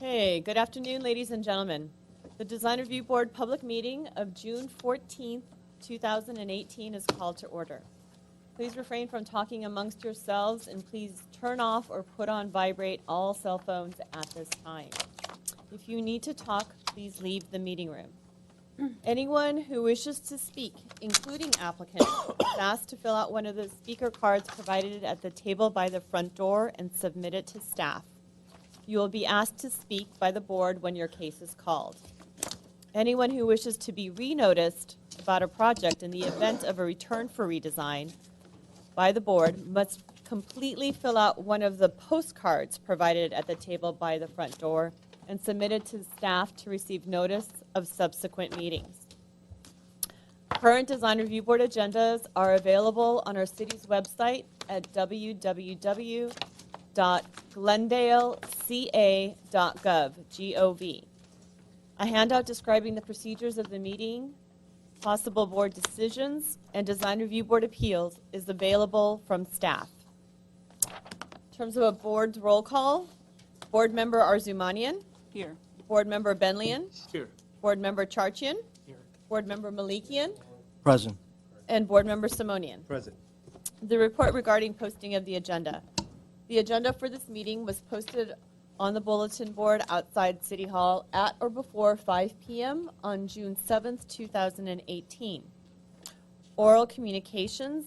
Okay, good afternoon, ladies and gentlemen. The Design Review Board public meeting of June 14th, 2018 is called to order. Please refrain from talking amongst yourselves and please turn off or put on vibrate all cell phones at this time. If you need to talk, please leave the meeting room. Anyone who wishes to speak, including applicants, is asked to fill out one of the speaker cards provided at the table by the front door and submit it to staff. You will be asked to speak by the board when your case is called. Anyone who wishes to be re-noticed about a project in the event of a return for redesign by the board must completely fill out one of the postcards provided at the table by the front door and submit it to staff to receive notice of subsequent meetings. Current Design Review Board agendas are available on our city's website at www.glendaleca.gov, G-O-V. A handout describing the procedures of the meeting, possible board decisions, and Design Review Board appeals is available from staff. In terms of a board's roll call, Board Member Arzumanian. Here. Board Member Benlian. Here. Board Member Charchian. Here. Board Member Malikian. Present. And Board Member Simonian. Present. The report regarding posting of the agenda. The agenda for this meeting was posted on the bulletin board outside City Hall at or before 5 p.m. on June 7th, 2018. Oral communications.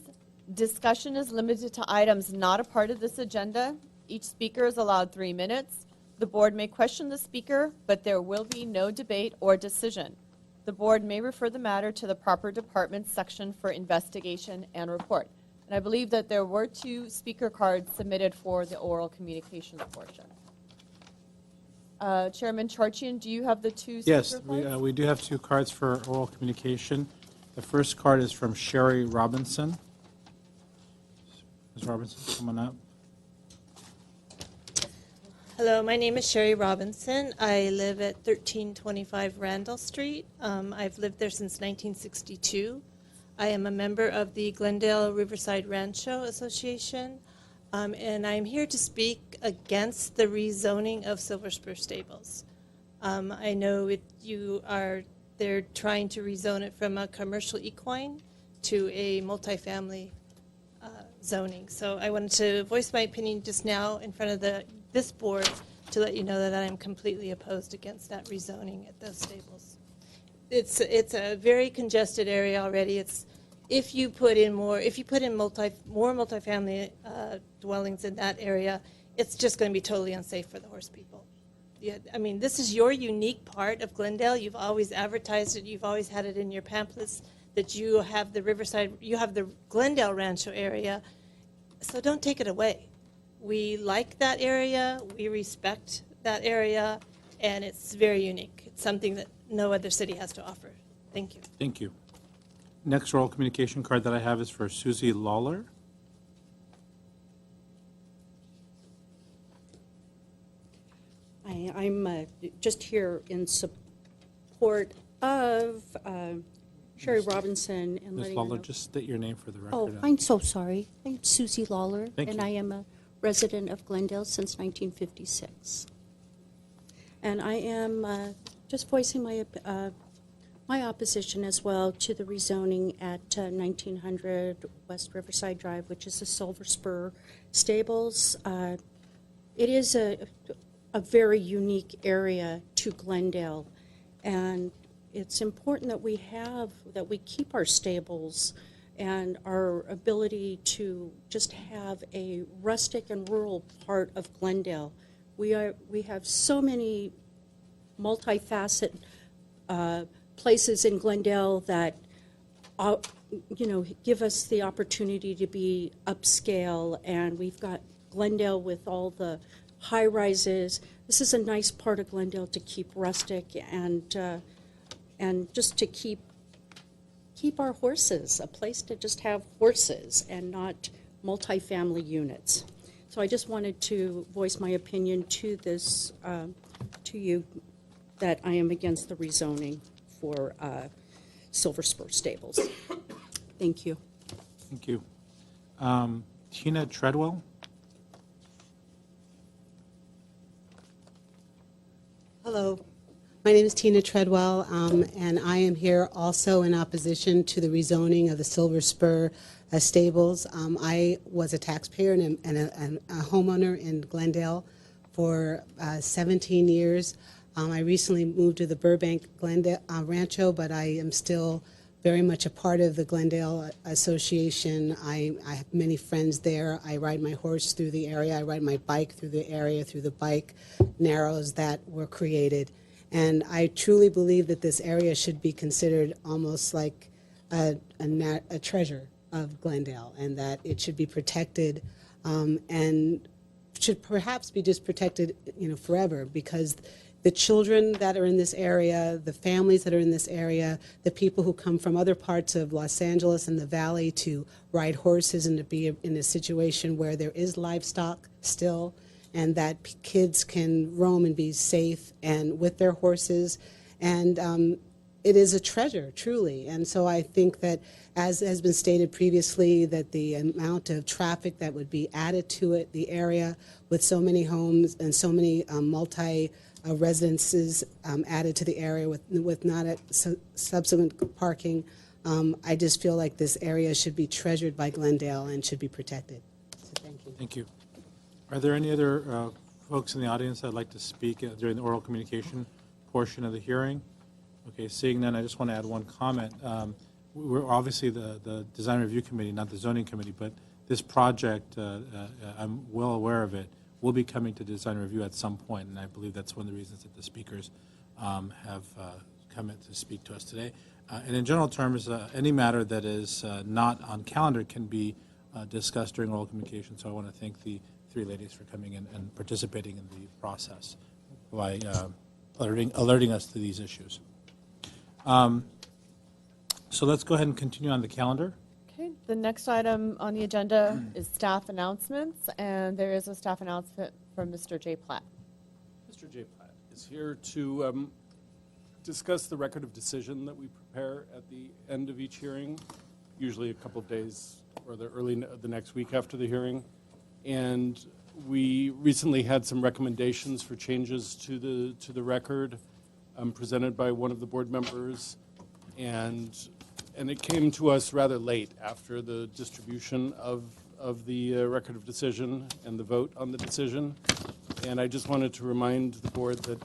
Discussion is limited to items not a part of this agenda. Each speaker is allowed 3 minutes. The board may question the speaker, but there will be no debate or decision. The board may refer the matter to the proper department section for investigation and report. And I believe that there were 2 speaker cards submitted for the oral communications portion. Chairman Charchian, do you have the 2 speaker Yes, cards? we do have 2 cards for oral communication. The first card is from Sherry Robinson. Ms. Robinson, come on up. Hello, my name is Sherry Robinson. I live at 1325 Randall Street. I've lived there since 1962. I am a member of the Glendale Riverside Rancho Association, and I'm here to speak against the rezoning of Silver Spur Stables. I know they're trying to rezone it from a commercial equine to a multifamily zoning. So I wanted to voice my opinion just now in front of this board to let you know that I am completely opposed against that rezoning at those stables. It's a very congested area already. If you put in more multifamily dwellings in that area, it's just going to be totally unsafe for the horse people. Yeah, I mean, this is your unique part of Glendale. You've always advertised it. You've always had it in your pamphlets that you have the Riverside, you have the Glendale Rancho area. So don't take it away. We like that area. We respect that area, and it's very unique. It's something that no other city has to offer. Thank you. Thank you. Next oral communication card that I have is for Susie Lawler. I'm just here in support of Sherry Robinson and Ms. letting Lawler, her know. just state your name for the record. Oh, I'm so sorry. I'm Susie Lawler, Thank and you. I am a resident of Glendale since 1956. And I am just voicing my opposition as well to the rezoning at 1900 West Riverside Drive, which is the Silver Spur Stables. It is a very unique area to Glendale, and it's important that we keep our stables and our ability to just have a rustic and rural part of Glendale. We have so many multifaceted places in Glendale that give us the opportunity to be upscale, and we've got Glendale with all the high rises. This is a nice part of Glendale to keep rustic and just to keep our horses, a place to just have horses and not multifamily units. So I just wanted to voice my opinion to this, to you, that I am against the rezoning for Silver Spur Stables. Thank you. Thank you. Tina Treadwell. Hello, my name is Tina Treadwell, and I am here also in opposition to the rezoning of the Silver Spur stables. I was a taxpayer and a homeowner in Glendale for 17 years. I recently moved to the Burbank Glendale Rancho, but I am still very much a part of the Glendale Association. I have many friends there. I ride my horse through the area. I ride my bike through the area, through the bike narrows that were created. And I truly believe that this area should be considered almost like a treasure of Glendale, and that it should be protected and should perhaps be just protected, forever, because the children that are in this area, the families that are in this area, the people who come from other parts of Los Angeles and the Valley to ride horses and to be in a situation where there is livestock still, and that kids can roam and be safe and with their horses. And it is a treasure, truly. And so I think that, as has been stated previously, that the amount of traffic that would be added to it, the area with so many homes and so many residences added to the area with not subsequent parking, I just feel like this area should be treasured by Glendale and should be protected. So thank you. Thank you. Are there any other folks in the audience that would like to speak during the oral communication portion of the hearing? Okay, seeing none, I just want to add one comment. We're obviously the Design Review Committee, not the Zoning Committee, but this project, I'm well aware of it, will be coming to Design Review at some point, and I believe that's one of the reasons that the speakers have come in to speak to us today. And in general terms, any matter that is not on calendar can be discussed during oral communication, so I want to thank the three ladies for coming in and participating in the process by alerting us to these issues. So let's go ahead and continue on the calendar. Okay, the next item on the agenda is staff announcements, and there is a staff announcement from Mr. J. Platt. Mr. J. Platt is here to discuss the record of decision that we prepare at the end of each hearing, usually a couple of days or the next week after the hearing. And we recently had some recommendations for changes to the record presented by one of the board members, and it came to us rather late after the distribution of the record of decision and the vote on the decision. And I just wanted to remind the board that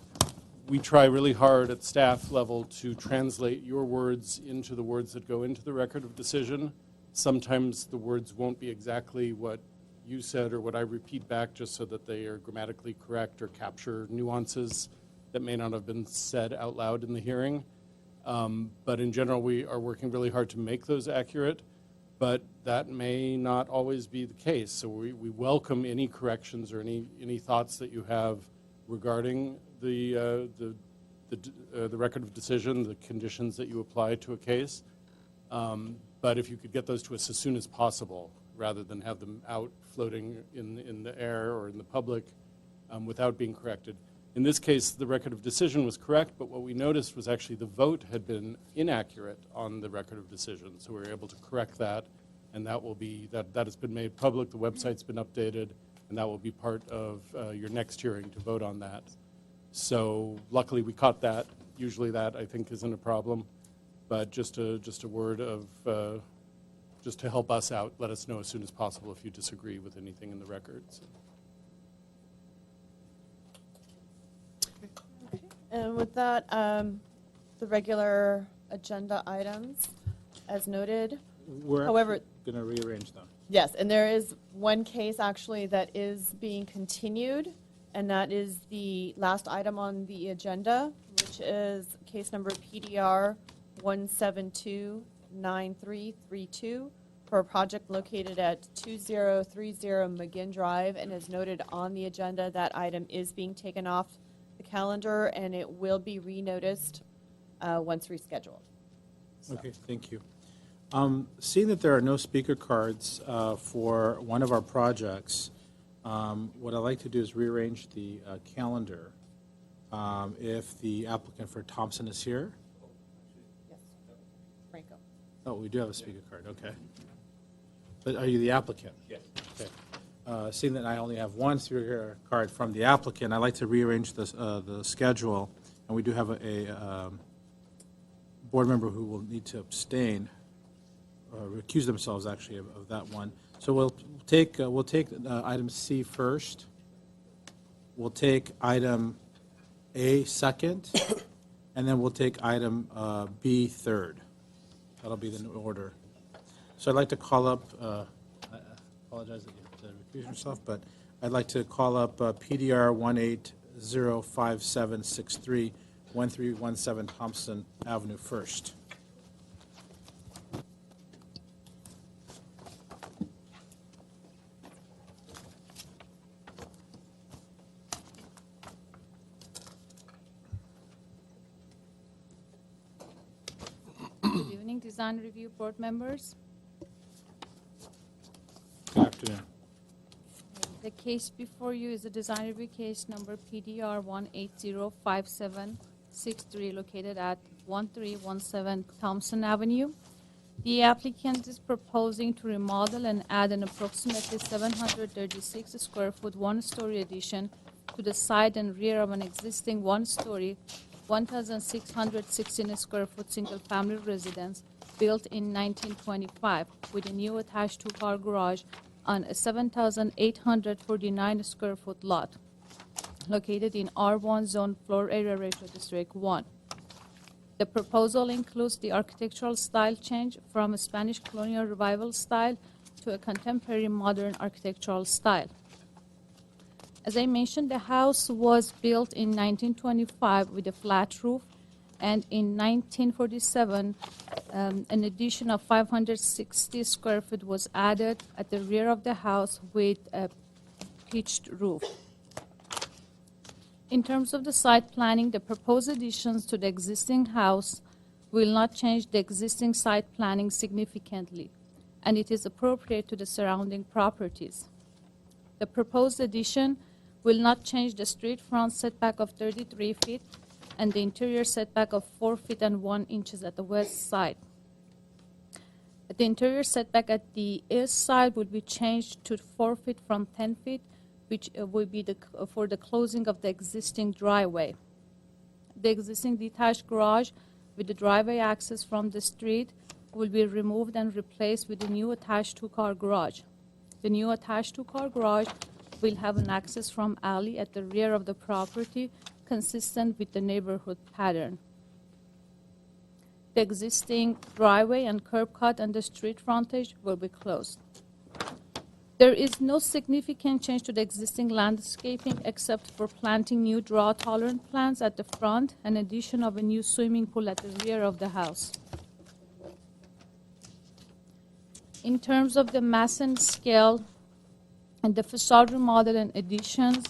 we try really hard at staff level to translate your words into the words that go into the record of decision. Sometimes the words won't be exactly what you said or what I repeat back, just so that they are grammatically correct or capture nuances that may not have been said out loud in the hearing. But in general, we are working really hard to make those accurate, but that may not always be the case. So we welcome any corrections or any thoughts that you have regarding the record of decision, the conditions that you apply to a case. But if you could get those to us as soon as possible, rather than have them out floating in the air or in the public without being corrected. In this case, the record of decision was correct, but what we noticed was actually the vote had been inaccurate on the record of decision. So we were able to correct that, and that will be that has been made public. The website's been updated, and that will be part of your next hearing to vote on that. So luckily, we caught that. Usually, that I think isn't a problem, but just a word of just to help us out. Let us know as soon as possible if you disagree with anything in the records. And with that, the regular agenda items, as noted. We're However, going to rearrange them. yes, and there is one case actually that is being continued, and that is the last item on the agenda, which is case number PDR 1729332 for a project located at 2030 McGinn Drive, and as noted on the agenda, that item is being taken off the calendar, and it will be renoticed once rescheduled. So. Okay, thank you. Seeing that there are no speaker cards for one of our projects, what I'd like to do is rearrange the calendar. If the applicant for Thompson is here. Yes, Franco. Oh, we do have a speaker card, okay. But are you the applicant? Yes. Okay. seeing that I only have one speaker card from the applicant, I'd like to rearrange the schedule, and we do have a board member who will need to abstain, recuse themselves, actually, of that one. So we'll take item C first. We'll take item A second, and then we'll take item B third. That'll be the new order. So I'd like to call up, I apologize that you have to recuse yourself, but I'd like to call up PDR 1805763, 1317 Thompson Avenue first. Good evening, Design Review Board members. Good afternoon. The case before you is a design review case number PDR 1805763 located at 1317 Thompson Avenue. The applicant is proposing to remodel and add an approximately 736 square foot one-story addition to the side and rear of an existing one-story 1,616 square foot single-family residence built in 1925 with a new attached two-car garage on a 7,849 square foot lot located in R1 Zone Floor Area Ratio District 1. The proposal includes the architectural style change from a Spanish colonial revival style to a contemporary modern architectural style. As I mentioned, the house was built in 1925 with a flat roof, and in 1947, an addition of 560 square feet was added at the rear of the house with a pitched roof. In terms of the site planning, the proposed additions to the existing house will not change the existing site planning significantly, and it is appropriate to the surrounding properties. The proposed addition will not change the street front setback of 33 feet and the interior setback of 4 feet and 1 inches at the west side. The interior setback at the east side would be changed to 4 feet from 10 feet, which will be for the closing of the existing driveway. The existing detached garage with the driveway access from the street will be removed and replaced with a new attached two-car garage. The new attached two-car garage will have an access from alley at the rear of the property consistent with the neighborhood pattern. The existing driveway and curb cut and the street frontage will be closed. There is no significant change to the existing landscaping except for planting new drought-tolerant plants at the front and addition of a new swimming pool at the rear of the house. In terms of the mass and scale, and the facade remodel and additions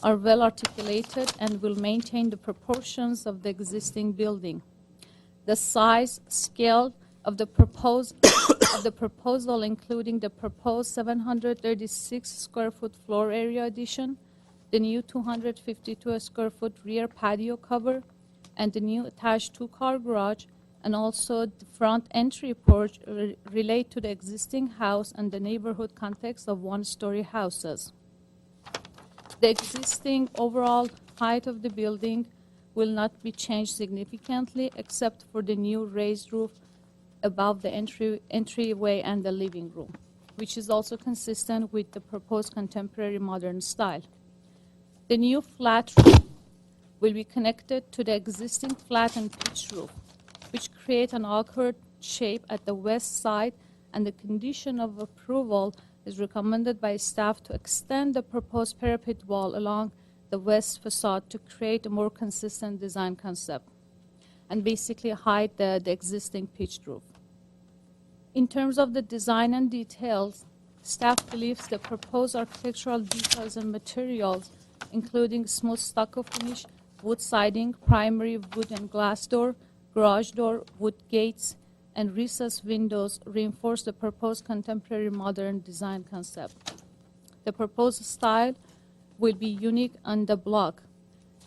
are well articulated and will maintain the proportions of the existing building. The size, scale of the proposal, including the proposed 736 square foot floor area addition, the new 252 square foot rear patio cover, and the new attached two-car garage, and also the front entry porch relate to the existing house and the neighborhood context of one-story houses. The existing overall height of the building will not be changed significantly except for the new raised roof above the entryway and the living room, which is also consistent with the proposed contemporary modern style. The new flat roof will be connected to the existing flat and pitched roof, which create an awkward shape at the west side, and the condition of approval is recommended by staff to extend the proposed parapet wall along the west facade to create a more consistent design concept and basically hide the existing pitched roof. In terms of the design and details, staff believes the proposed architectural details and materials, including smooth stucco finish, wood siding, primary wood and glass door, garage door, wood gates, and recessed windows reinforce the proposed contemporary modern design concept. The proposed style will be unique on the block.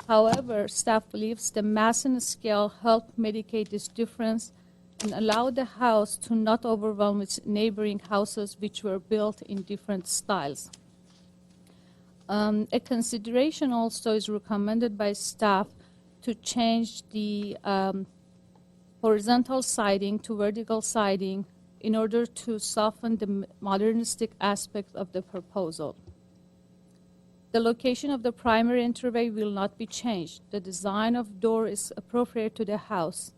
However, staff believes the mass and scale help mitigate this difference and allow the house to not overwhelm its neighboring houses which were built in different styles. A consideration also is recommended by staff to change the horizontal siding to vertical siding in order to soften the modernistic aspect of the proposal. The location of the primary entryway will not be changed. The design of door is appropriate to the house,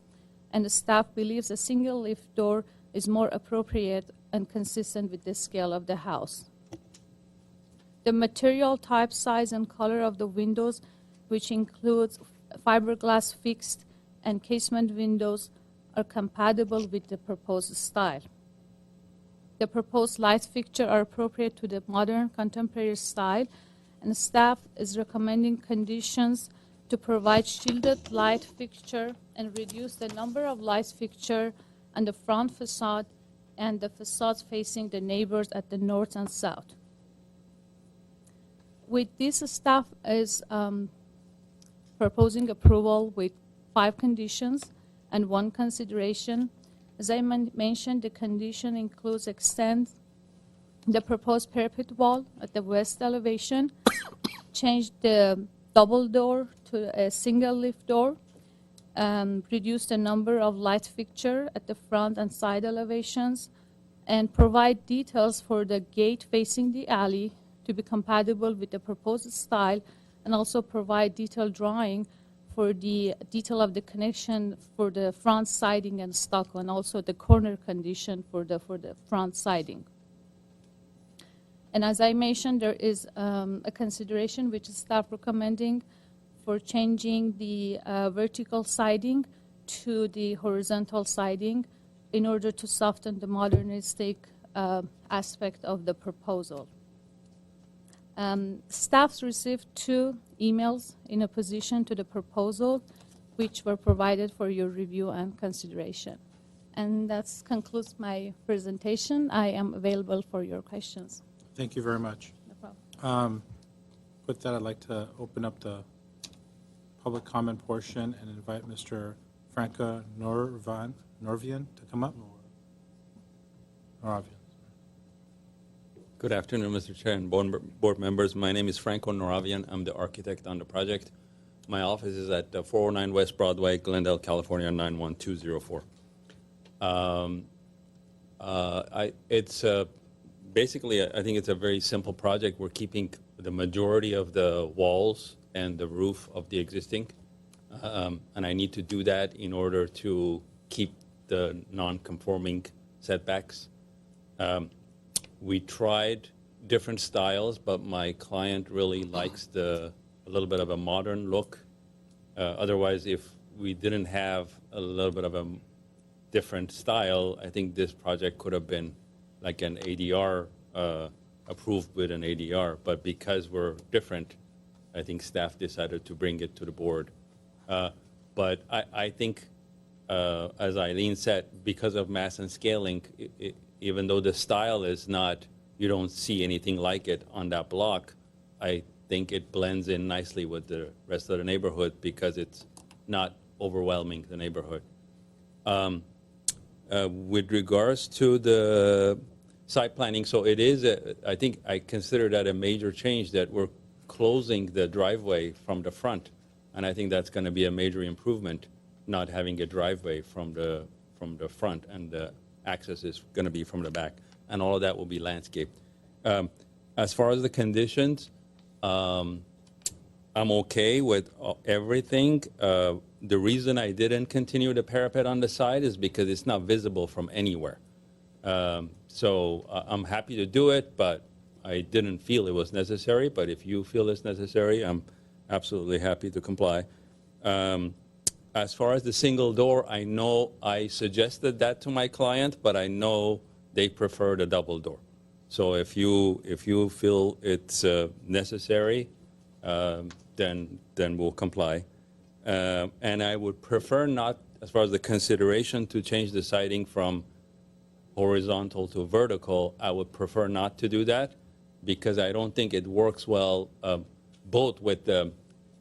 and the staff believes a single lift door is more appropriate and consistent with the scale of the house. The material type, size, and color of the windows, which includes fiberglass fixed and casement windows, are compatible with the proposed style. The proposed light fixture are appropriate to the modern contemporary style, and staff is recommending conditions to provide shielded light fixture and reduce the number of light fixture on the front facade and the facades facing the neighbors at the north and south. With this, staff is proposing approval with 5 conditions and 1 consideration. As I mentioned, the condition includes extend the proposed parapet wall at the west elevation, change the double door to a single lift door, reduce the number of light fixture at the front and side elevations, and provide details for the gate facing the alley to be compatible with the proposed style, and also provide detailed drawing for the detail of the connection for the front siding and stucco, and also the corner condition for the front siding. And as I mentioned, there is a consideration which is staff recommending for changing the vertical siding to the horizontal siding in order to soften the modernistic aspect of the proposal. Staffs received 2 emails in opposition to the proposal, which were provided for your review and consideration. And that concludes my presentation. I am available for your questions. Thank you very much. No problem. With that, I'd like to open up the public comment portion and invite Mr. Franca Norvian to come up. Norvian. Good afternoon, Mr. Chair and board members. My name is Franco Noravian. I'm the architect on the project. My office is at 409 West Broadway, Glendale, California, 91204. Basically, I think it's a very simple project. We're keeping the majority of the walls and the roof of the existing, and I need to do that in order to keep the non-conforming setbacks. We tried different styles, but my client really likes a little bit of a modern look. Otherwise, if we didn't have a little bit of a different style, I think this project could have been like an ADR, approved with an ADR. But because we're different, I think staff decided to bring it to the board. But I think, as Eileen said, because of mass and scaling, even though the style is not, you don't see anything like it on that block, I think it blends in nicely with the rest of the neighborhood because it's not overwhelming the neighborhood. With regards to the site planning, so it is, I think I consider that a major change that we're closing the driveway from the front, and I think that's going to be a major improvement, not having a driveway from the front, and the access is going to be from the back, and all of that will be landscaped. As far as the conditions, I'm okay with everything. The reason I didn't continue the parapet on the side is because it's not visible from anywhere. So I'm happy to do it, but I didn't feel it was necessary. But if you feel it's necessary, I'm absolutely happy to comply. As far as the single door, I know I suggested that to my client, but I know they prefer the double door. So if you feel it's necessary, then we'll comply. And I would prefer not, as far as the consideration to change the siding from horizontal to vertical, I would prefer not to do that because I don't think it works well both with the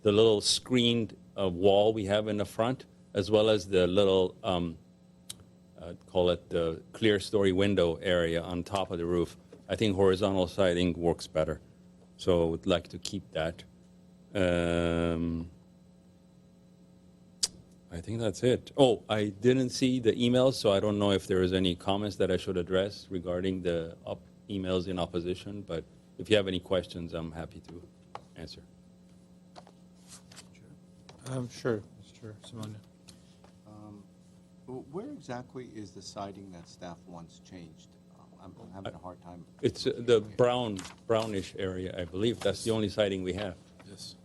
little screened wall we have in the front as well as the little, call it the clear story window area on top of the roof. I think horizontal siding works better. So I would like to keep that. I think that's it. Oh, I didn't see the emails, so I don't know if there is any comments that I should address regarding the emails in opposition, but if you have any questions, I'm happy to answer. Sure, Mr. Simone. Where exactly is the siding that staff wants changed? I'm having a hard time. It's the brownish area, I believe. That's the only siding we have. Yes.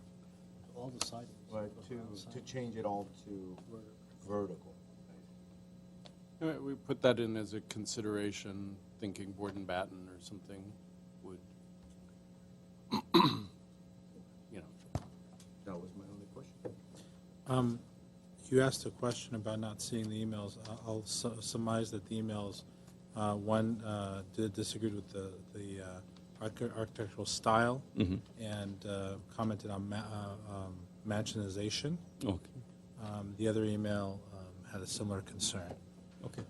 All the sidings. But to change it all to vertical. We put that in as a consideration, thinking board and batten or something would, you know. That was my only question. You asked a question about not seeing the emails. I'll surmise that the emails, one disagreed with the architectural style and commented on mansionization. Okay. The other email had a similar concern. Okay.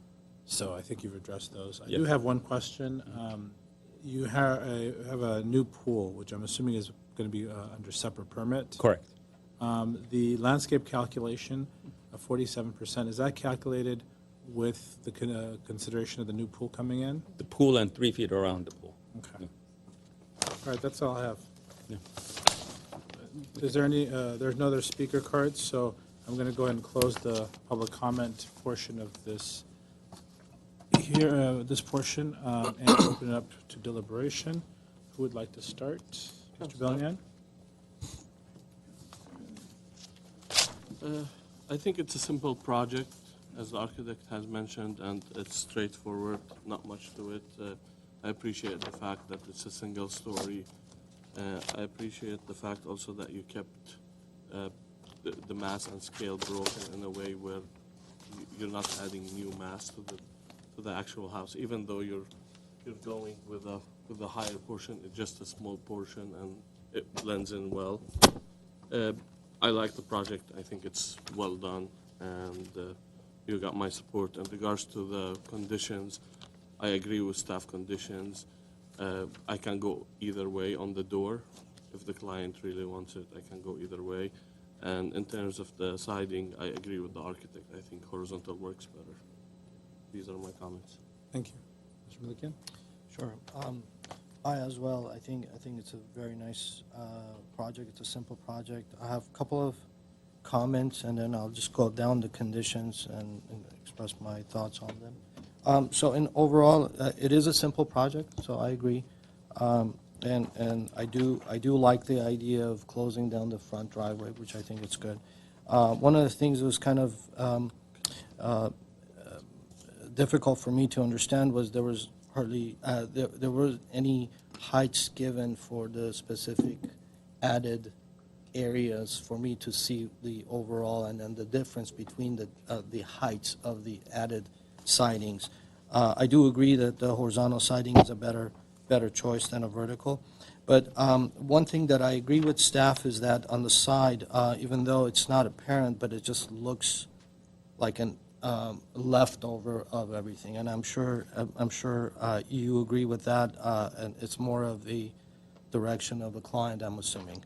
So I think you've addressed those. I Yes. do have one question. You have a new pool, which I'm assuming is going to be under separate permit. Correct. The landscape calculation of 47%, is that calculated with the consideration of the new pool coming in? The pool and 3 feet around the pool. Okay. All right, that's all I have. Yeah. Is there any, there's no other speaker cards, so I'm going to go ahead and close the public comment portion of this this portion and open it up to deliberation. Who would like to start? Mr. Bellion? I think it's a simple project, as the architect has mentioned, and it's straightforward, not much to it. I appreciate the fact that it's a single story. I appreciate the fact also that you kept the mass and scale broken in a way where you're not adding new mass to the actual house, even though you're going with a higher portion. It's just a small portion, and it blends in well. I like the project. I think it's well done, and you got my support. In regards to the conditions, I agree with staff conditions. I can go either way on the door. If the client really wants it, I can go either way. And in terms of the siding, I agree with the architect. I think horizontal works better. These are my comments. Thank you. Mr. Malikian? Sure. I as well. I think it's a very nice project. It's a simple project. I have a couple of comments, and then I'll just go down the conditions and express my thoughts on them. So in overall, it is a simple project. So I agree, and I do like the idea of closing down the front driveway, which I think is good. One of the things that was kind of difficult for me to understand was there was hardly there were any heights given for the specific added areas for me to see the overall and then the difference between the heights of the added sidings. I do agree that the horizontal siding is a better choice than a vertical. But one thing that I agree with staff is that on the side, even though it's not apparent, but it just looks like an leftover of everything, and I'm sure you agree with that, and it's more of the direction of the client, I'm assuming.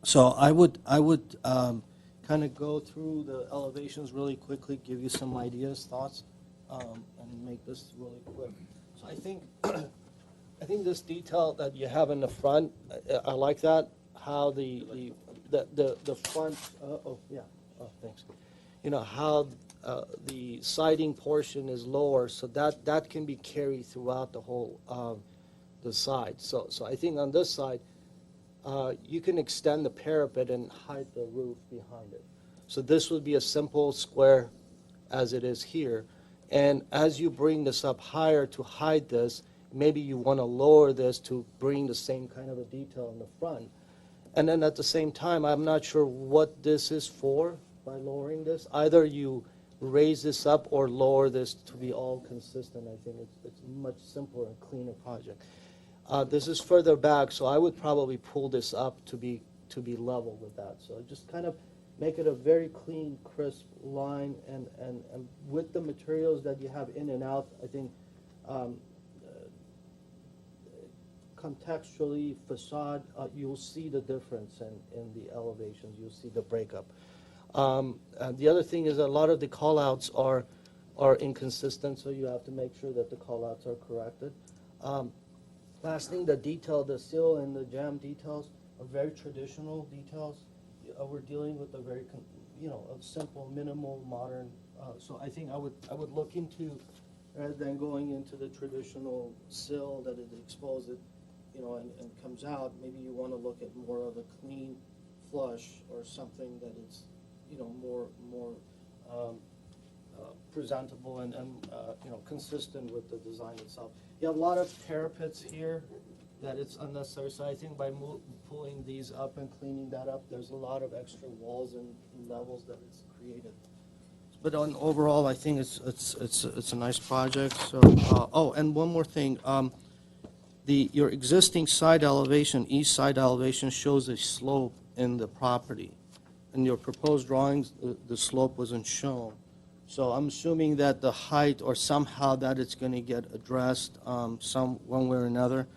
So I would kind of go through the elevations really quickly, give you some ideas, thoughts, and make this really quick. So I think this detail that you have in the front, I like that. How the front. Thanks. You know, how the siding portion is lower, so that can be carried throughout the whole the side. So I think on this side, you can extend the parapet and hide the roof behind it. So this would be a simple square as it is here. And as you bring this up higher to hide this, maybe you want to lower this to bring the same kind of a detail in the front. And then at the same time, I'm not sure what this is for by lowering this. Either you raise this up or lower this to be all consistent. I think it's a much simpler and cleaner project. This is further back, so I would probably pull this up to be level with that. So just kind of make it a very clean, crisp line, and with the materials that you have in and out, I think contextually facade, you'll see the difference in the elevations. You'll see the breakup. And the other thing is a lot of the callouts are inconsistent, so you have to make sure that the callouts are corrected. Last thing, the detail, the sill and the jam details are very traditional details. We're dealing with a very, a simple, minimal, modern. So I think I would look into, rather than going into the traditional sill that it exposes it, and comes out. Maybe you want to look at more of a clean flush or something that is, more presentable and consistent with the design itself. You have a lot of parapets here that it's unnecessary. So I think by pulling these up and cleaning that up, there's a lot of extra walls and levels that it's created. But overall, I think it's a nice project. So and one more thing, your existing side elevation, east side elevation, shows a slope in the property. In your proposed drawings, the slope wasn't shown. So I'm assuming that the height or somehow that it's going to get addressed one way or another.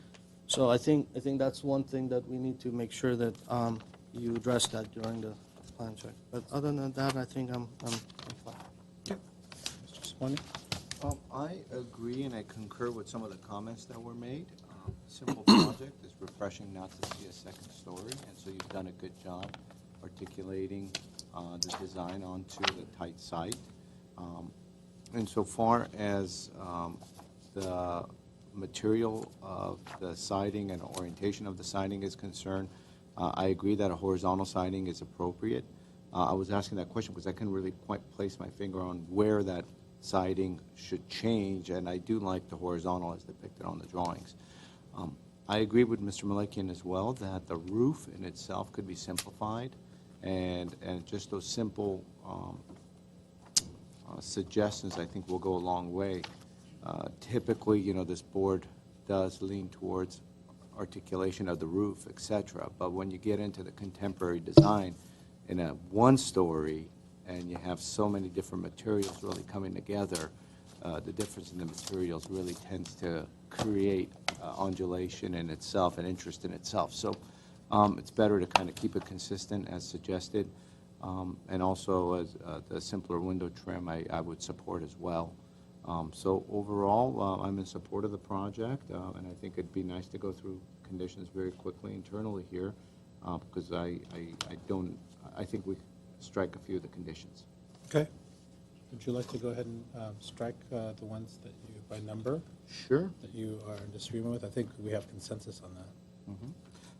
So I think that's one thing that we need to make sure that you address that during the plan check. But other than that, I think I'm fine. Mr. Simoni? I agree and I concur with some of the comments that were made. Simple project. It's refreshing not to see a second story, and so you've done a good job articulating the design onto the tight site. Insofar as the material of the siding and orientation of the siding is concerned, I agree that a horizontal siding is appropriate. I was asking that question because I couldn't really quite place my finger on where that siding should change, and I do like the horizontal as depicted on the drawings. I agree with Mr. Malikian as well that the roof in itself could be simplified, and just those simple suggestions I think will go a long way. Typically, this board does lean towards articulation of the roof, etc. But when you get into the contemporary design in a one-story and you have so many different materials really coming together, the difference in the materials really tends to create undulation in itself and interest in itself. So it's better to kind of keep it consistent as suggested. And also as the simpler window trim I would support as well. So overall, I'm in support of the project, and I think it'd be nice to go through conditions very quickly internally here, because I think we strike a few of the conditions. Okay. Would you like to go ahead and strike the ones that you, by number, Sure. that you are in disagreement with? I think we have consensus on that. Mm-hmm.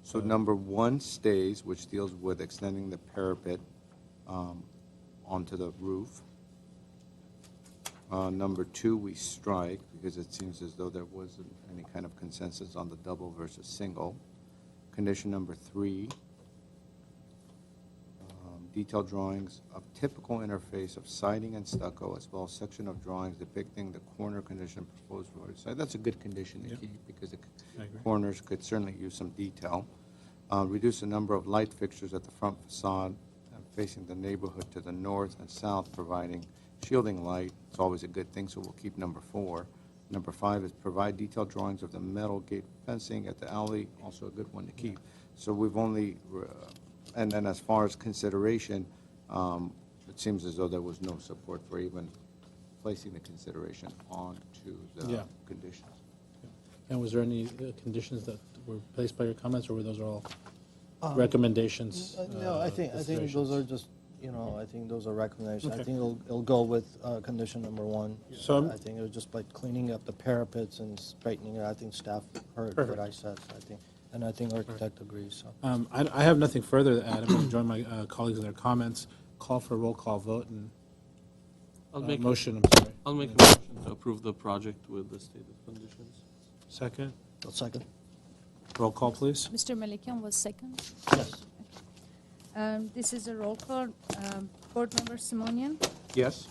So number 1 stays, which deals with extending the parapet onto the roof. Number 2 we strike because it seems as though there wasn't any kind of consensus on the double versus single. Condition number 3, detailed drawings of typical interface of siding and stucco, as well as section of drawings depicting the corner condition proposed road side. That's a good condition to keep because the corners could certainly use some detail. Reduce the number of light fixtures at the front facade facing the neighborhood to the north and south, providing shielding light. It's always a good thing, so we'll keep number 4. Number 5 is provide detailed drawings of the metal gate fencing at the alley, also a good one to keep. So we've only, and then as far as consideration, it seems as though there was no support for even placing the consideration onto the conditions. And was there any conditions that were placed by your comments, or were those all recommendations? No, I think those are just, I think those are recommendations. Okay. I think it'll go with condition number 1. So I think it was just like cleaning up the parapets and straightening it. I think staff heard Perfect. what I said, so and I think architect agrees, so. I have nothing further to add. I'm going to join my colleagues in their comments, call for a roll call vote, and I'll make motion, I'm sorry. I'll make a motion to approve the project with the stated conditions. Second. I'll second. Roll call, please. Mr. Malikian was second. Yes. This is a roll call. Board Member Simonian, Yes.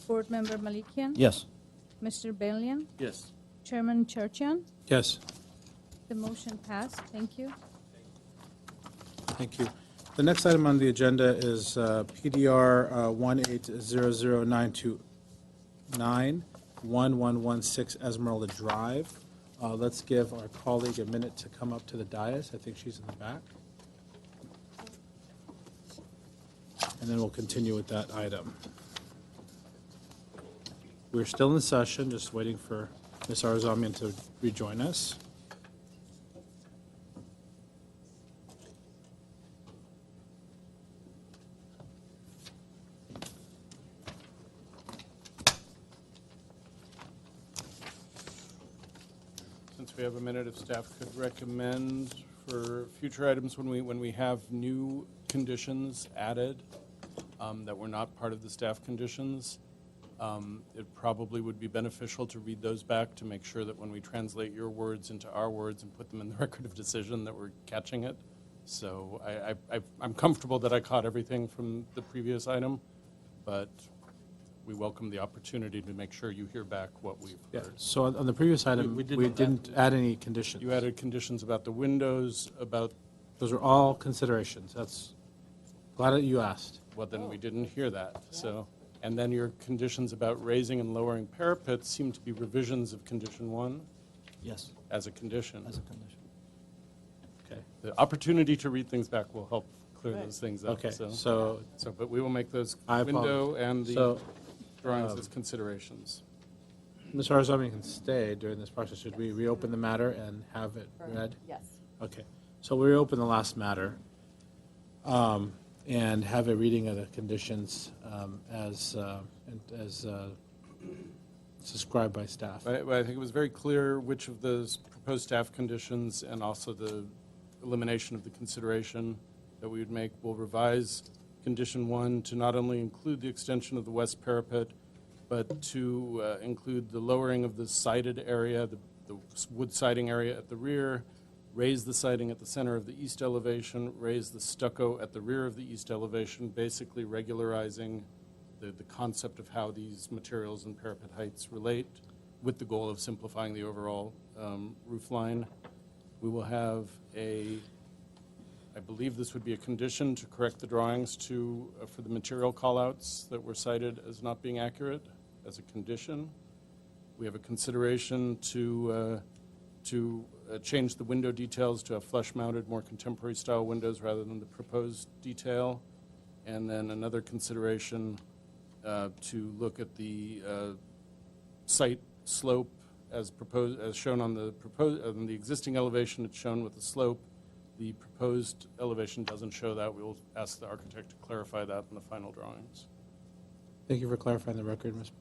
Board Member Malikian. Yes. Mr. Balian, Yes. Chairman Churchian. Yes. The motion passed. Thank you. Thank you. The next item on the agenda is PDR 1800929, 1116 Esmeralda Drive. Let's give our colleague a minute to come up to the dais. I think she's in the back. And then we'll continue with that item. We're still in session, just waiting for Ms. Arzamian to rejoin us. Since we have a minute, if staff could recommend for future items when we have new conditions added that were not part of the staff conditions, it probably would be beneficial to read those back to make sure that when we translate your words into our words and put them in the record of decision that we're catching it. So I'm comfortable that I caught everything from the previous item, but we welcome the opportunity to make sure you hear back what we've Yeah, heard. so on the previous item, We we didn't add any conditions. You added conditions about the windows, about, Those are all considerations. That's, glad that you asked. well, then we didn't hear that, so. And then your conditions about raising and lowering parapets seem to be revisions of condition 1 Yes, as a condition. as a condition. Okay. The opportunity to read things back will help clear Right. those things up. Okay, So, so but we will make those I window apologize. and the So, drawings as considerations. Ms. Arzamian can stay during this process. Should we reopen the matter and have it read? Yes. Okay, so we reopen the last matter and have a reading of the conditions as described by staff. I think it was very clear which of those proposed staff conditions and also the elimination of the consideration that we would make. We'll revise condition 1 to not only include the extension of the west parapet, but to include the lowering of the sided area, the wood siding area at the rear, raise the siding at the center of the east elevation, raise the stucco at the rear of the east elevation, basically regularizing the concept of how these materials and parapet heights relate with the goal of simplifying the overall roof line. We will have I believe this would be a condition to correct the drawings for the material callouts that were cited as not being accurate as a condition. We have a consideration to change the window details to have flush-mounted, more contemporary-style windows rather than the proposed detail. And then another consideration to look at the site slope as proposed, as shown on the existing elevation. It's shown with the slope. The proposed elevation doesn't show that. We will ask the architect to clarify that in the final drawings. Thank you for clarifying the record, Mr.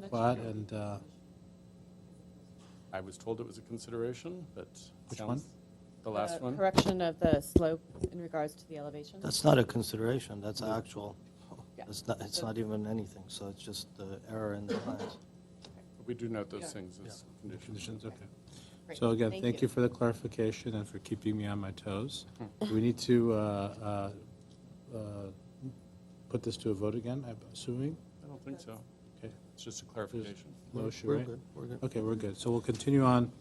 Platt, and I was told it was a consideration, but Which sounds- one? The last one. Correction of the slope in regards to the elevation. That's not a consideration, that's actual. Yeah. It's not even anything, so it's just the error in the plans. We do note those things as conditions. conditions, okay. Great. So again, thank you for the clarification and for keeping me on my toes. Do we need to put this to a vote again, I'm assuming? I don't think so. Okay. It's just a clarification. No issue, We're right? good, we're good. Okay, we're good. So we'll continue on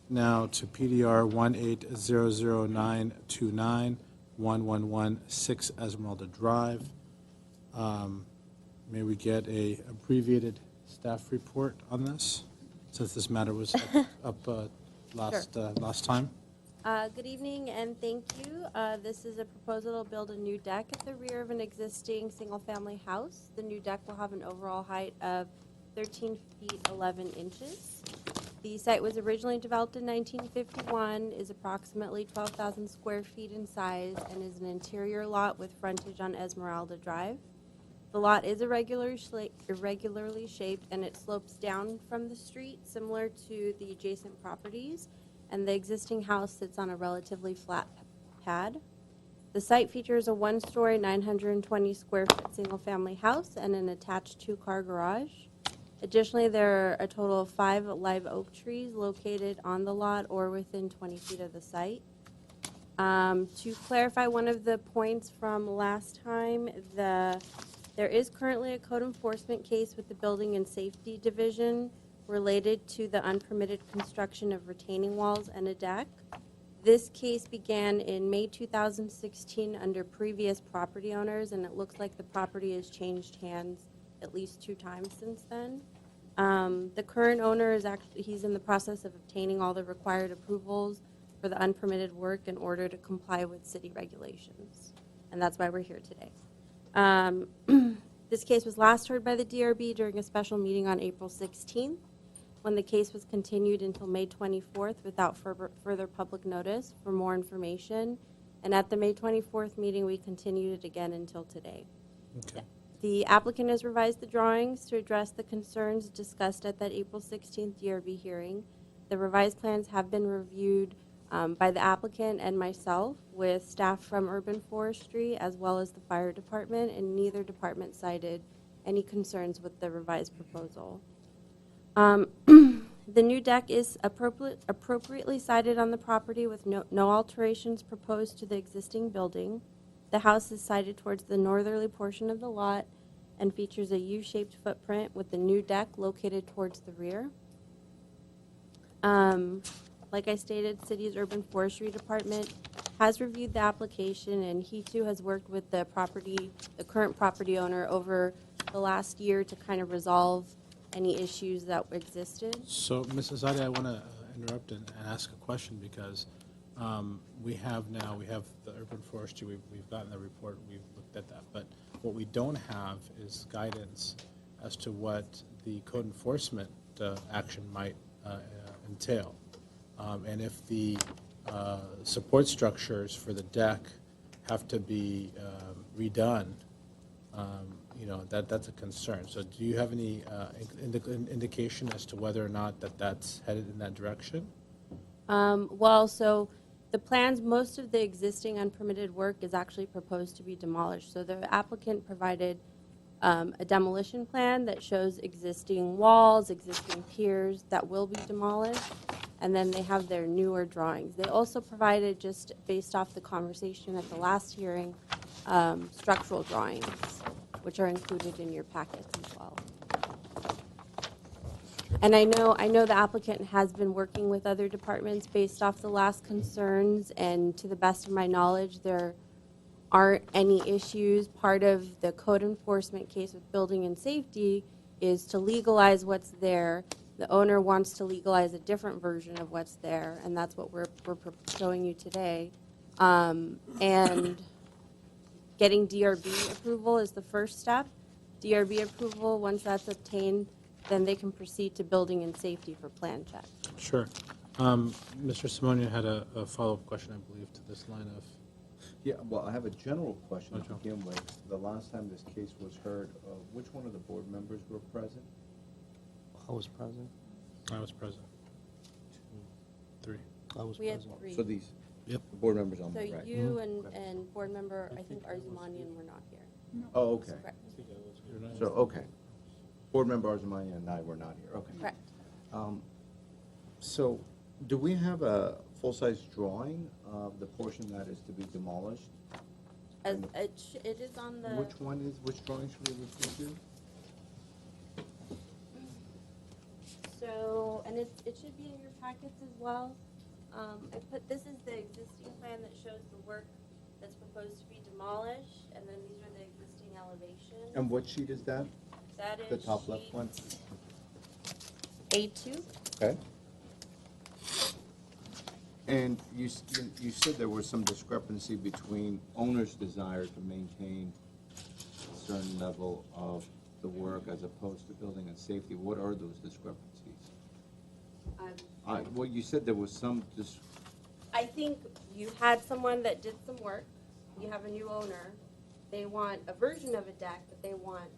now to PDR 1800929, 1116 Esmeralda Drive. May we get a abbreviated staff report on this, since this matter was up last time? Good evening and thank you. This is a proposal to build a new deck at the rear of an existing single-family house. The new deck will have an overall height of 13 feet 11 inches. The site was originally developed in 1951, is approximately 12,000 square feet in size, and is an interior lot with frontage on Esmeralda Drive. The lot is irregularly shaped, and it slopes down from the street, similar to the adjacent properties, and the existing house sits on a relatively flat pad. The site features a one-story, 920 square foot single-family house and an attached two-car garage. Additionally, there are a total of 5 live oak trees located on the lot or within 20 feet of the site. To clarify one of the points from last time, there is currently a code enforcement case with the Building and Safety Division related to the unpermitted construction of retaining walls and a deck. This case began in May 2016 under previous property owners, and it looks like the property has changed hands at least 2 times since then. The current owner is actually, he's in the process of obtaining all the required approvals for the unpermitted work in order to comply with city regulations. And that's why we're here today. This case was last heard by the DRB during a special meeting on April 16th, when the case was continued until May 24th without further public notice for more information. And at the May 24th meeting, we continued it again until today. Okay. The applicant has revised the drawings to address the concerns discussed at that April 16th DRB hearing. The revised plans have been reviewed by the applicant and myself with staff from Urban Forestry as well as the fire department, and neither department cited any concerns with the revised proposal. The new deck is appropriately sited on the property with no alterations proposed to the existing building. The house is sited towards the northerly portion of the lot and features a U-shaped footprint with the new deck located towards the rear. Like I stated, City's Urban Forestry Department has reviewed the application, and he too has worked with the current property owner over the last year to kind of resolve any issues that existed. So, Mrs. Adi, I want to interrupt and ask a question because we have the urban forestry, we've gotten the report, we've looked at that, but what we don't have is guidance as to what the code enforcement action might entail. And if the support structures for the deck have to be redone, that's a concern. So do you have any indication as to whether or not that's headed in that direction? Well, so the plans, most of the existing unpermitted work is actually proposed to be demolished. So the applicant provided a demolition plan that shows existing walls, existing piers that will be demolished, and then they have their newer drawings. They also provided, just based off the conversation at the last hearing, structural drawings, which are included in your packets as well. And I know the applicant has been working with other departments based off the last concerns, and to the best of my knowledge, there aren't any issues. Part of the code enforcement case with building and safety is to legalize what's there. The owner wants to legalize a different version of what's there, and that's what we're showing you today. And getting DRB approval is the first step. DRB approval, once that's obtained, then they can proceed to building and safety for plan check. Sure. Mr. Simonian had a follow-up question, I believe, to this line of. Yeah, well, I have a general question to Okay. begin with. The last time this case was heard, which one of the board members were present? I was present. I was present. 3. I was We had present. 3. So these, Yep. the board members on So the right? you and board member, I think Arzumanian were not here. Oh, okay. Correct. So, okay. Board member Arzumani and I were not here, okay. Correct. So, do we have a full-size drawing of the portion that is to be demolished? It is on the. Which drawing should we refer to? So, and it should be in your packets as well. This is the existing plan that shows the work that's proposed to be demolished, and then these are the existing elevations. And what sheet is that? That is The top left sheet one? A2. Okay. And you said there was some discrepancy between owner's desire to maintain a certain level of the work as opposed to building and safety. What are those discrepancies? Well, you said there was some I think you had someone that did some work. You have a new owner. They want a version of a deck, but they want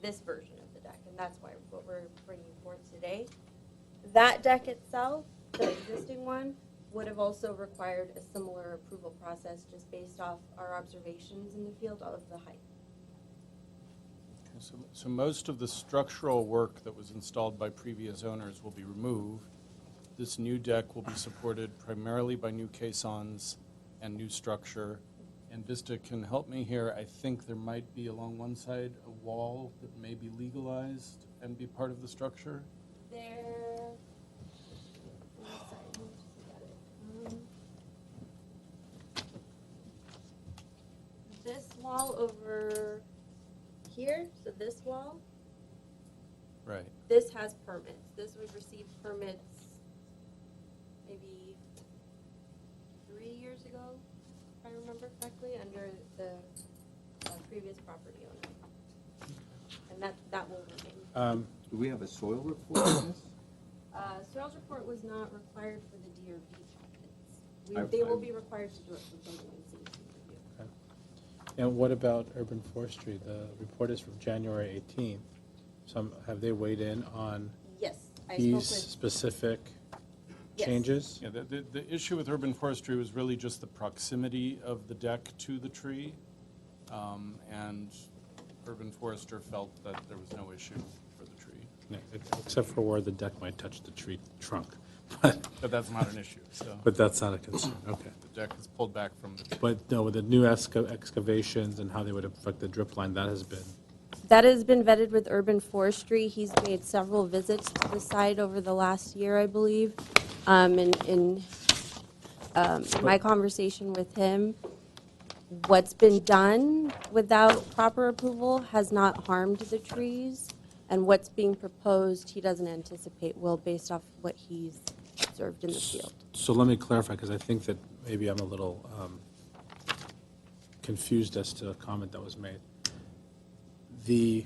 this version of the deck, and that's what we're bringing forth today. That deck itself, the existing one, would have also required a similar approval process just based off our observations in the field of the height. So most of the structural work that was installed by previous owners will be removed. This new deck will be supported primarily by new caissons and new structure. And Vista can help me here. I think there might be along one side a wall that may be legalized and be part of the structure. This wall over here, so this wall, Right. This has permits. This we've received permits maybe 3 years ago, if I remember correctly, under the previous property owner. And that will remain. Do we have a soil report on this? Soils report was not required for the DRB packets. I've- They will I've- be required to do it for building and safety review. And what about urban forestry? The report is from January 18th. Have they weighed in on Yes, I these spoke with, specific Yes. changes? Yeah, the issue with urban forestry was really just the proximity of the deck to the tree. And urban forester felt that there was no issue for the tree. Yeah, except for where the deck might touch the tree trunk. But But that's not an issue, so that's not a concern, okay. the deck is pulled back from the tree. But no, with the new excavations and how they would affect the drip line, that has been, that has been vetted with urban forestry. He's made several visits to the site over the last year, I believe. In my conversation with him, what's been done without proper approval has not harmed the trees, and what's being proposed, he doesn't anticipate will, based off what he's observed in the field. so let me clarify, because I think that maybe I'm a little confused as to a comment that was made. The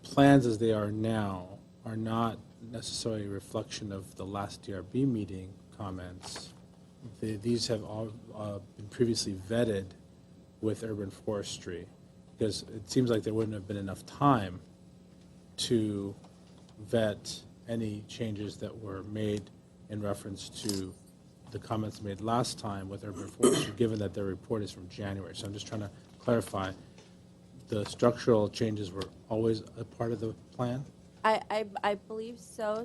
plans as they are now are not necessarily a reflection of the last DRB meeting comments. These have all been previously vetted with urban forestry, because it seems like there wouldn't have been enough time to vet any changes that were made in reference to the comments made last time with urban forestry, given that their report is from January. So I'm just trying to clarify, the structural changes were always a part of the plan? I believe so.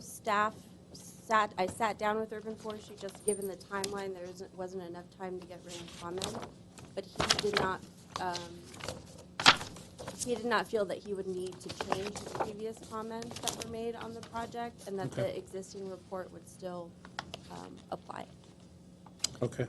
I sat down with urban forestry, just given the timeline, wasn't enough time to get written comment, but he did not feel that he would need to change the previous comments that were made on the project, and that Okay. the existing report would still apply. Okay.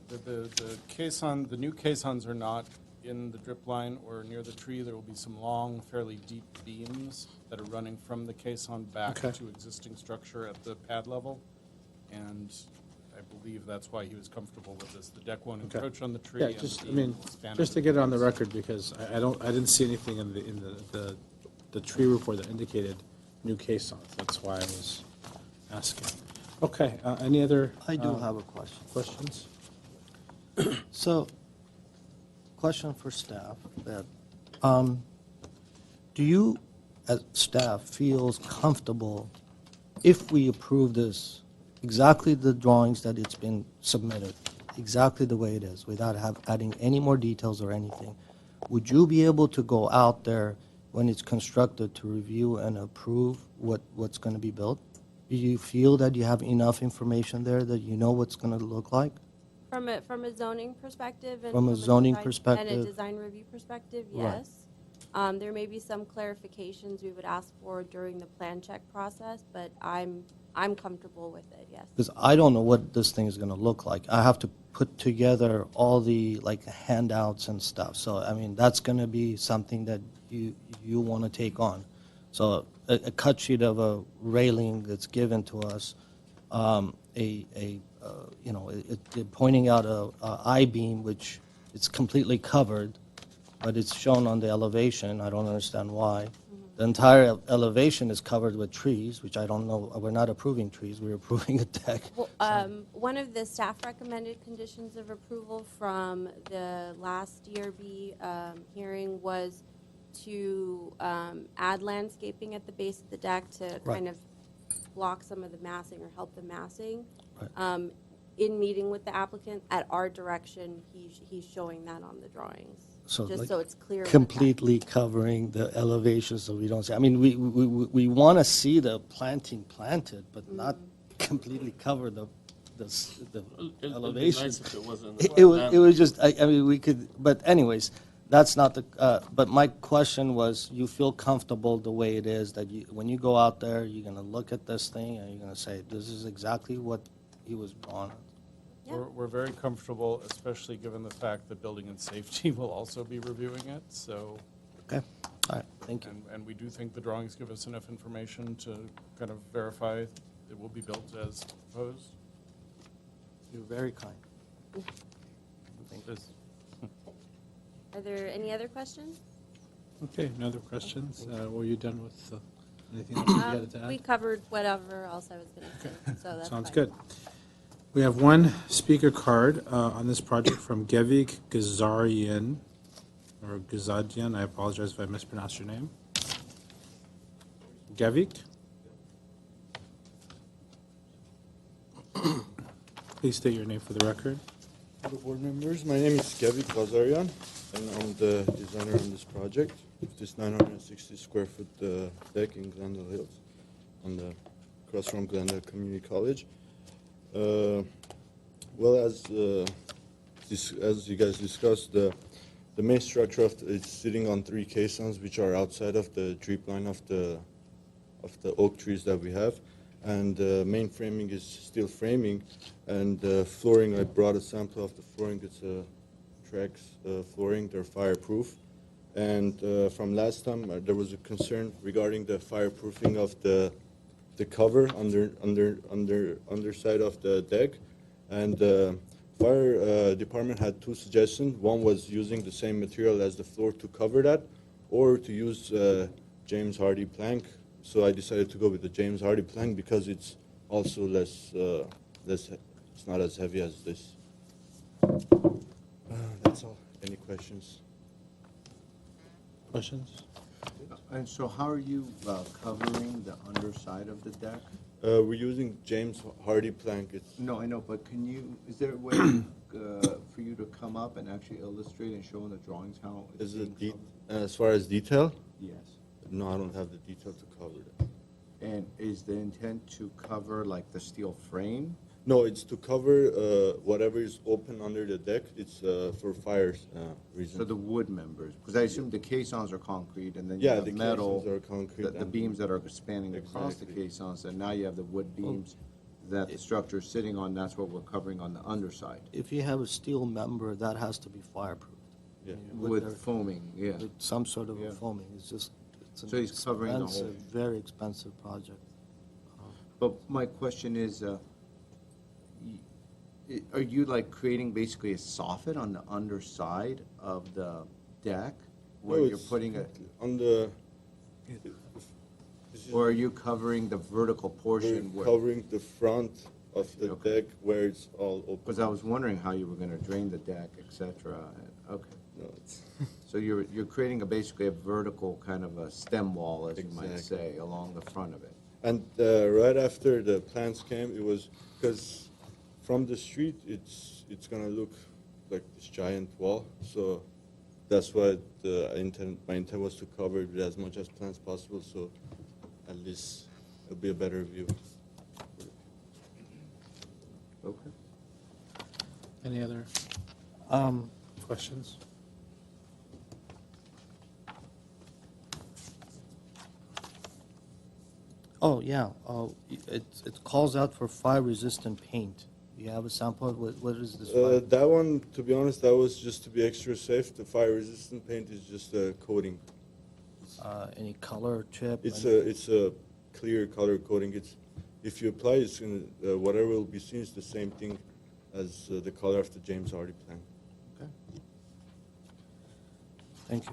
The caisson, the new caissons are not in the drip line or near the tree. There will be some long, fairly deep beams that are running from the caisson back Okay. to existing structure at the pad level. And I believe that's why he was comfortable with this. The deck won't Okay. encroach on the tree. Yeah, and just, the I mean, beam will span just to over get it the on the beams. record, because I didn't see anything in the tree report that indicated new caissons. That's why I was asking. Okay, any other? I do have a question. Questions? So, question for staff, that, do you, as staff, feels comfortable if we approve this, exactly the drawings that it's been submitted, exactly the way it is, without adding any more details or anything, would you be able to go out there when it's constructed to review and approve what's going to be built? Do you feel that you have enough information there that you know what's going to look like? From a zoning perspective and From a zoning design- perspective. and a design review perspective, Right. yes. There may be some clarifications we would ask for during the plan check process, but I'm comfortable with it, yes. Because I don't know what this thing is going to look like. I have to put together all the like handouts and stuff. So I mean, that's going to be something that you want to take on. So a cut sheet of a railing that's given to us, pointing out a I-beam, which it's completely covered, but it's shown on the elevation. I don't understand why. The entire elevation is covered with trees, which I don't know. We're not approving trees. We're approving a deck. Well, one of the staff recommended conditions of approval from the last DRB hearing was to add landscaping at the base of the deck to Right. kind of block some of the massing or help the massing. Right. In meeting with the applicant, at our direction, he's showing that on the drawings. So, Just like, so it's clear. what that- Completely covering the elevation so we don't see. I mean, we want to see the planting planted, but not completely cover the It'd be elevation. nice if it wasn't. It was just, I mean, we could, but anyways, that's not the, but my question was, you feel comfortable the way it is, that you, when you go out there, you're going to look at this thing and you're going to say, this is exactly what he was on. Yeah. We're very comfortable, especially given the fact that building and safety will also be reviewing it, so. Okay, All right, thank you. And we do think the drawings give us enough information to kind of verify it will be built as proposed. You're very kind. This- Are there any other questions? Okay, no other questions? Were you done with anything else you had to add? We covered whatever else I was going to say, so that's Sounds fine. good. We have one speaker card on this project from Gevik Gazarian, or Gazadian. I apologize if I mispronounced your name. Gevik? Please state your name for the record. Hello, board members. My name is Gevik Gazarian, and I'm the designer on this project. This 960 square foot deck in Glendale Hills, on the across from Glendale Community College. Well, as you guys discussed, the main structure of it's sitting on 3 caissons, which are outside of the drip line of the oak trees that we have, and the main framing is steel framing, and flooring. I brought a sample of the flooring. It's a Trex flooring. They're fireproof, and from last time there was a concern regarding the fireproofing of the cover underside of the deck, and fire department had 2 suggestions. One was using the same material as the floor to cover that, or to use James Hardy plank. So I decided to go with the James Hardy plank because it's also less, it's not as heavy as this. That's all. Any questions? Questions? And so how are you covering the underside of the deck? We're using James Hardy plank. It's No, I know, but is there a way for you to come up and actually illustrate and show in the drawings how it's is it being as far as detail? covered? Yes. No, I don't have the detail to cover that. And is the intent to cover like the steel frame? No, it's to cover whatever is open under the deck. It's for fire reasons. So the wood members, because I assume the caissons are concrete and then you Yeah, have the metal. caissons are concrete The and- beams that are spanning across the Exactly. caissons, and now you have the wood beams that the structure is sitting on, that's what we're covering on the underside. If you have a steel member, that has to be fireproof. Yeah. With their- foaming, yeah. With some sort of Yeah. a foaming, it's just, it's an So he's covering the whole- expensive, very expensive project. But my question is, are you like creating basically a soffit on the underside of the deck? Where No, you're it's putting on the. or are you covering the vertical We're portion? covering the front of the Okay. deck where it's all open. Because I was wondering how you were gonna drain the deck, et cetera. Okay. No, it's So you're creating basically a vertical kind of a stem wall, as you might Exactly. say, along the front of it. And right after the plans came, it was because from the street, it's gonna look like this giant wall. So that's why my intent was to cover it with as much as plants possible. So at least it'll be a better view. Okay. Any other Um, questions? Oh, yeah, it calls out for fire-resistant paint. You have a sample, what is this? That one, to be honest, that was just to be extra safe. The fire-resistant paint is just a coating. Any color chip? It's a clear color coating. If you apply, it's gonna whatever will be seen is the same thing as the color of the James Hardy plank. Okay. Thank you.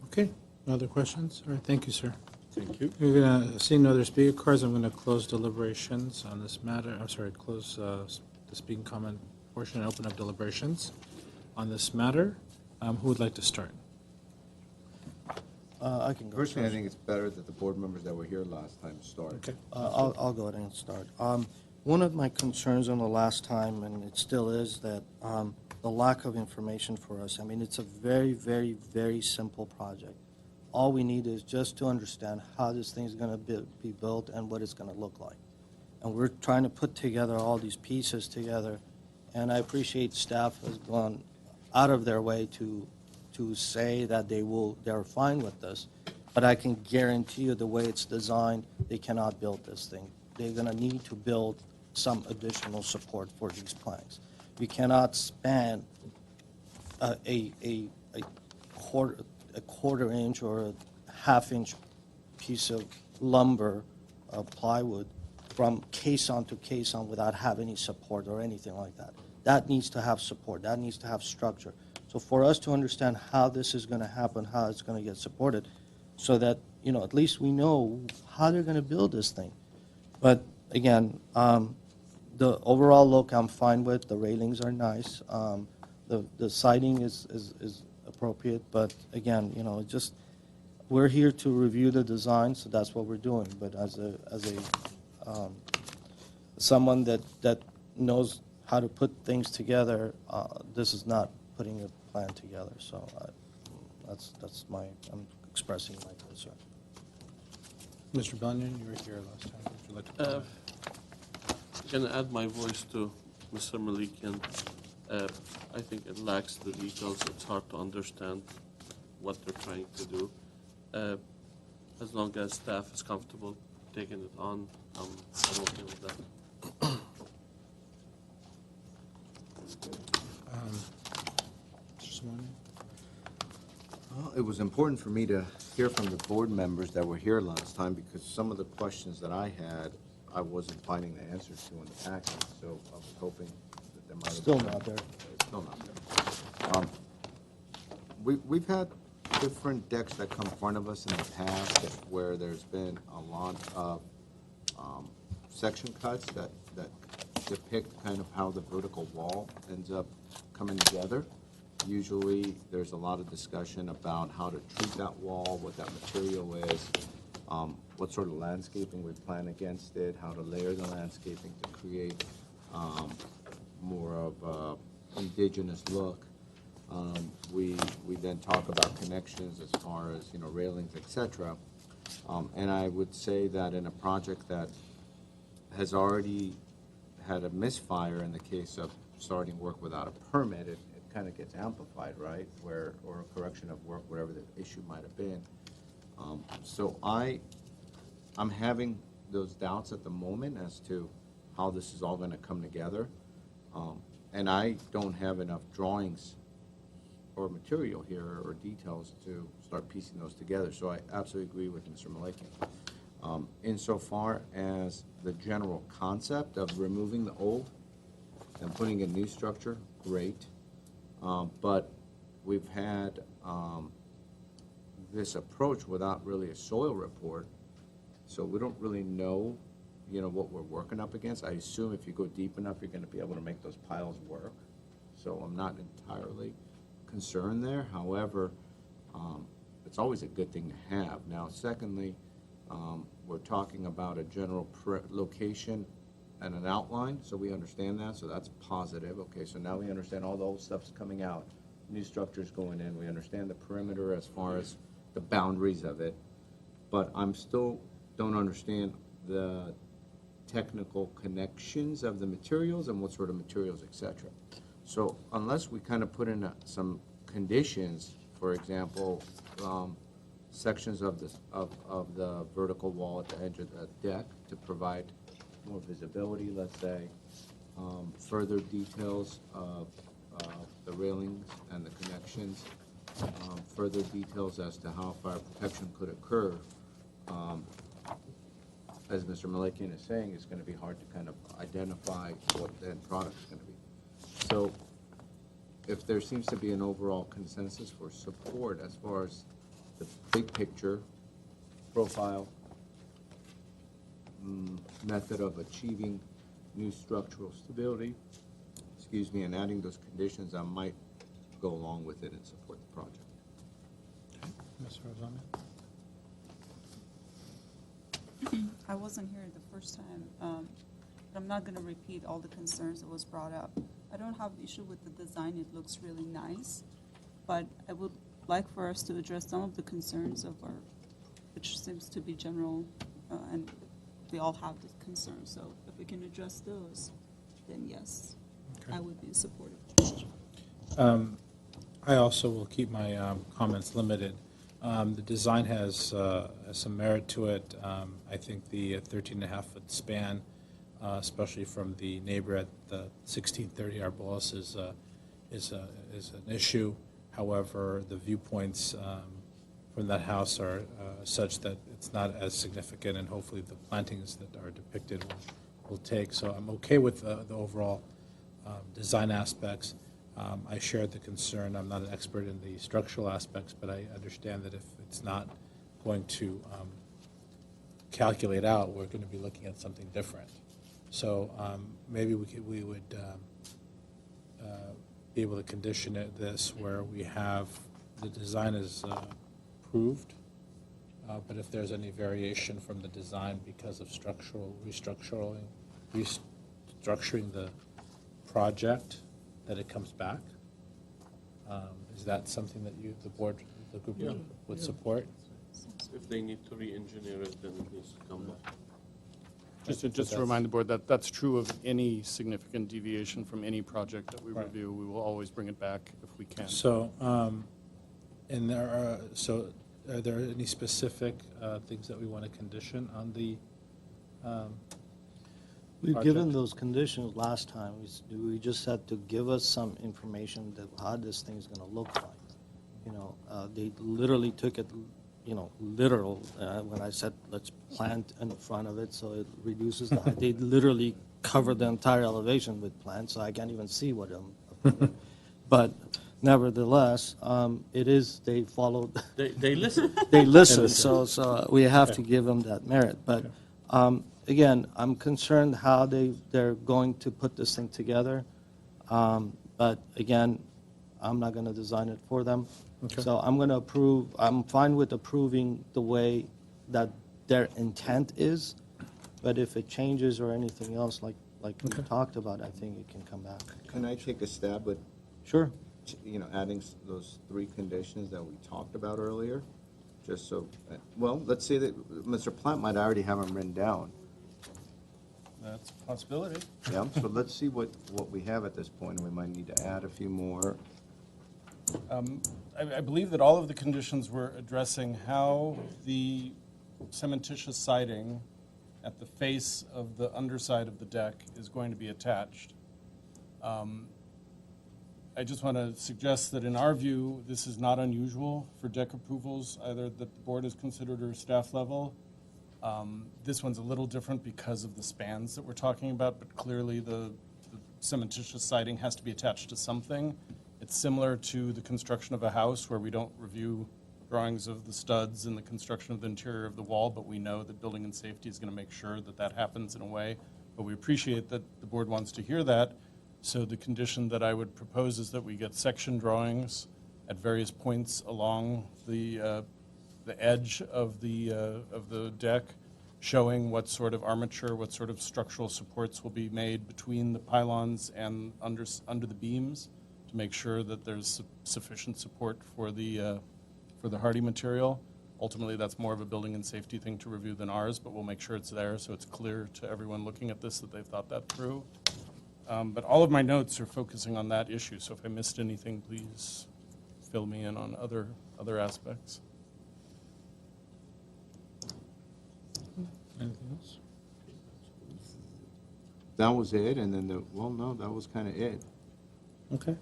Okay, no other questions? All right, thank you, sir. Thank you. We're gonna, seeing no other speaker cards, I'm gonna close deliberations on this matter. I'm sorry, close the speaking comment portion and open up deliberations on this matter. Who would like to start? I can go Personally, I first. think it's better that the board members that were here last time start. Okay. I'll go ahead and start. One of my concerns on the last time, and it still is, that the lack of information for us. I mean, it's a very, very, very simple project. All we need is just to understand how this thing is going to be built and what it's going to look like. And we're trying to put together all these pieces together, and I appreciate staff has gone out of their way to say that they're fine with this, but I can guarantee you the way it's designed, they cannot build this thing. They're going to need to build some additional support for these planks. We cannot span a quarter inch or a half-inch piece of lumber, plywood, from caisson to caisson without having any support or anything like that. That needs to have support. That needs to have structure. So for us to understand how this is going to happen, how it's going to get supported, so that, you know, at least we know how they're going to build this thing. But again, the overall look I'm fine with. The railings are nice. The siding is appropriate. But again, you know, just we're here to review the design, so that's what we're doing. But as a someone that knows how to put things together, this is not putting a plan together. So that's my, I'm expressing my concern. Mr. Bellion, you were here last time. Would you like to comment? Can I add my voice to Mr. Malikian? I think it lacks the details. It's hard to understand what they're trying to do. As long as staff is comfortable taking it on, I'm okay with that. Mr. Simone? Well, it was important for me to hear from the board members that were here last time, because some of the questions that I had, I wasn't finding the answers to in the package, so I was hoping that there might have Still been. not there. It's still not there. We've had different decks that come in front of us in the past where there's been a lot of section cuts that depict kind of how the vertical wall ends up coming together. Usually, there's a lot of discussion about how to treat that wall, what that material is, what sort of landscaping we plan against it, how to layer the landscaping to create more of an indigenous look. We then talk about connections as far as, you know, railings, etc. And I would say that in a project that has already had a misfire in the case of starting work without a permit, it kind of gets amplified, right? Or a correction of work, whatever the issue might have been. So I'm having those doubts at the moment as to how this is all going to come together. And I don't have enough drawings or material here or details to start piecing those together. So I absolutely agree with Mr. Malikian. Insofar as the general concept of removing the old and putting a new structure, great. But we've had this approach without really a soil report, so we don't really know, you know, what we're working up against. I assume if you go deep enough, you're going to be able to make those piles work. So I'm not entirely concerned there. However, it's always a good thing to have. Now, secondly, we're talking about a general location and an outline, so we understand that, so that's positive. Okay, so now we understand all the old stuff's coming out, new structures going in, we understand the perimeter as far as the boundaries of it, but I'm still don't understand the technical connections of the materials and what sort of materials, etc. So unless we kind of put in some conditions, for example, sections of the vertical wall at the edge of the deck to provide more visibility, let's say, further details of the railings and the connections, further details as to how fire protection could occur. As Mr. Malikian is saying, it's going to be hard to kind of identify what the end product is going to be. So if there seems to be an overall consensus for support as far as the big picture, profile, method of achieving new structural stability, and adding those conditions, I might go along with it and support the project. Okay. Ms. Rosami? I wasn't here the first time, but I'm not going to repeat all the concerns that was brought up. I don't have an issue with the design. It looks really nice, but I would like for us to address some of the concerns of our, which seems to be general, and they all have the concerns. So if we can address those, then yes, Okay. I would be supportive. I also will keep my comments limited. The design has some merit to it. I think the 13.5-foot span, especially from the neighbor at the 1630 Arbolas, is an issue. However, the viewpoints from that house are such that it's not as significant, and hopefully the plantings that are depicted will take. So I'm okay with the overall design aspects. I share the concern. I'm not an expert in the structural aspects, but I understand that if it's not going to calculate out, we're going to be looking at something different. So maybe we would be able to condition this where we have the design is approved, but if there's any variation from the design because of restructuring the project, that it comes back. Is that something that the board, the group would support? If they need to re-engineer it, then it needs to come back. Just to remind the board that that's true of any significant deviation from any project that we review. We will always bring it back if we can. So, are there any specific things that we want to condition on the We've project? given those conditions last time. We just had to give us some information that how this thing's going to look like. You know, they literally took it, you know, literal, when I said let's plant in front of it so it reduces the height. They literally covered the entire elevation with plants, so I can't even see what I'm approving. But nevertheless, it is, they followed. They listen. They listen, so we have to give them that merit. But again, I'm concerned how they're going to put this thing together. But again, I'm not going to design it for them. Okay. So I'm going to approve, I'm fine with approving the way that their intent is, but if it changes or anything else, like we talked about, I think it can come back. Can I take a stab at, Sure. you know, adding those 3 conditions that we talked about earlier? Just so, well, let's say that Mr. Plant might already have them written down. That's a possibility. Yeah, so let's see what we have at this point, and we might need to add a few more. I believe that all of the conditions were addressing how the cementitious siding at the face of the underside of the deck is going to be attached. I just want to suggest that in our view, this is not unusual for deck approvals, either that the board has considered or staff level. This one's a little different because of the spans that we're talking about, but clearly the cementitious siding has to be attached to something. It's similar to the construction of a house where we don't review drawings of the studs and the construction of the interior of the wall, but we know that building and safety is going to make sure that that happens in a way. But we appreciate that the board wants to hear that. So the condition that I would propose is that we get section drawings at various points along the edge of the deck, showing what sort of armature, what sort of structural supports will be made between the pylons and under the beams, to make sure that there's sufficient support for the hardy material. Ultimately, that's more of a building and safety thing to review than ours, but we'll make sure it's there so it's clear to everyone looking at this that they've thought that through. But all of my notes are focusing on that issue, so if I missed anything, please fill me in on other aspects. Anything else? That was it, and then no, that was kind of it. Okay.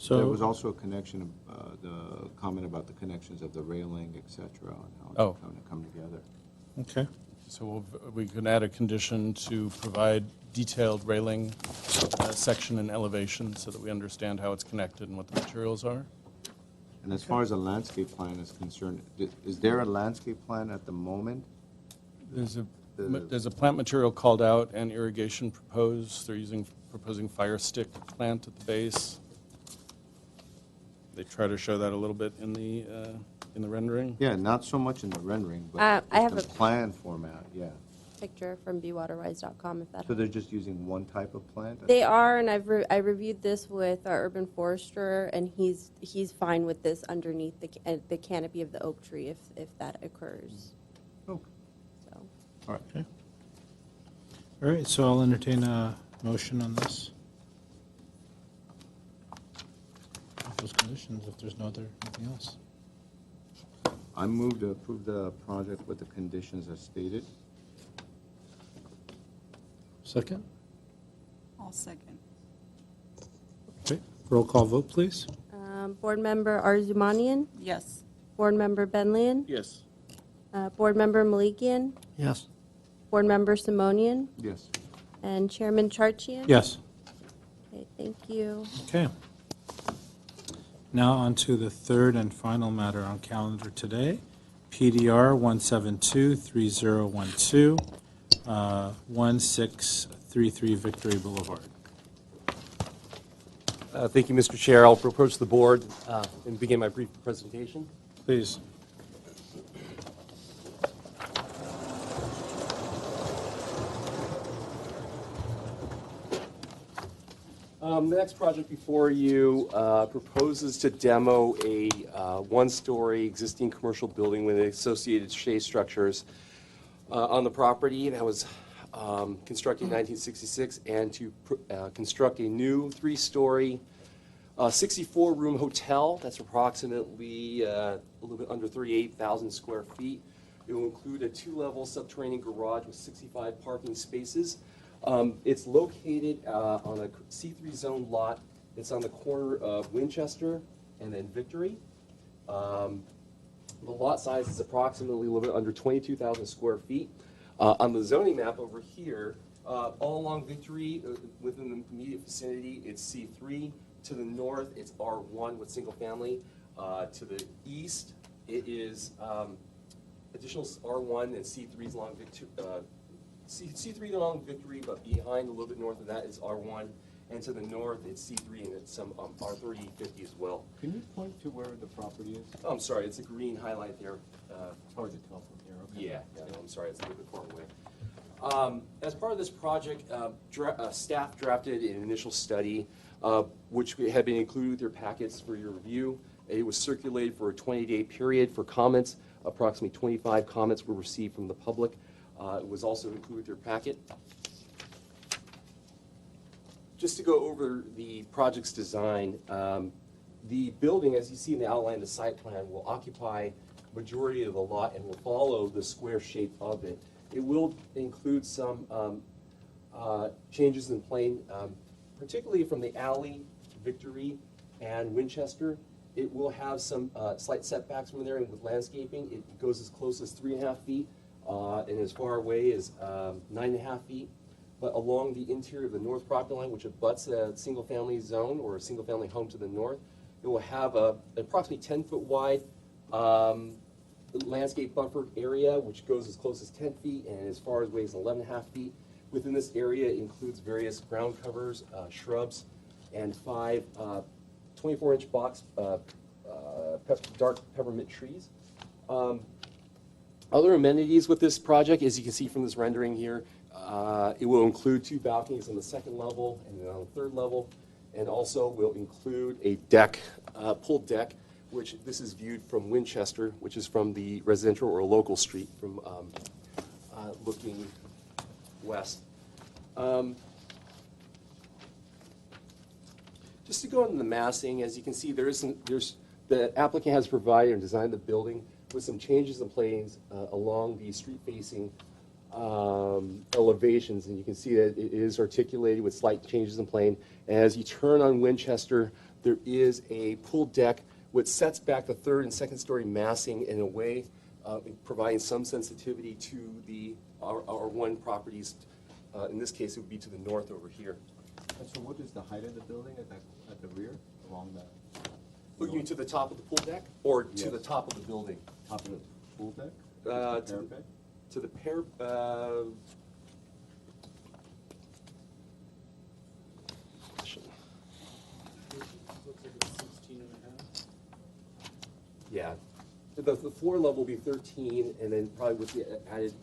There was So, also a connection, the comment about the connections of the railing, et cetera, and how Oh. it's going to come together. okay. So we can add a condition to provide detailed railing section and elevation so that we understand how it's connected and what the materials are. And as far as a landscape plan is concerned, is there a landscape plan at the moment? There's a plant material called out and irrigation proposed. They're proposing fire stick plant at the base. They try to show that a little bit in the rendering. Yeah, not so much in the rendering, I but have the a- plan format, yeah. Picture from bewaterwise.com if that So they're just using one type of plant? They are, and I reviewed this with our urban forester, and he's fine with this underneath the canopy of the oak tree if that occurs. Okay. So All right. Okay. All right, so I'll entertain a motion on this. Those conditions, if there's anything else. I move to approve the project with the conditions as stated. Second? I'll second. Okay, Roll call vote, please. Board Member Arzumanian, Yes. Board Member Benlian, Yes. Board Member Malikian, Yes. Board Member Simonian, Yes. and Chairman Charchian. Yes. Okay, thank you. Okay. Now on to the third and final matter on calendar today, PDR 1723012, 1633 Victory Boulevard. Thank you, Mr. Chair. I'll approach the board and begin my brief presentation. Please. The next project before you proposes to demo a one-story existing commercial building with associated shade structures on the property that was constructed in 1966, and to construct a new three-story 64-room hotel that's approximately a little bit under 38,000 square feet. It will include a two-level subterranean garage with 65 parking spaces. It's located on a C3 zone lot. It's on the corner of Winchester and then Victory. The lot size is approximately a little bit under 22,000 square feet. On the zoning map over here, all along Victory, within the immediate vicinity, it's C3. To the north, it's R1 with single family. To the east, it is additional R1 and C3's along Victory. C3 along Victory, but behind, a little bit north of that, is R1. And to the north, it's C3 and it's some R30, 50 as well. Can you point to where the property is? Oh, I'm sorry, it's a green highlight there. It's hard to tell from here. Okay. Yeah, I'm sorry, it's a little bit far away. As part of this project, staff drafted an initial study, which had been included with your packets for your review. It was circulated for a 20-day period for comments. Approximately 25 comments were received from the public. It was also included with your packet. Just to go over the project's design, the building, as you see in the outline of the site plan, will occupy majority of the lot and will follow the square shape of it. It will include some changes in plane, particularly from the alley, Victory, and Winchester. It will have some slight setbacks from there, and with landscaping, it goes as close as 3.5 feet and as far away as 9.5 feet. But along the interior of the north property line, which abuts a single-family zone or a single-family home to the north, it will have a approximately 10-foot wide landscape buffer area, which goes as close as 10 feet and as far away as 11.5 feet. Within this area, it includes various ground covers, shrubs, and 5 24-inch box dark peppermint trees. Other amenities with this project, as you can see from this rendering here, it will include 2 balconies on the 2nd level and then on the 3rd level, and also will include a deck, pulled deck, which this is viewed from Winchester, which is from the residential or local street from looking west. Just to go into the massing, as you can see, the applicant has provided and designed the building with some changes in planes along the street-facing elevations, and you can see that it is articulated with slight changes in plane. As you turn on Winchester, there is a pulled deck which sets back the 3rd and 2nd story massing in a way providing some sensitivity to the R1 properties. In this case, it would be to the north over here. And so what is the height of the building at the rear along that? You mean to the top of the pool deck or Yes. to the top of the building? Top of the pool deck? To the yeah. The floor level will be 13, and then probably with the added.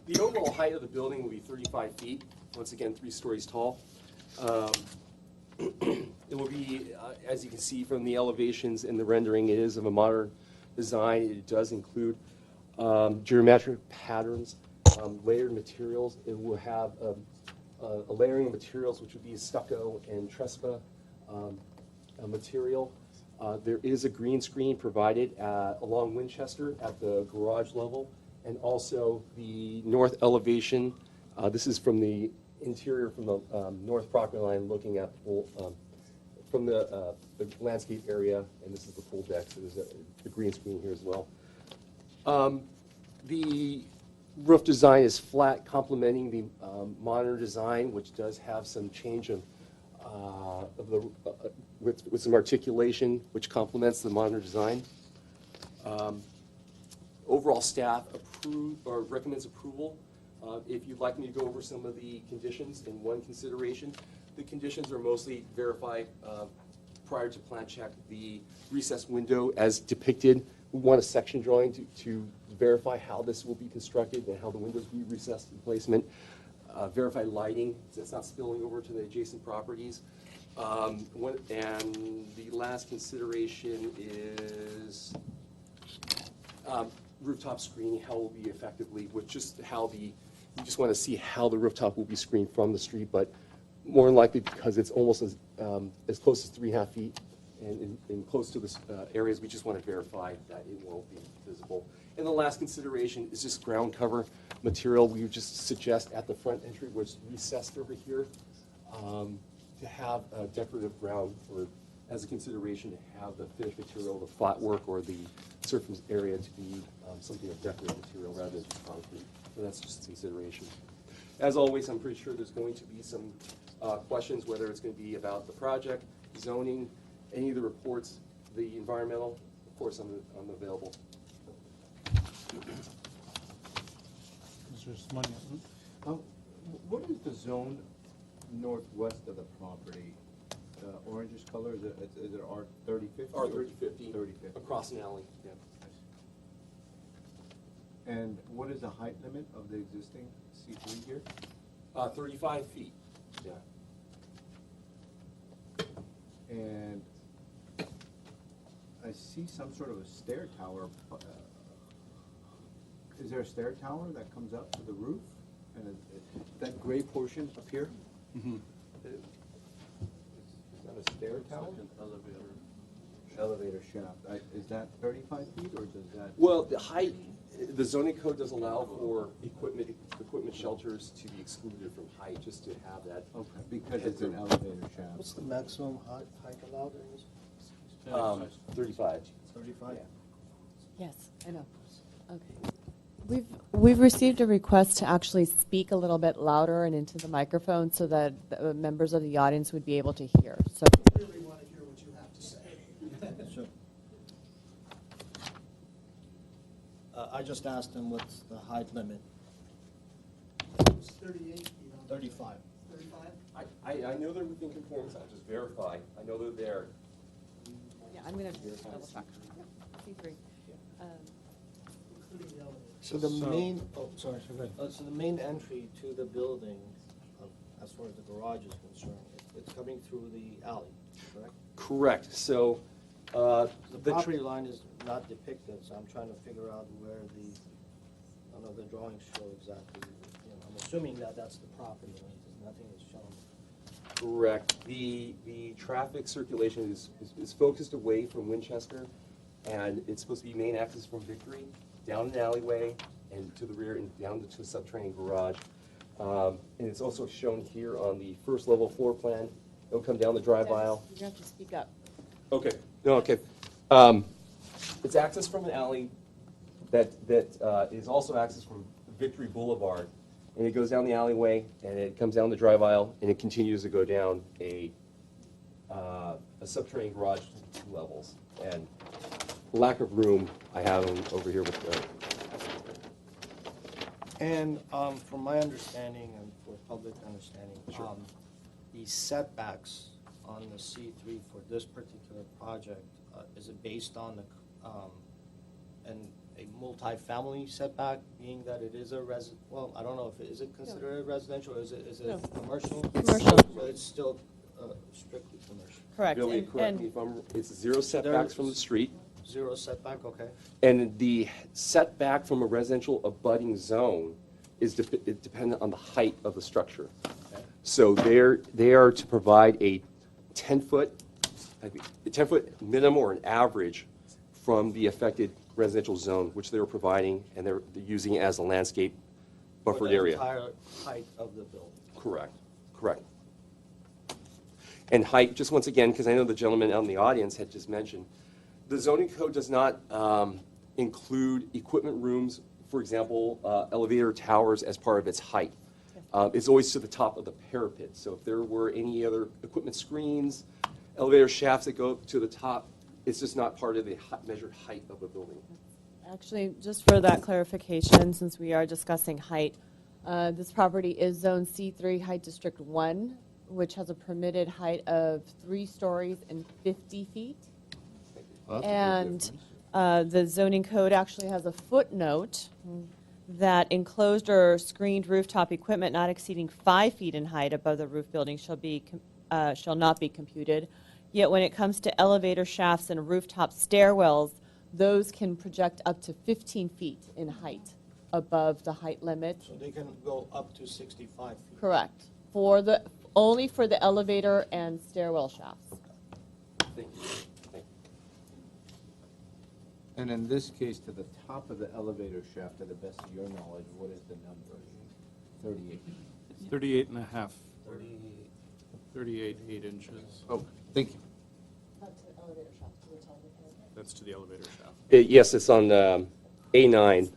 The overall height of the building will be 35 feet, once again, 3 stories tall. It will be, as you can see from the elevations and the rendering, it is of a modern design. It does include geometric patterns, layered materials. It will have a layering of materials, which would be stucco and trespa material. There is a green screen provided along Winchester at the garage level, and also the north elevation. This is from the interior from the north property line, looking at from the landscape area, and this is the pool deck, so there's the green screen here as well. The roof design is flat, complementing the modern design, which does have some change of the with some articulation, which complements the modern design. Overall, staff recommends approval. If you'd like me to go over some of the conditions in one consideration, the conditions are mostly verify prior to plan check the recessed window as depicted. We want a section drawing to verify how this will be constructed and how the windows will be recessed in placement. Verify lighting, so it's not spilling over to the adjacent properties. And the last consideration is rooftop screening, how it will be effectively, with just how we just want to see how the rooftop will be screened from the street, but more than likely because it's almost as close as 3.5 feet and close to the areas, we just want to verify that it won't be visible. And the last consideration is just ground cover material. We would just suggest at the front entry, which is recessed over here, to have a decorative ground, or as a consideration to have the finished material, the flat work or the surface area to be something of decorative material rather than just concrete. So that's just a consideration. As always, I'm pretty sure there's going to be some questions, whether it's going to be about the project, zoning, any of the reports, the environmental. Of course, I'm available. Mr. Simonian. What is the zone northwest of the property? Orangish color, is it R3050? R3050. 3050. Across an alley, yeah. And what is the height limit of the existing C3 here? 35 feet, yeah. And I see some sort of a stair tower. Is there a stair tower that comes up to the roof? And that gray portion up here? Mm-hmm. Is that a stair tower? Like an elevator. Elevator shaft. Is that 35 feet, or does that? Well, the height, the zoning code does allow for equipment shelters to be excluded from height, just to have that. Okay, because it's an elevator shaft. What's the maximum height allowed in this? 35. 35? Yes, I know. Okay. We've received a request to actually speak a little bit louder and into the microphone so that the members of the audience would be able to hear. So I really want to hear what you have to say. Sure. I just asked him what's the height limit. It's 38 feet. 35. 35? I know they're within conformance, I'll just verify. I know they're there. yeah, I'm going to double check. C3. Including the elevator. So the So- main, sorry. So the main entry to the building, as far as the garage is concerned, it's coming through the alley, correct? Correct. So The property line is not depicted, so I'm trying to figure out where I don't know, the drawings show exactly, I'm assuming that that's the property line, because nothing is shown. Correct. The traffic circulation is focused away from Winchester, and it's supposed to be main access from Victory, down an alleyway, and to the rear, and down to a subterranean garage. And it's also shown here on the first level floor plan. It'll come down the drive aisle. You have to speak up. Okay, no, okay. It's access from an alley that is also access from Victory Boulevard. And it goes down the alleyway, and it comes down the drive aisle, and it continues to go down a subterranean garage to 2 levels. And lack of room, I have them over here with the... And from my understanding and for public understanding, Sure. the setbacks on the C3 for this particular project, is it based on a multi-family setback, being that it is a well, I don't know if is it considered a residential, or is it No. commercial? Commercial. So it's still strictly commercial. Correct. Billy, And- correct and- me if I'm... It's 0 setbacks from the street. 0 setback, okay. And the setback from a residential abutting zone is dependent on the height of the structure. So they are to provide a 10-foot minimum or an average from the affected residential zone, which they were providing, and they're using it as a landscape buffered area. entire height of the building. Correct, correct. And height, just once again, because I know the gentleman out in the audience had just mentioned, the zoning code does not include equipment rooms, for example, elevator towers as part of its height. It's always to the top of the parapet. So if there were any other equipment screens, elevator shafts that go up to the top, it's just not part of the measured height of a building. Actually, just for that clarification, since we are discussing height, this property is Zone C3 Height District 1, which has a permitted height of 3 stories and 50 feet. Well, that's a big And difference. the zoning code actually has a footnote that enclosed or screened rooftop equipment not exceeding 5 feet in height above the roof building shall not be computed. Yet when it comes to elevator shafts and rooftop stairwells, those can project up to 15 feet in height above the height limit. So they can go up to 65 feet. Correct. Only for the elevator and stairwell shafts. Thank you. Thank you. And in this case, to the top of the elevator shaft, to the best of your knowledge, what is the number? 38. It's 38 and a half. 38, 8 inches. Oh, thank you. That's to the elevator shaft. Yes, it's on A9,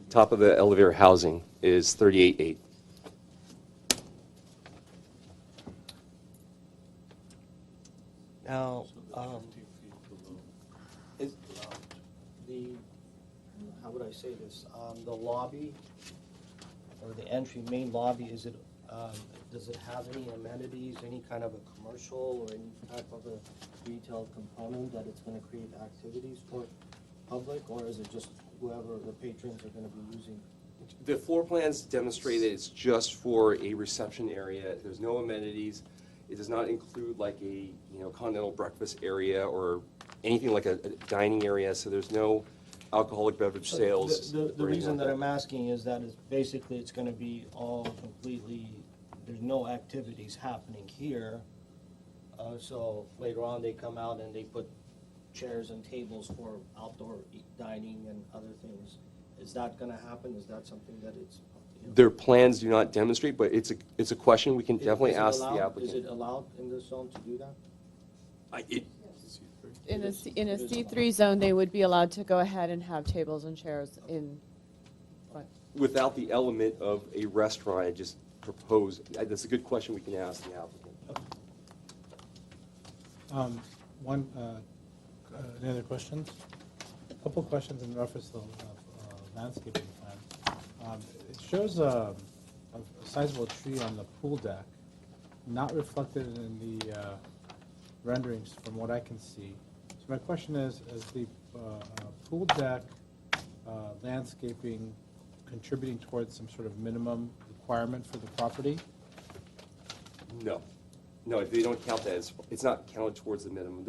top of the elevator housing is 38.8. Now, is the, how would I say this, the lobby or the main lobby, is it, does it have any amenities, any kind of a commercial or any type of a retail component that it's going to create activities for public, or is it just whoever the patrons are going to be using? The floor plans demonstrate that it's just for a reception area. There's no amenities. It does not include like a continental breakfast area or anything like a dining area. So there's no alcoholic beverage So sales. The reason that I'm asking is that basically it's going to be all completely, there's no activities happening here. So later on, they come out and they put chairs and tables for outdoor dining and other things. Is that going to happen? Is that something that it's? Their plans do not demonstrate, but it's a question we can definitely Is it ask allowed? the applicant. Is it allowed in this zone to do that? In a C3 zone, they would be allowed to go ahead and have tables and chairs in front. Without the element of a restaurant, I just propose, that's a good question we can ask the applicant. Any other questions? A couple of questions in reference to the landscaping plan. It shows a sizable tree on the pool deck, not reflected in the renderings from what I can see. So my question is the pool deck landscaping contributing towards some sort of minimum requirement for the property? No. No, they don't count that. It's not counted towards the minimum.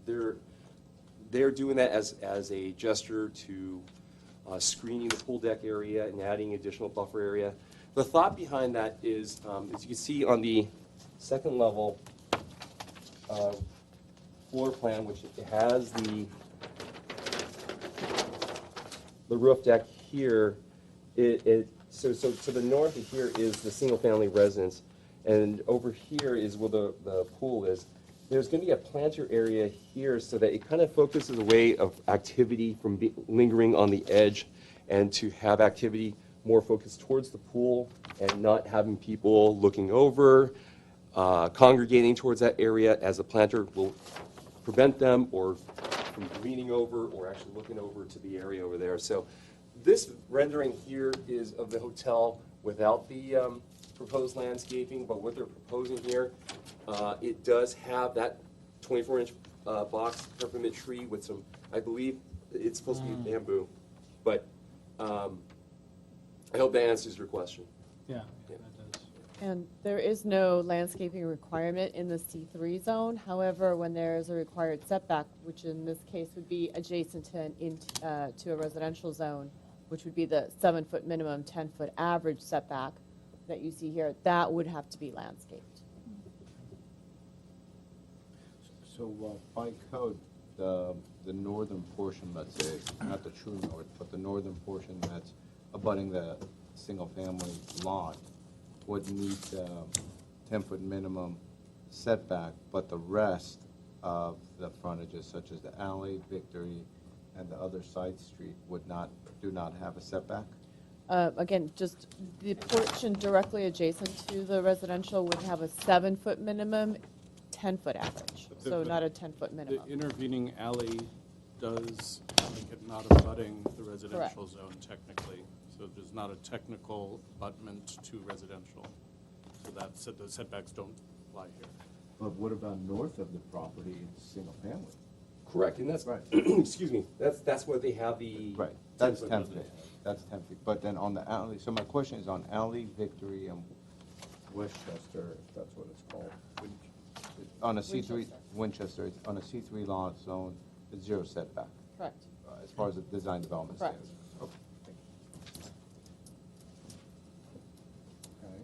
They're doing that as a gesture to screening the pool deck area and adding additional buffer area. The thought behind that is, as you can see on the second level floor plan, which it has the roof deck here. So to the north of here is the single-family residence, and over here is where the pool is. There's going to be a planter area here so that it kind of focuses away of activity from lingering on the edge, and to have activity more focused towards the pool and not having people looking over, congregating towards that area, as the planter will prevent them or from leaning over or actually looking over to the area over there. So this rendering here is of the hotel without the proposed landscaping, but what they're proposing here, it does have that 24-inch box peppermint tree with some, I believe it's supposed to be bamboo, but I hope that answers your question. Yeah, that does. And there is no landscaping requirement in the C3 zone. However, when there is a required setback, which in this case would be adjacent to a residential zone, which would be the 7-foot minimum, 10-foot average setback that you see here, that would have to be landscaped. So by code, the northern portion, let's say, not the true north, but the northern portion that's abutting the single-family lot would meet the 10-foot minimum setback, but the rest of the frontages, such as the alley, Victory, and the other side street, do not have a setback? Again, just the portion directly adjacent to the residential would have a 7-foot minimum, 10-foot average, so not a 10-foot minimum. The intervening alley does make it not abutting the residential zone technically. So there's not a technical abutment to residential. So those setbacks don't apply here. But what about north of the property, it's single-family? Correct, and that's, Right. excuse me, that's where they have the. Right, that's 10-foot 10 feet. That's 10 feet. But then on the alley, so my question is on alley, Victory, and Westchester, if that's what it's called. On a C3, Winchester, on a C3 lot zone, it's 0 setback, Correct. as far as the design development Correct. standards. Okay, thank you. Okay.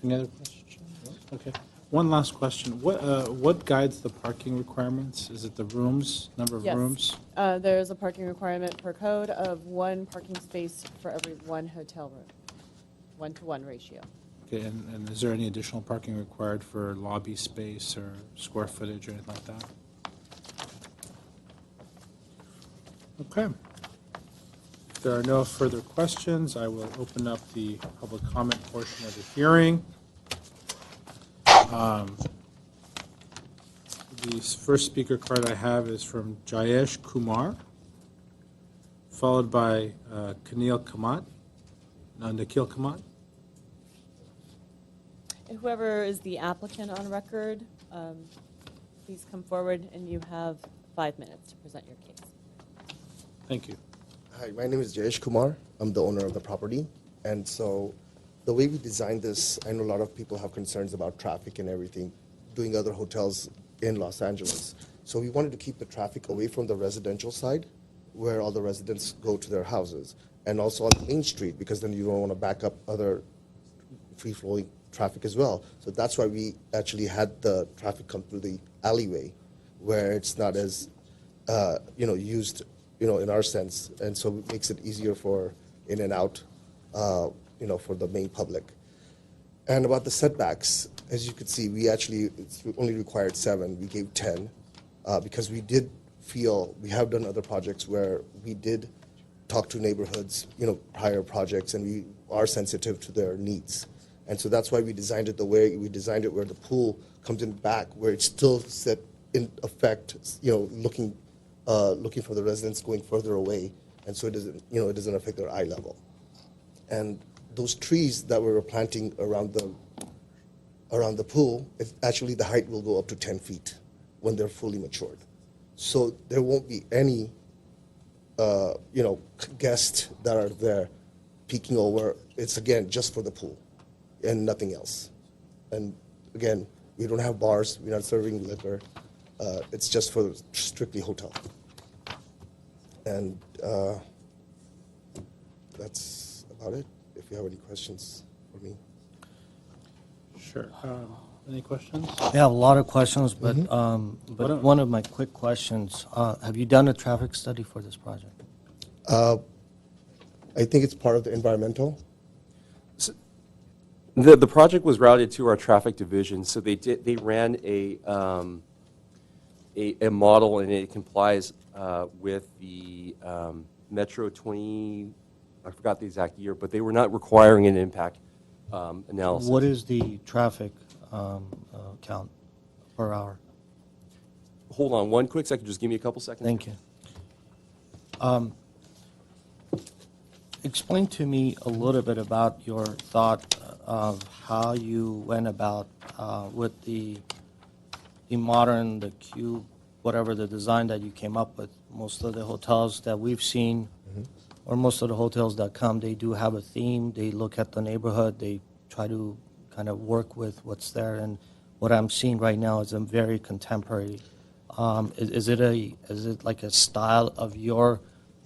Any other questions? Okay. One last question. What guides the parking requirements? Is it the rooms, number of Yes. rooms? There's a parking requirement per code of 1 parking space for every 1 hotel room, 1-to-1 ratio. Okay, and is there any additional parking required for lobby space or square footage or anything like that? Okay. If there are no further questions, I will open up the public comment portion of the hearing. The first speaker card I have is from Jayesh Kumar, followed by Nikhil Kamat. Whoever is the applicant on record, please come forward, and you have 5 minutes to present your case. Thank you. Hi, my name is Jayesh Kumar. I'm the owner of the property. And so the way we designed this, I know a lot of people have concerns about traffic and everything, doing other hotels in Los Angeles. So we wanted to keep the traffic away from the residential side, where all the residents go to their houses, and also on Main Street, because then you don't want to back up other free-flowing traffic as well. So that's why we actually had the traffic come through the alleyway, where it's not as, used, in our sense. And so it makes it easier for in and out, for the main public. And about the setbacks, as you could see, we only required 7. We gave 10 because we did feel, we have done other projects where we did talk to neighborhoods, prior projects, and we are sensitive to their needs. And so that's why we designed it the way we designed it, where the pool comes in back, where it's still set in effect, looking for the residents going further away, and so it doesn't affect their eye level. And those trees that we were planting around the pool, actually the height will go up to 10 feet when they're fully matured. So there won't be any, guests that are there peeking over. It's, again, just for the pool and nothing else. And, again, we don't have bars. We're not serving liquor. It's just for strictly hotel. And that's about it. If you have any questions for me. Sure. Any questions? I have a lot of questions, but Why don't- one of my quick questions, have you done a traffic study for this project? I think it's part of the environmental. The project was routed to our traffic division, so they ran a model, and it complies with the Metro 20, I forgot the exact year, but they were not requiring an impact analysis. What is the traffic count per hour? Hold on one quick second, just give me a couple seconds. Thank you. Explain to me a little bit about your thought of how you went about with the modern, the cube, whatever the design that you came up with. Most of the hotels that we've seen, or most of the hotels that come, they do have a theme. They look at the neighborhood. They try to kind of work with what's there. And what I'm seeing right now is a very contemporary. Is it like a style of your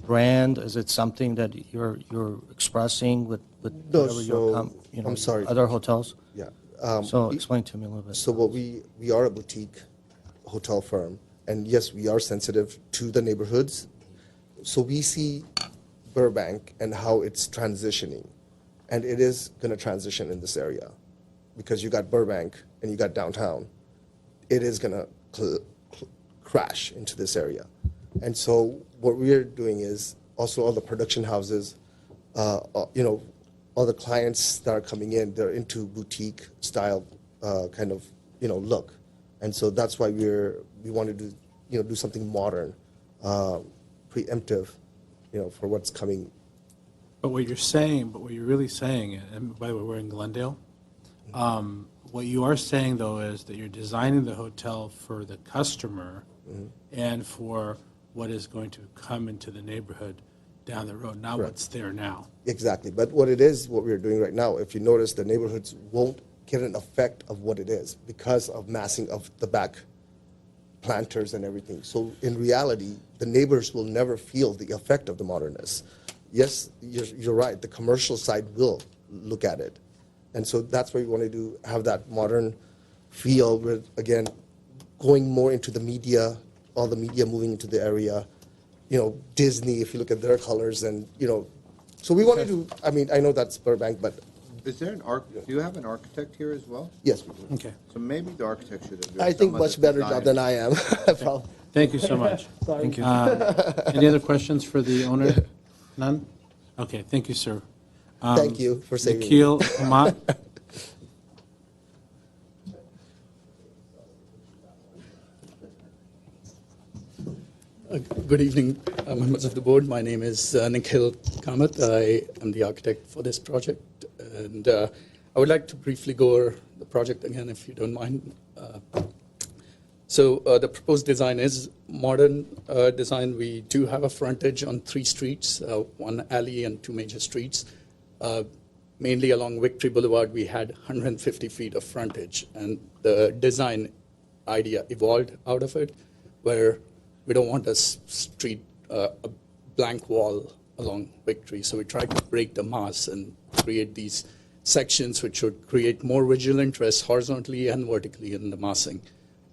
brand? Is it something that you're expressing with No, whatever your so, I'm sorry. other hotels? Yeah. So explain to me a little bit. So what we are a boutique hotel firm, and yes, we are sensitive to the neighborhoods. So we see Burbank and how it's transitioning. And it is going to transition in this area because you got Burbank and you got downtown. It is going to crash into this area. And so what we're doing is also all the production houses, you know, all the clients that are coming in, they're into boutique style kind of, you know, look. And so that's why we wanted to, you know, do something modern, preemptive, you know, for what's coming. But what you're really saying, and by the way, we're in Glendale. What you are saying, though, is that you're designing the hotel for the customer and for what is going to come into the neighborhood down the road, not what's there now. Exactly. But what it is, what we're doing right now, if you notice, the neighborhoods won't get an effect of what it is because of massing of the back planters and everything. So in reality, the neighbors will never feel the effect of the modernness. Yes, you're right. The commercial side will look at it. And so that's why we wanted to have that modern feel with, again, going more into the media, all the media moving into the area. You know, Disney, if you look at their colors and, you know, so we wanted to, I mean, I know that's Burbank, but. Is there do you have an architect here as well? Yes, we do. Okay. So maybe the architect should address I think some of much the better design. job than I am. Probably. Thank you so much. Sorry. Thank you. Any other questions for the owner? None? Okay, thank you, sir. Thank you for saving me. Nikhil Kumar. Good evening, members of the board. My name is Nikhil Kamath. I am the architect for this project. And I would like to briefly go over the project again, if you don't mind. So the proposed design is modern design. We do have a frontage on 3 streets, 1 alley and 2 major streets. Mainly along Victory Boulevard, we had 150 feet of frontage. And the design idea evolved out of it, where we don't want a street, a blank wall along Victory. So we tried to break the mass and create these sections which would create more visual interest horizontally and vertically in the massing.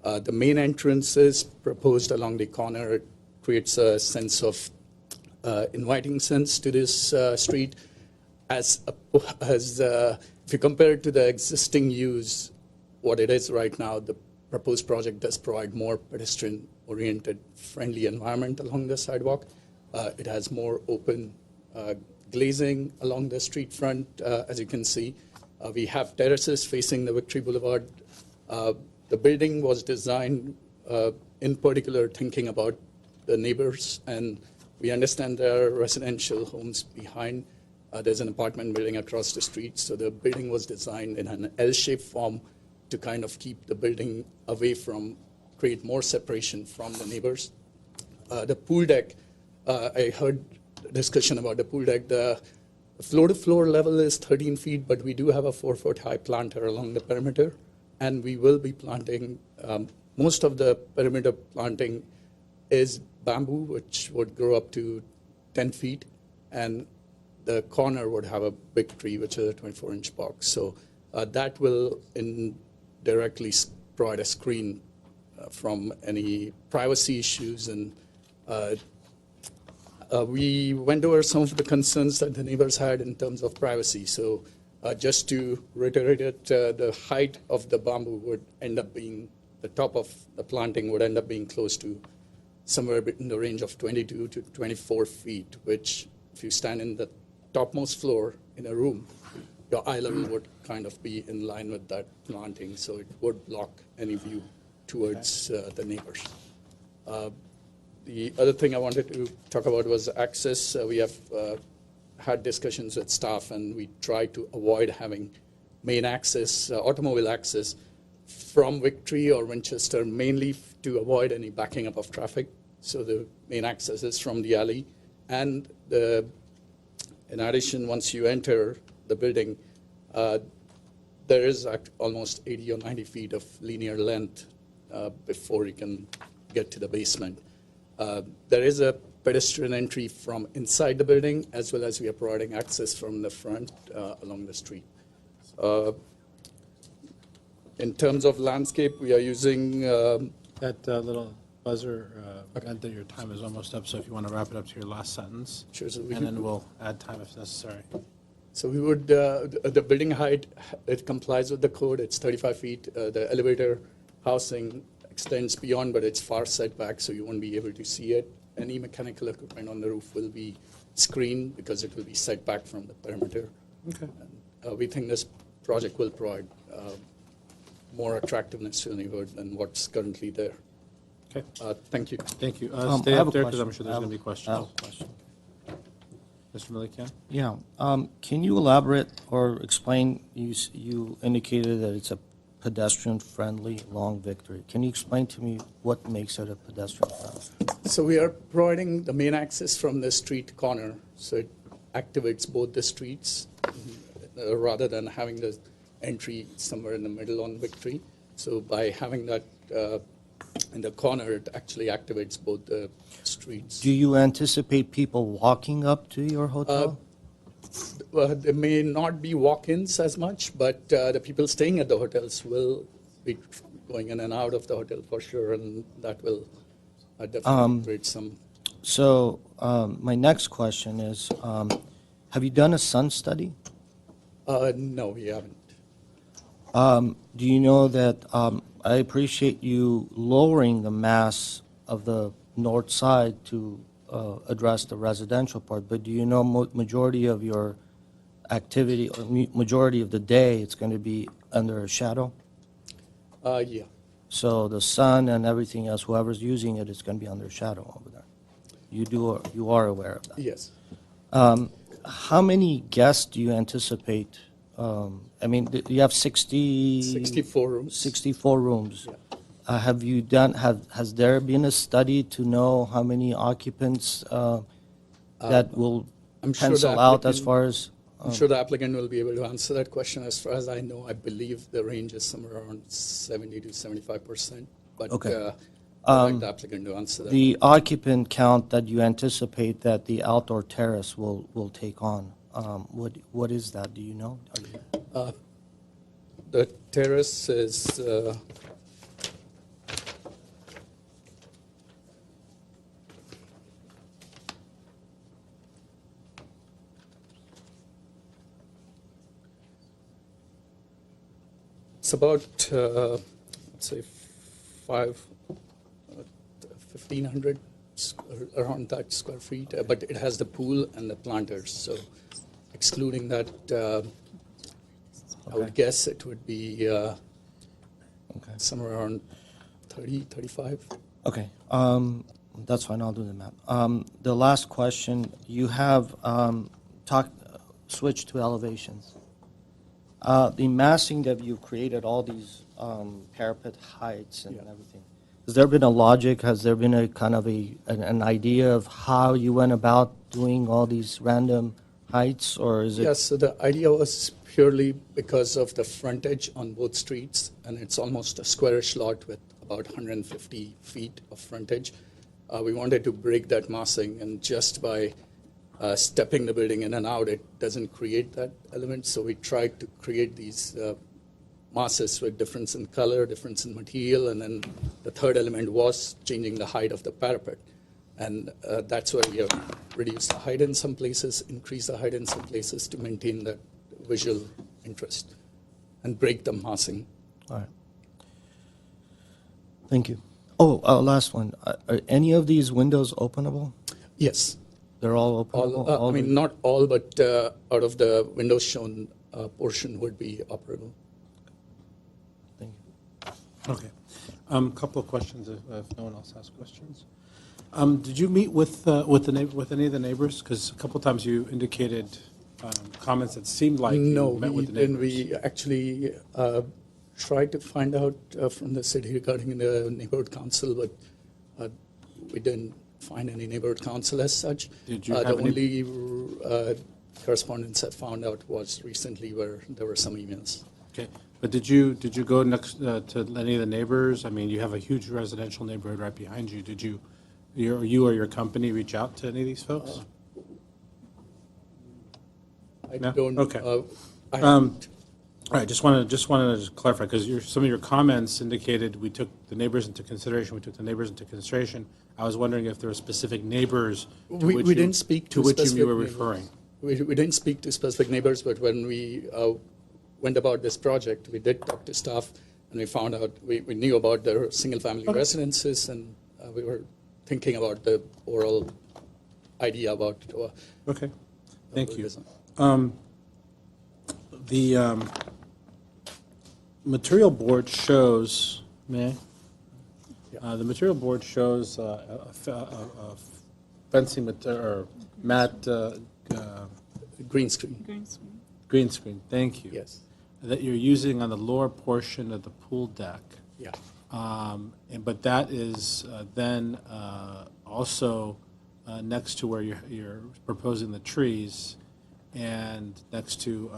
The main entrance is proposed along the corner. It creates a sense of inviting sense to this street. If you compare it to the existing use, what it is right now, the proposed project does provide more pedestrian-oriented, friendly environment along the sidewalk. It has more open glazing along the street front, as you can see. We have terraces facing the Victory Boulevard. The building was designed in particular thinking about the neighbors, and we understand there are residential homes behind. There's an apartment building across the street, so the building was designed in an L-shaped form to kind of keep the building away from, create more separation from the neighbors. The pool deck, I heard discussion about the pool deck. The floor-to-floor level is 13 feet, but we do have a 4-foot high planter along the perimeter, and we will be planting, most of the perimeter planting is bamboo, which would grow up to 10 feet, and the corner would have a big tree, which is a 24-inch box. So that will indirectly provide a screen from any privacy issues. And we went over some of the concerns that the neighbors had in terms of privacy. So just to reiterate it, the height of the bamboo would end up being, the top of the planting would end up being close to somewhere in the range of 22 to 24 feet, which if you stand in the topmost floor in a room, your eye level would kind of be in line with that planting, so it would block any view towards the neighbors. The other thing I wanted to talk about was access. We have had discussions with staff, and we try to avoid having main access, automobile access from Victory or Winchester, mainly to avoid any backing up of traffic. So the main access is from the alley, and in addition, once you enter the building, there is almost 80 or 90 feet of linear length before you can get to the basement. There is a pedestrian entry from inside the building, as well as we are providing access from the front along the street. In terms of landscape, we are using That little buzzer, that your time is almost up, so if you want to wrap it up to your last sentence. Sure, so And then we'll add time if necessary. So we would, the building height, it complies with the code, it's 35 feet. The elevator housing extends beyond, but it's far setback, so you won't be able to see it. Any mechanical equipment on the roof will be screened because it will be set back from the perimeter. Okay. And, we think this project will provide more attractiveness to the neighborhood than what's currently there. Okay. Thank you. Thank you. I Stay have up a there because I'm question. sure there's going to be I questions. have a question. Mr. Malikian? Yeah. Can you elaborate or explain, you indicated that it's a pedestrian-friendly long Victory. Can you explain to me what makes it a pedestrian-friendly? So we are providing the main access from the street corner, so it activates both the streets rather than having the entry somewhere in the middle on Victory. So by having that in the corner, it actually activates both the streets. Do you anticipate people walking up to your hotel? Well, there may not be walk-ins as much, but the people staying at the hotels will be going in and out of the hotel for sure, and that will definitely create some. So my next question is, have you done a sun study? No, we haven't. Do you know that I appreciate you lowering the mass of the north side to address the residential part, but do you know majority of your activity or majority of the day it's going to be under a shadow? Yeah. So the sun and everything else, whoever's using it, is going to be under shadow over there. You are aware of that? Yes. How many guests do you anticipate? I mean, you have 64 rooms. 64 rooms. Yeah. Have you done? Has there been a study to know how many occupants that will pencil out as far as? I'm sure the applicant will be able to answer that question. As far as I know, I believe the range is somewhere around 70 to 75%. But Okay. I'd like the applicant to answer that. The occupant count that you anticipate that the outdoor terrace will take on, what is that? Do you know? The terrace is it's about let's say 1,500 around that square feet, but it has the pool and the planters. So excluding that, I would guess it would be somewhere around 30, 35. Okay, that's fine. I'll do the math. The last question, you have switched to elevations. The massing that you've created, all these parapet heights and everything. Has there been a logic? Has there been a kind of an idea of how you went about doing all these random heights, or is it? Yes, so the idea was purely because of the frontage on both streets, and it's almost a squarish lot with about 150 feet of frontage. We wanted to break that massing, and just by stepping the building in and out, it doesn't create that element. So we tried to create these masses with difference in color, difference in material, and then the third element was changing the height of the parapet. And that's where we have reduced the height in some places, increased the height in some places to maintain that visual interest and break the massing. All right. Thank you. Oh, last one. Are any of these windows openable? Yes. They're all openable? I mean, not all, but out of the windows shown, portion would be operable. Thank you. Okay. Couple of questions if no one else has questions. Did you meet with any of the neighbors? Because a couple times you indicated comments that seemed like no, you met with the then neighbors. we actually tried to find out from the city regarding the neighborhood council, but we didn't find any neighborhood council as such. Did you the have any? only correspondence I found out was recently where there were some emails. Okay. But did you go next to any of the neighbors? I mean, you have a huge residential neighborhood right behind you. Did you or your company reach out to any of these folks? I No? don't. Okay. I haven't. All right, just wanted to clarify, because some of your comments indicated we took the neighbors into consideration, I was wondering if there were specific neighbors to We which we you- didn't speak to which you specific were neighbors. referring. We didn't speak to specific neighbors, but when we went about this project, we did talk to staff, and we found out, we knew about their single-family residences, and we were thinking about the overall idea about. Okay, thank you. design. The material board shows, may I? The material board shows a fencing or mat, Green screen. green screen, thank you. Yes. That you're using on the lower portion of the pool deck. Yeah. But that is then also next to where you're proposing the trees and next to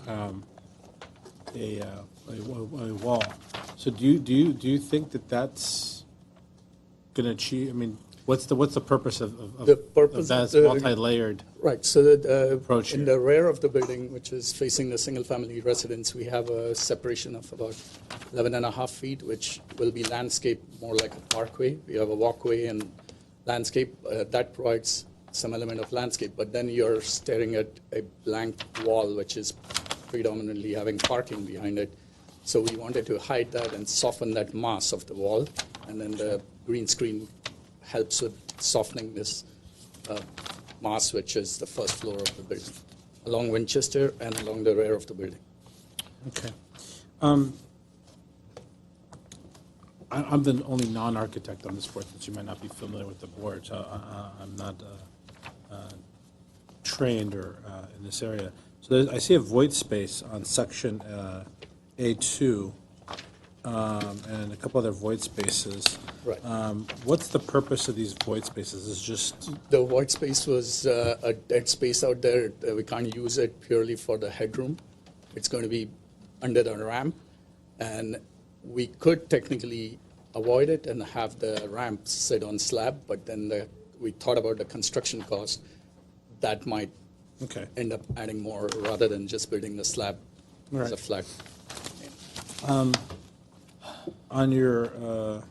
a wall. So do you think that that's going to achieve, I mean, what's the purpose of The purpose that of the- multi-layered? Right, so that Approach in here. the rear of the building, which is facing the single-family residence, we have a separation of about 11 and a half feet, which will be landscape more like a parkway. We have a walkway and landscape that provides some element of landscape, but then you're staring at a blank wall, which is predominantly having parking behind it. So we wanted to hide that and soften that mass of the wall, and then the green screen helps with softening this mass, which is the first floor of the building, along Winchester and along the rear of the building. Okay. I'm the only non-architect on this board, since you might not be familiar with the board, so I'm not trained or in this area. So I see a void space on section A2 and a couple other void spaces. Right. What's the purpose of these void spaces? Is just The void space was a dead space out there. We can't use it purely for the headroom. It's going to be under the ramp, and we could technically avoid it and have the ramp sit on slab, but then we thought about the construction cost. That might okay. end up adding more rather than just building the slab as a Right. flat. On your,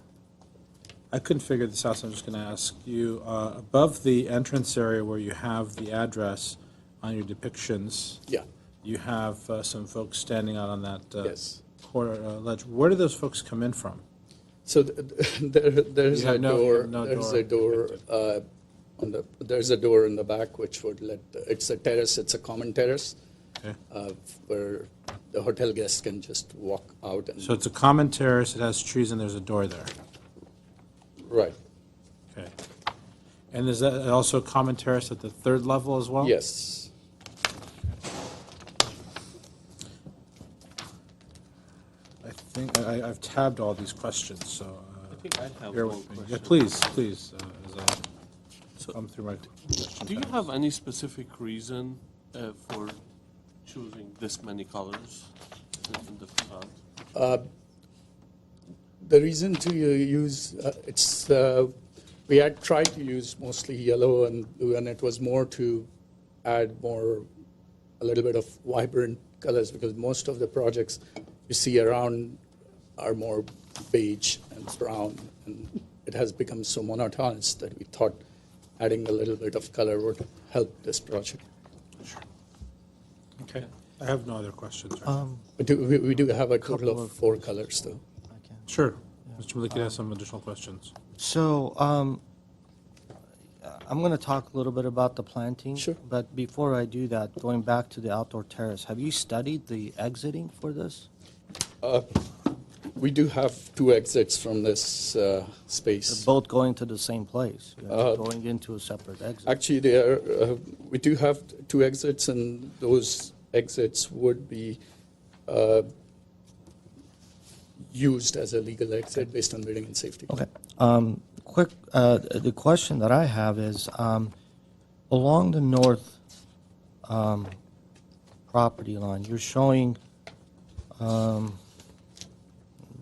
I couldn't figure this out, so I'm just going to ask you, above the entrance area where you have the address on your depictions, Yeah. you have some folks standing out on that Yes. corner ledge. Where do those folks come in from? So there's You have a no- door. no There's door a door there's a door in the back which would let. It's a terrace. It's a common terrace Okay. where the hotel guests can just walk out and. So it's a common terrace, it has trees, and there's a door there. Right. Okay. And is that also a common terrace at the third level as well? Yes. I think, I've tabbed all these questions, so. I think I have bear one with me. question. Yeah, please, as I come through my question Do you tags. have any specific reason for choosing this many colors in the facade? The reason to use we had tried to use mostly yellow and blue, and it was more to add a little bit of vibrant colors, because most of the projects you see around are more beige and brown, and it has become so monotonous that we thought adding a little bit of color would help this project. Okay. I have no other questions. right now. But we do have a total of 4 colors, though. Sure. Mr. Maliki has some additional questions. So, I'm going to talk a little bit about the planting. Sure. But before I do that, going back to the outdoor terrace, have you studied the exiting for this? We do have 2 exits from this space. They're both going to the same place, going into a separate exit. Actually, we do have 2 exits, and those exits would be used as a legal exit based on building and safety. Okay. The question that I have is, along the north property line, you're showing,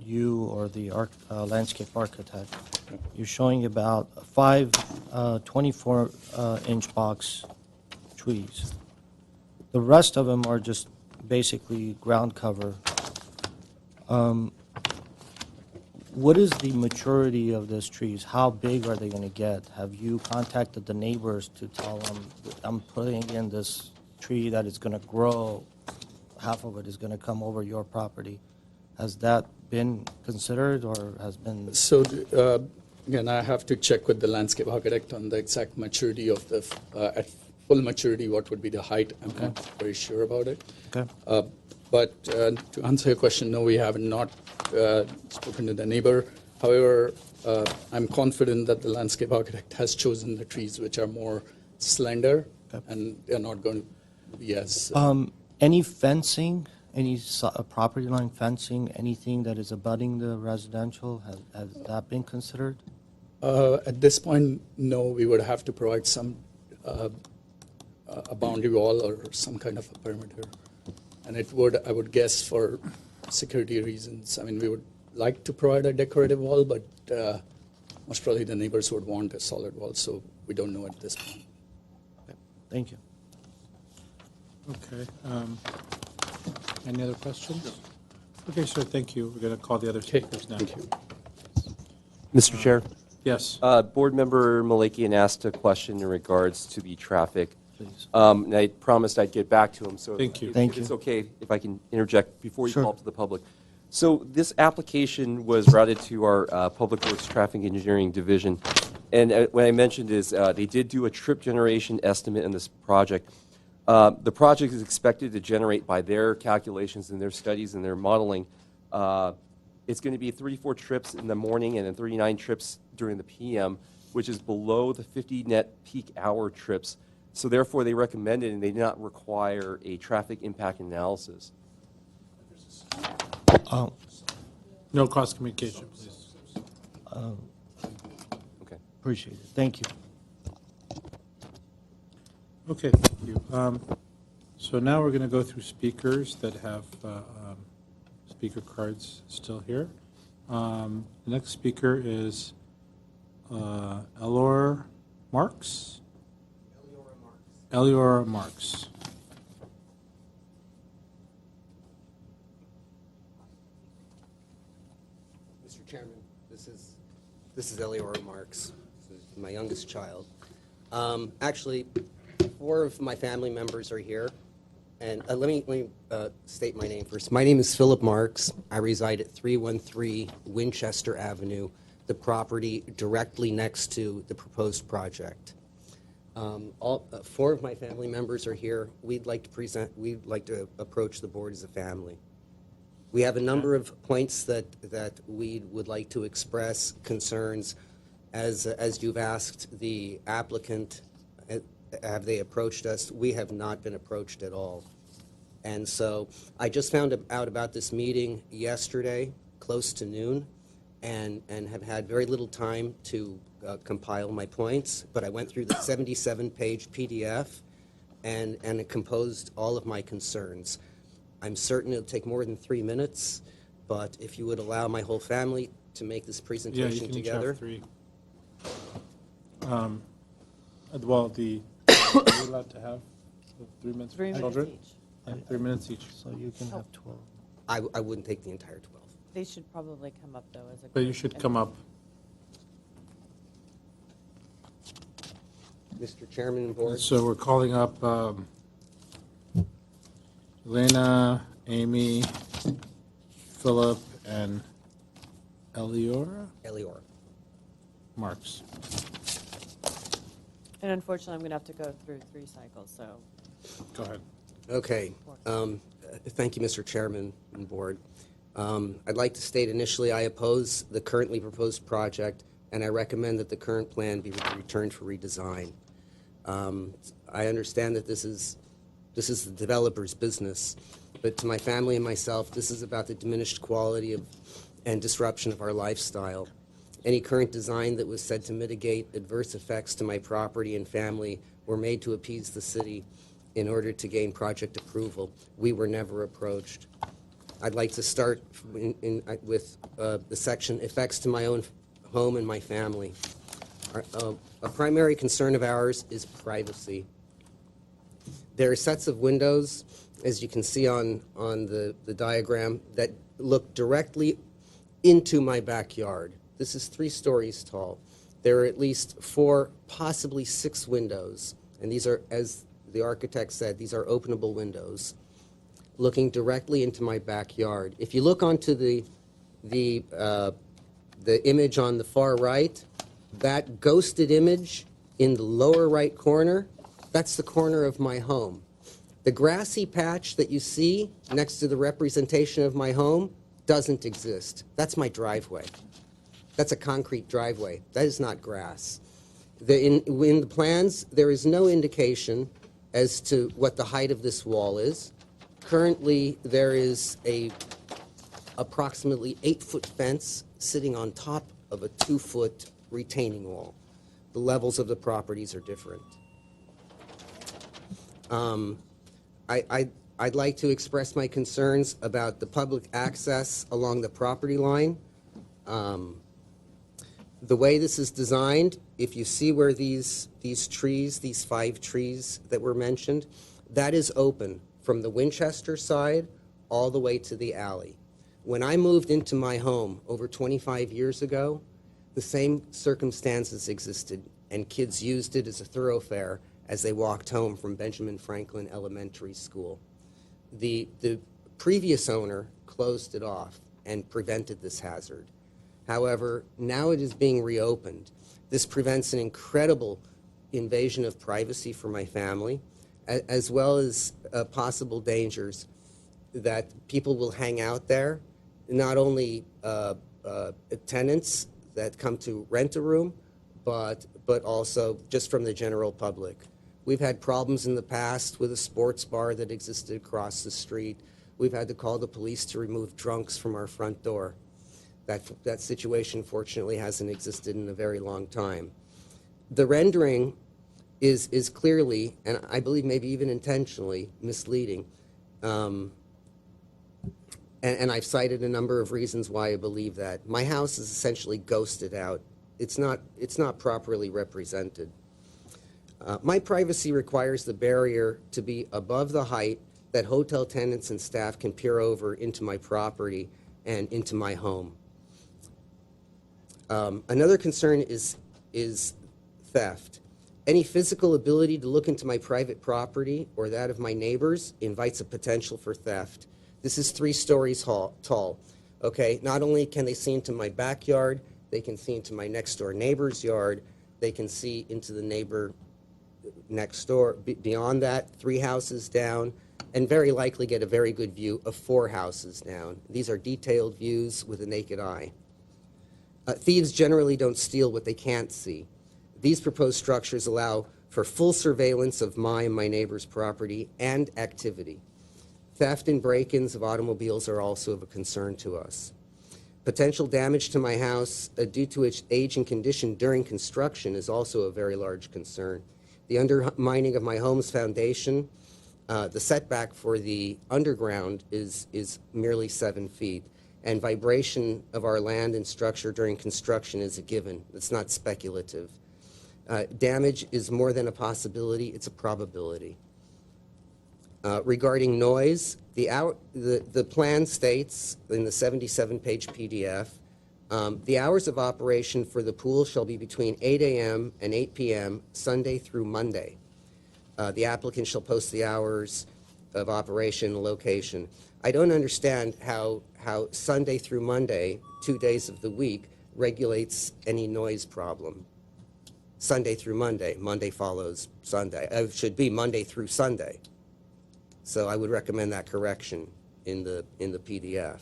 you or the landscape architect, you're showing about 5 24-inch box trees. The rest of them are just basically ground cover. What is the maturity of these trees? How big are they going to get? Have you contacted the neighbors to tell them, I'm putting in this tree that is going to grow, half of it is going to come over your property? Has that been considered or has been? So, again, I have to check with the landscape architect on the exact maturity of the, at full maturity, what would be the height. I'm not very sure about it. Okay. But to answer your question, no, we have not spoken to the neighbor. However, I'm confident that the landscape architect has chosen the trees which are more slender and they're not going to be as... Any fencing, any property line fencing, anything that is abutting the residential, has that been considered? At this point, no, we would have to provide some, a boundary wall or some kind of a perimeter. And it would, I would guess, for security reasons. I mean, we would like to provide a decorative wall, but most probably the neighbors would want a solid wall, so we don't know at this point. Okay. Thank you. Okay. Any other questions? Okay, sir, thank you. We're going to call the other speakers now. Thank you. Mr. Chair? Yes. Board Member Malakian asked a question in regards to the traffic. Please. And I promised I'd get back to him, so Thank you. Thank if it's you. okay if I can interject before you Sure. call up to the public. So this application was routed to our Public Works Traffic Engineering Division, and what I mentioned is they did do a trip generation estimate in this project. The project is expected to generate, by their calculations and their studies and their modeling, it's going to be 34 trips in the morning and then 39 trips during the PM, which is below the 50 net peak hour trips. So therefore, they recommended and they did not require a traffic impact analysis. No cross communication, please. Okay. Appreciate it. Thank you. Okay, thank you. So now we're going to go through speakers that have speaker cards still here. The next speaker is Eleora Marks. Eleora Marks. Mr. Chairman, this is Eleora Marks. This is my youngest child. Actually, 4 of my family members are here. And let me state my name first. My name is Philip Marks. I reside at 313 Winchester Avenue, the property directly next to the proposed project. All 4 of my family members are here. We'd like to approach the board as a family. We have a number of points that we would like to express concerns. As you've asked the applicant, have they approached us? We have not been approached at all. And so I just found out about this meeting yesterday, close to noon, and have had very little time to compile my points, but I went through the 77-page PDF and it composed all of my concerns. I'm certain it'll take more than 3 minutes, but if you would allow my whole family to make this presentation Yeah, you can together. each have 3. Well, are you allowed to have 3 minutes for 3 minutes children? each. Yeah, 3 minutes each. So you can have 12. I wouldn't take the entire 12. They should probably come up, though, as a. But you group. should come up. Mr. Chairman and Board. So we're calling up Elena, Amy, Philip, and Eleora Eleora. Marks. And unfortunately, I'm going to have to go through 3 cycles, so. Go ahead. Okay. Thank you, Mr. Chairman and Board. I'd like to state initially I oppose the currently proposed project, and I recommend that the current plan be returned for redesign. I understand that this is the developer's business, but to my family and myself, this is about the diminished quality of and disruption of our lifestyle. Any current design that was said to mitigate adverse effects to my property and family were made to appease the city in order to gain project approval. We were never approached. I'd like to start with the section effects to my own home and my family. A primary concern of ours is privacy. There are sets of windows, as you can see on the diagram, that look directly into my backyard. This is 3 stories tall. There are at least 4, possibly 6 windows, and these are, as the architect said, these are openable windows looking directly into my backyard. If you look onto the image on the far right, that ghosted image in the lower right corner, that's the corner of my home. The grassy patch that you see next to the representation of my home doesn't exist. That's my driveway. That's a concrete driveway. That is not grass. In the plans, there is no indication as to what the height of this wall is. Currently, there is a approximately 8-foot fence sitting on top of a 2-foot retaining wall. The levels of the properties are different. I'd like to express my concerns about the public access along the property line. The way this is designed, if you see where these trees, these 5 trees that were mentioned, that is open from the Winchester side all the way to the alley. When I moved into my home over 25 years ago, the same circumstances existed, and kids used it as a thoroughfare as they walked home from Benjamin Franklin Elementary School. The previous owner closed it off and prevented this hazard. However, now it is being reopened. This prevents an incredible invasion of privacy for my family, as well as possible dangers that people will hang out there, not only tenants that come to rent a room, but also just from the general public. We've had problems in the past with a sports bar that existed across the street. We've had to call the police to remove drunks from our front door. That situation, fortunately, hasn't existed in a very long time. The rendering is clearly, and I believe maybe even intentionally, misleading. And I've cited a number of reasons why I believe that. My house is essentially ghosted out. It's not properly represented. My privacy requires the barrier to be above the height that hotel tenants and staff can peer over into my property and into my home. Another concern is theft. Any physical ability to look into my private property or that of my neighbors invites a potential for theft. This is 3 stories tall. Okay, not only can they see into my backyard, they can see into my next door neighbor's yard, they can see into the neighbor next door. Beyond that, 3 houses down, and very likely get a very good view of 4 houses down. These are detailed views with the naked eye. Thieves generally don't steal what they can't see. These proposed structures allow for full surveillance of my and my neighbor's property and activity. Theft and break-ins of automobiles are also of a concern to us. Potential damage to my house due to its age and condition during construction is also a very large concern. The undermining of my home's foundation, the setback for the underground is merely 7 feet, and vibration of our land and structure during construction is a given. It's not speculative. Damage is more than a possibility, it's a probability. Regarding noise, the plan states in the 77-page PDF, the hours of operation for the pool shall be between 8 a.m. and 8 p.m. Sunday through Monday. The applicant shall post the hours of operation and location. I don't understand how Sunday through Monday, 2 days of the week, regulates any noise problem. Sunday through Monday. Monday follows Sunday. It should be Monday through Sunday. So I would recommend that correction in the PDF.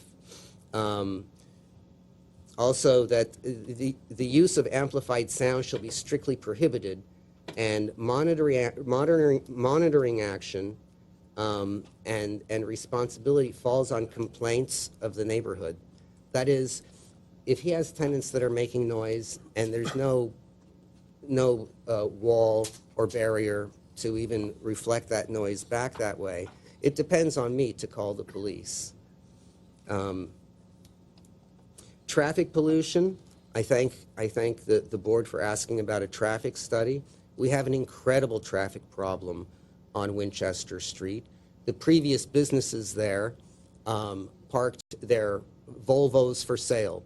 Also, that the use of amplified sound shall be strictly prohibited, and monitoring action and responsibility falls on complaints of the neighborhood. That is, if he has tenants that are making noise and there's no wall or barrier to even reflect that noise back that way, it depends on me to call the police. Traffic pollution, I thank the board for asking about a traffic study. We have an incredible traffic problem on Winchester Street. The previous businesses there parked their Volvos for sale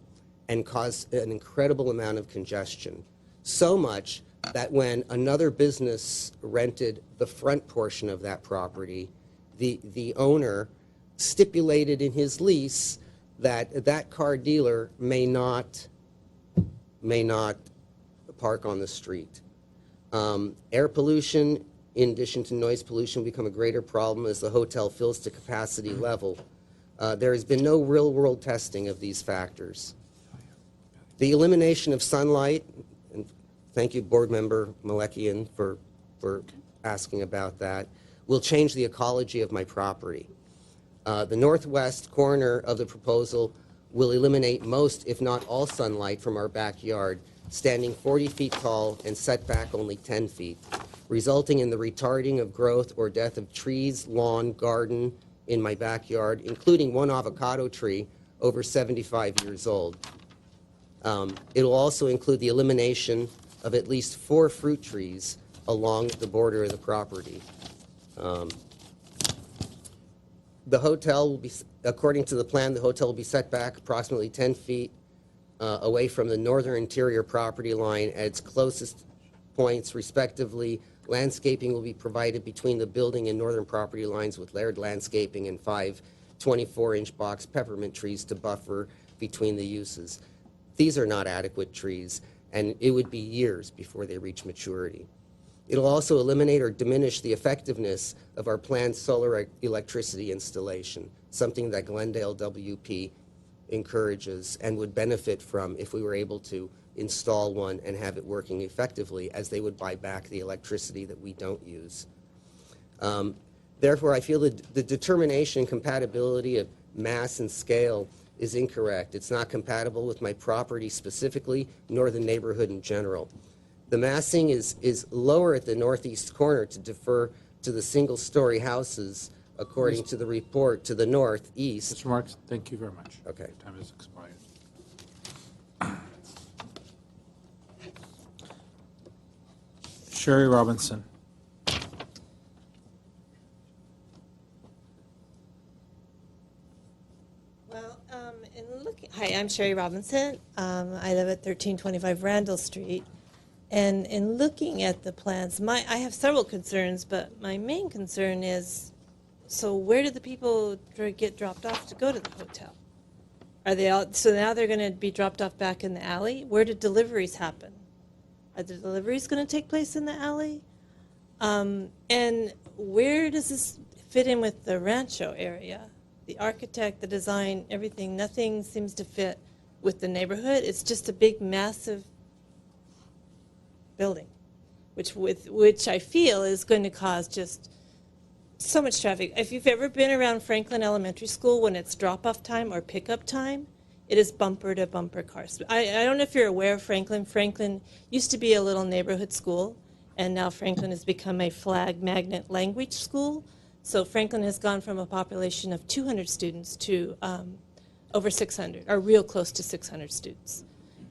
and caused an incredible amount of congestion. So much that when another business rented the front portion of that property, the owner stipulated in his lease that that car dealer may not park on the street. Air pollution, in addition to noise pollution, will become a greater problem as the hotel fills to capacity level. There has been no real-world testing of these factors. The elimination of sunlight, and thank you, Board Member Malekian, for asking about that, will change the ecology of my property. The northwest corner of the proposal will eliminate most, if not all, sunlight from our backyard, standing 40 feet tall and set back only 10 feet, resulting in the retarding of growth or death of trees, lawn, garden in my backyard, including one avocado tree over 75 years old. It will also include the elimination of at least 4 fruit trees along the border of the property. The hotel will be, according to the plan, the hotel will be set back approximately 10 feet away from the northern interior property line at its closest points, respectively. Landscaping will be provided between the building and northern property lines with layered landscaping and 5 24-inch box peppermint trees to buffer between the uses. These are not adequate trees, and it would be years before they reach maturity. It'll also eliminate or diminish the effectiveness of our planned solar electricity installation, something that Glendale WP encourages and would benefit from if we were able to install one and have it working effectively, as they would buy back the electricity that we don't use. Therefore, I feel that the determination and compatibility of mass and scale is incorrect. It's not compatible with my property specifically, nor the neighborhood in general. The massing is lower at the northeast corner to defer to the single-story houses, according to the report, to the northeast. Mr. Marks, thank you very much. Okay. Your time has expired. Sherry Robinson. Well, hi, I'm Sherry Robinson. I live at 1325 Randall Street. And in looking at the plans, I have several concerns, but my main concern is, so where do the people get dropped off to go to the hotel? Are they all, so now they're going to be dropped off back in the alley? Where do deliveries happen? Are the deliveries going to take place in the alley? And where does this fit in with the Rancho area? The architect, the design, everything, nothing seems to fit with the neighborhood. It's just a big, massive building, which I feel is going to cause just so much traffic. If you've ever been around Franklin Elementary School when it's drop-off time or pickup time, it is bumper-to-bumper cars. I don't know if you're aware of Franklin. Franklin used to be a little neighborhood school, and now Franklin has become a flag magnet language school. So Franklin has gone from a population of 200 students to over 600, or real close to 600 students.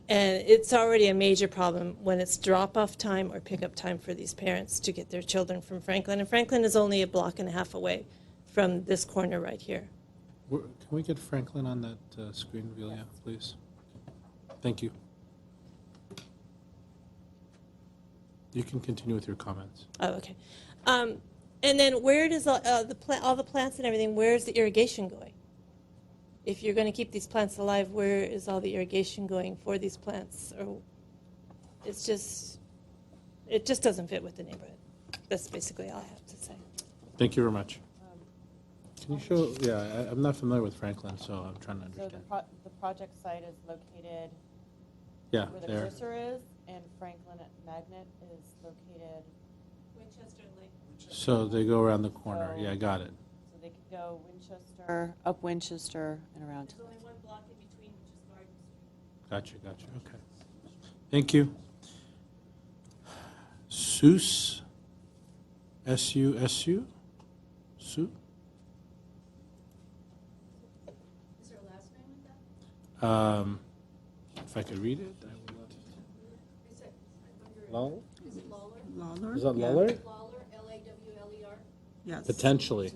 And it's already a major problem when it's drop-off time or pickup time for these parents to get their children from Franklin. And Franklin is only a block and a half away from this corner right here. Can we get Franklin on that screen, Velia, please? Thank you. You can continue with your comments. Oh, okay. And then where does all the plants and everything, where is the irrigation going? If you're going to keep these plants alive, where is all the irrigation going for these plants? Or it just doesn't fit with the neighborhood. That's basically all I have to say. Thank you very much. Can you show, yeah, I'm not familiar with Franklin, so I'm trying to So understand. the project site is located Yeah, where the there. cursor is, and Franklin Magnet is located. Winchester Lake. So they go around the corner. So- Yeah, got it. So they could go Winchester, up Winchester, and around. There's only one block in between, which is Garden Street. Gotcha. Okay. Thank you. Sue? S-U-S-U? Sue? Is there a last name with that? If I could read it, I would. Lawler? Is that Lawler? Lawler, L-A-W-L-E-R. Yes. Potentially.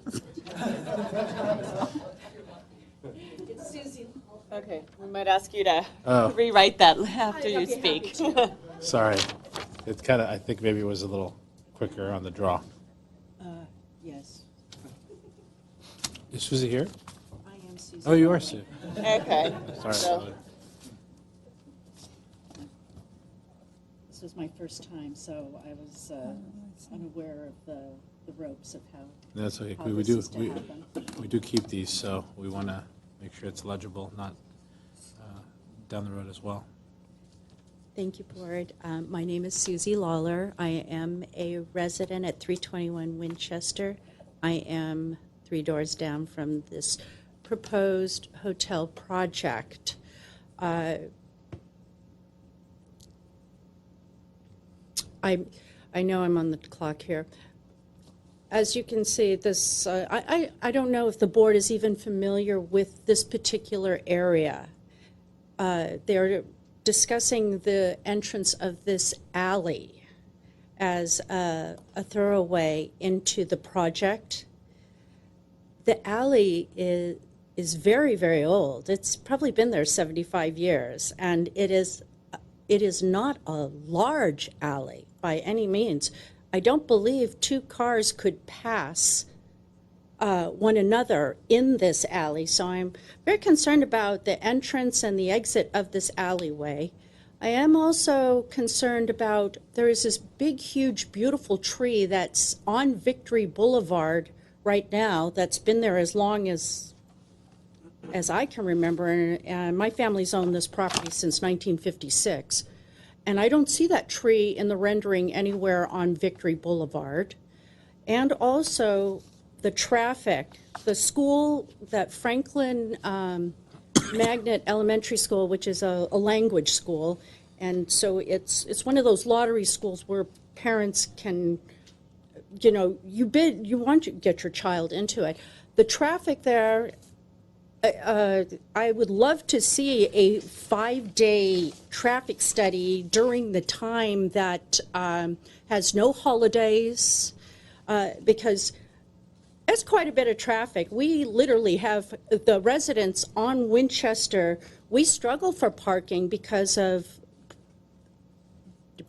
Okay, we might ask you to Oh. rewrite that after you speak. Sorry. It kind of, I think maybe it was a little quicker on the draw. Yes, Is Susie here? I am Susan. Oh, you are Sue. Okay. Sorry. So- This was my first time, so I was unaware of the ropes of how. That's okay. how We this do, is to happen. we do keep these, so we want to make sure it's legible, not down the road as well. Thank you, Board. My name is Susie Lawler. I am a resident at 321 Winchester. I am 3 doors down from this proposed hotel project. I know I'm on the clock here. As you can see, this I don't know if the board is even familiar with this particular area. They're discussing the entrance of this alley as a thoroughway into the project. The alley is very, very old. It's probably been there 75 years, and it is not a large alley by any means. I don't believe 2 cars could pass one another in this alley, so I'm very concerned about the entrance and the exit of this alleyway. I am also concerned about, there is this big, huge, beautiful tree that's on Victory Boulevard right now that's been there as long as I can remember, and my family's owned this property since 1956. And I don't see that tree in the rendering anywhere on Victory Boulevard. And also the traffic, the school, that Franklin Magnet Elementary School, which is a language school, and so it's one of those lottery schools where parents can, you want to get your child into it. The traffic there, I would love to see a 5-day traffic study during the time that has no holidays, because that's quite a bit of traffic. We literally have the residents on Winchester, we struggle for parking because of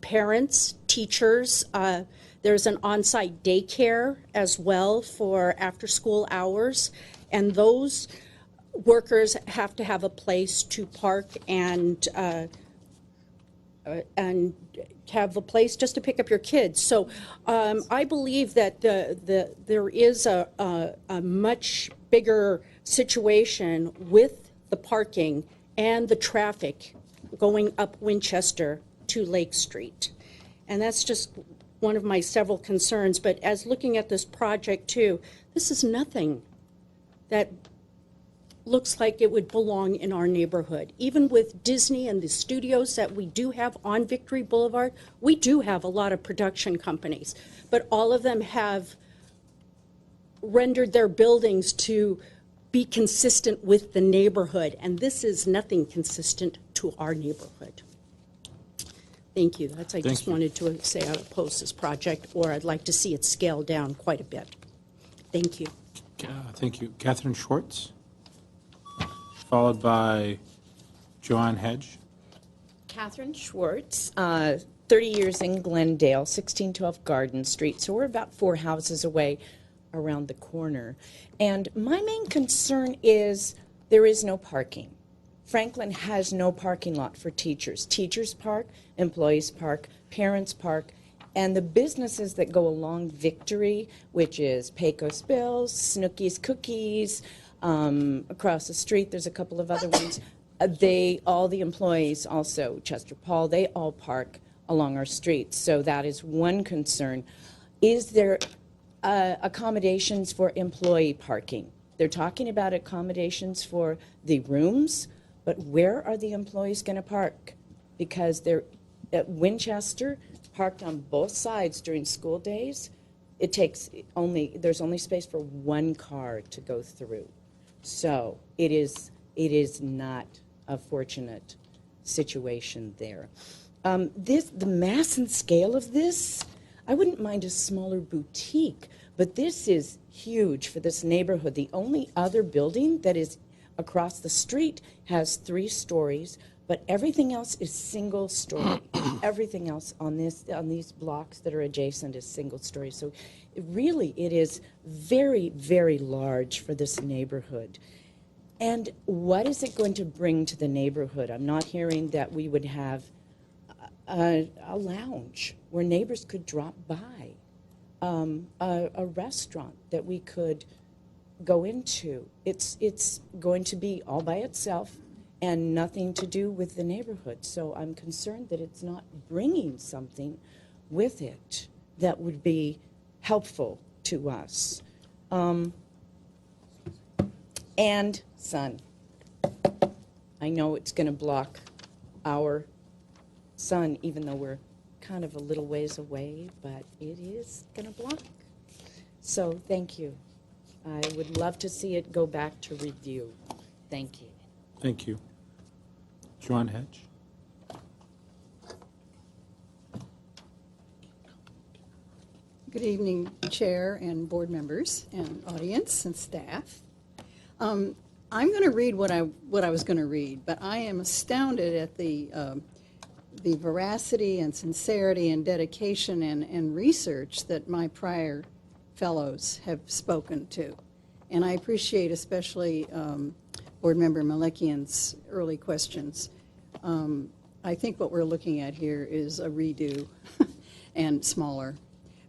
parents, teachers. There's an on-site daycare as well for after-school hours, and those workers have to have a place to park and have a place just to pick up your kids. So I believe that there is a much bigger situation with the parking and the traffic going up Winchester to Lake Street. And that's just one of my several concerns. But as looking at this project too, this is nothing that looks like it would belong in our neighborhood. Even with Disney and the studios that we do have on Victory Boulevard, we do have a lot of production companies, but all of them have rendered their buildings to be consistent with the neighborhood, and this is nothing consistent to our neighborhood. Thank you. I just wanted to say I oppose this project, or I'd like to see it scaled down quite a bit. Thank you. Thank you. Catherine Schwartz, followed by Joanne Hedge. Catherine Schwartz, 30 years in Glendale, 1612 Garden Street. So we're about 4 houses away around the corner. And my main concern is there is no parking. Franklin has no parking lot for teachers. Teachers park, employees park, parents park, and the businesses that go along Victory, which is Pecos Bills, Snooki's Cookies, across the street, there's a couple of other ones. All the employees also, Chester Paul, they all park along our streets. So that is one concern. Is there accommodations for employee parking? They're talking about accommodations for the rooms, but where are the employees going to park? Because they're at Winchester, parked on both sides during school days. There's only space for 1 car to go through. So it is not a fortunate situation there. The mass and scale of this, I wouldn't mind a smaller boutique, But this is huge for this neighborhood. The only other building that is across the street has 3 stories, but everything else is single story. Everything else on these blocks that are adjacent is single story. So it is very, very large for this neighborhood. And what is it going to bring to the neighborhood? I'm not hearing that we would have a lounge where neighbors could drop by, a restaurant that we could go into. It's going to be all by itself and nothing to do with the neighborhood. So I'm concerned that it's not bringing something with it that would be helpful to us. And sun. I know it's going to block our sun, even though we're kind of a little ways away, but it is going to block. So thank you. I would love to see it go back to review. Thank you. Thank you. Joan Hedge. Good evening, Chair and board members and audience and staff. I'm going to read what I was going to read, but I am astounded at the veracity and sincerity and dedication and research that my prior fellows have spoken to. And I appreciate especially Board Member Malekian's early questions. I think what we're looking at here is a redo and smaller.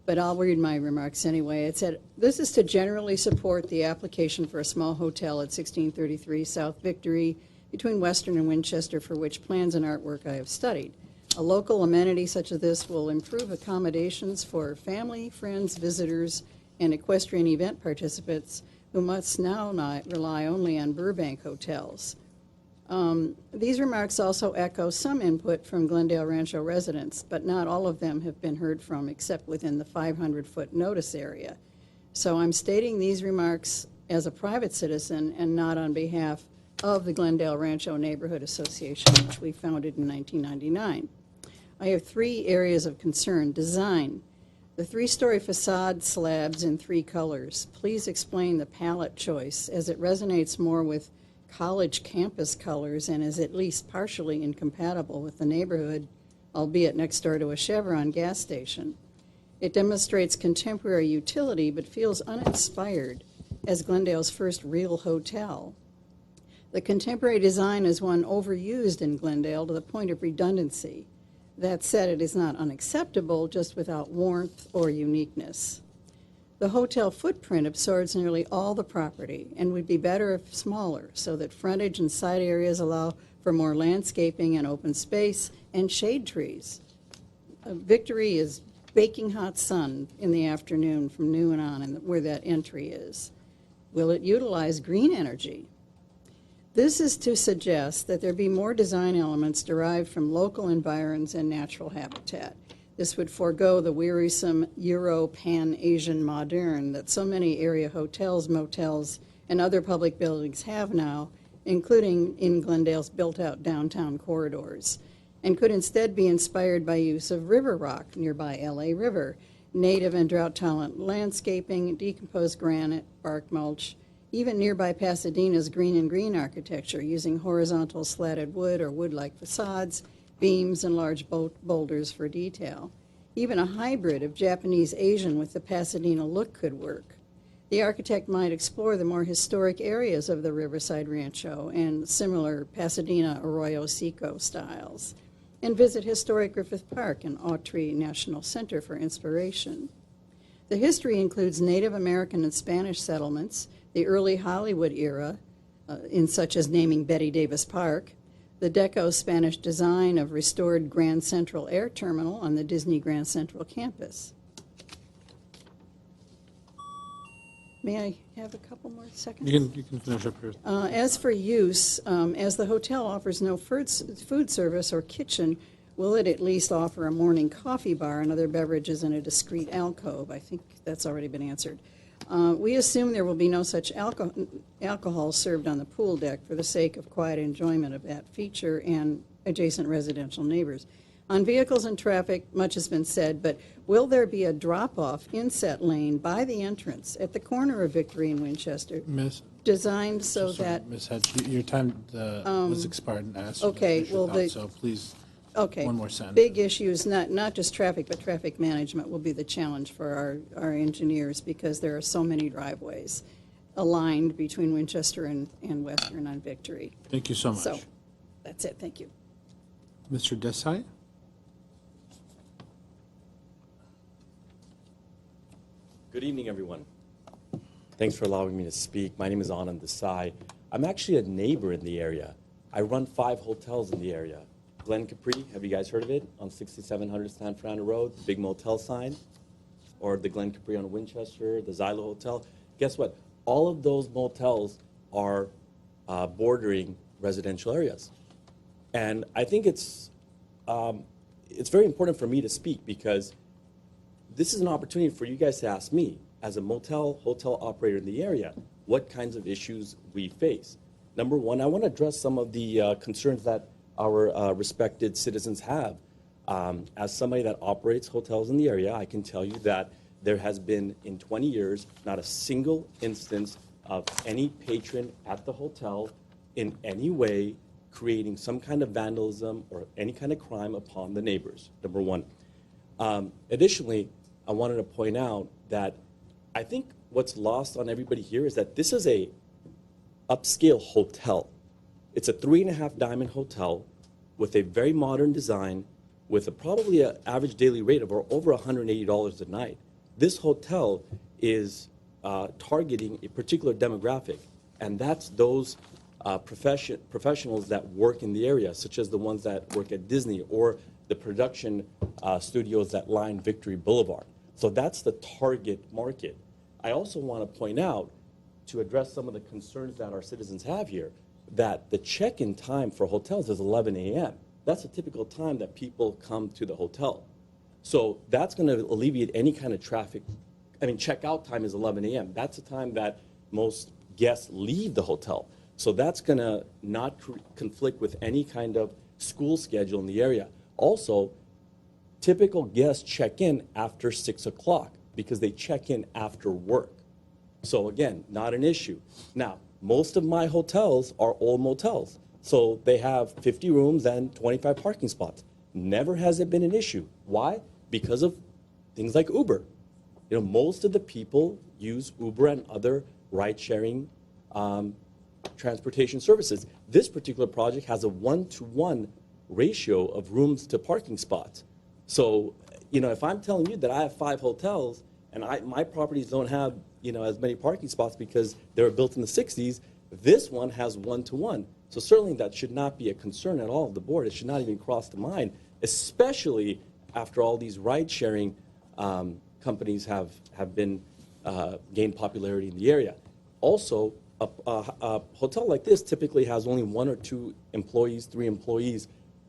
But I'll read my remarks anyway. It said, this is to generally support the application for a small hotel at 1633 South Victory between Western and Winchester, for which plans and artwork I have studied. A local amenity such as this will improve accommodations for family, friends, visitors, and equestrian event participants who must now not rely only on Burbank hotels. These remarks also echo some input from Glendale Rancho residents, but not all of them have been heard from except within the 500-foot notice area. So I'm stating these remarks as a private citizen and not on behalf of the Glendale Rancho Neighborhood Association, which we founded in 1999. I have 3 areas of concern. Design. The 3-story facade slabs in 3 colors. Please explain the palette choice, as it resonates more with college campus colors and is at least partially incompatible with the neighborhood, albeit next door to a Chevron gas station. It demonstrates contemporary utility but feels uninspired as Glendale's first real hotel. The contemporary design is one overused in Glendale to the point of redundancy. That said, it is not unacceptable, just without warmth or uniqueness. The hotel footprint absorbs nearly all the property and would be better if smaller, so that frontage and side areas allow for more landscaping and open space and shade trees. Victory is baking hot sun in the afternoon from noon on where that entry is. Will it utilize green energy? This is to suggest that there be more design elements derived from local environs and natural habitat. This would forego the wearisome Euro-Pan-Asian modern that so many area hotels, motels, and other public buildings have now, including in Glendale's built-out downtown corridors, and could instead be inspired by use of river rock nearby LA River, native and drought-tolerant landscaping, decomposed granite, bark mulch, even nearby Pasadena's green and green architecture using horizontal slatted wood or wood-like facades, beams, and large boulders for detail. Even a hybrid of Japanese Asian with the Pasadena look could work. The architect might explore the more historic areas of the Riverside Rancho and similar Pasadena Arroyo Seco styles, and visit historic Griffith Park and Autry National Center for inspiration. The history includes Native American and Spanish settlements, the early Hollywood era, in such as naming Betty Davis Park, the Deco Spanish design of restored Grand Central Air Terminal on the Disney Grand Central campus. May I have a couple more seconds? You can finish up here. As for use, as the hotel offers no food service or kitchen, will it at least offer a morning coffee bar and other beverages in a discreet alcove? I think that's already been answered. We assume there will be no such alcohol served on the pool deck for the sake of quiet enjoyment of that feature and adjacent residential neighbors. On vehicles and traffic, much has been said, but will there be a drop-off inset lane by the entrance at the corner of Victory and Winchester? Miss, Designed so sorry, that, Ms. Hedge, your time was expired, and I asked you to okay, finish your well, thought, the- so please, okay. one more sentence. Big issues, not just traffic, but traffic management will be the challenge for our engineers because there are so many driveways aligned between Winchester and Western on Victory. Thank you so much. So, that's it, thank you. Mr. Desai? Good evening, everyone. Thanks for allowing me to speak. My name is Anand Desai. I'm actually a neighbor in the area. I run 5 hotels in the area. Glen Capri, have you guys heard of it? On 6700 San Fernando Road, the big motel sign. Or the Glen Capri on Winchester, the Xylo Hotel. Guess what? All of those motels are bordering residential areas. And I think it's very important for me to speak because this is an opportunity for you guys to ask me, as a hotel operator in the area, what kinds of issues we face. Number one, I want to address some of the concerns that our respected citizens have. As somebody that operates hotels in the area, I can tell you that there has been, in 20 years, not a single instance of any patron at the hotel in any way creating some kind of vandalism or any kind of crime upon the neighbors, number one. Additionally, I wanted to point out that I think what's lost on everybody here is that this is a upscale hotel. It's a 3.5 diamond hotel with a very modern design with probably an average daily rate of over $180 a night. This hotel is targeting a particular demographic, and that's those professionals that work in the area, such as the ones that work at Disney or the production studios that line Victory Boulevard. So that's the target market. I also want to point out, to address some of the concerns that our citizens have here, that the check-in time for hotels is 11 a.m. That's a typical time that people come to the hotel. So that's going to alleviate any kind of traffic. I mean, checkout time is 11 a.m. That's the time that most guests leave the hotel. So that's going to not conflict with any kind of school schedule in the area. Also, typical guests check in after 6 o'clock because they check in after work. So again, not an issue. Now, most of my hotels are old motels. So they have 50 rooms and 25 parking spots. Never has it been an issue. Why? Because of things like Uber. You know, most of the people use Uber and other ride-sharing transportation services. This particular project has a 1-to-1 ratio of rooms to parking spots. So, you know, if I'm telling you that I have 5 hotels and my properties don't have, you know, as many parking spots because they were built in the 60s, this one has 1-to-1. So certainly that should not be a concern at all of the board. It should not even cross the mind, especially after all these ride-sharing companies have been gained popularity in the area. Also, a hotel like this typically has only 1 or 2 employees, 3 employees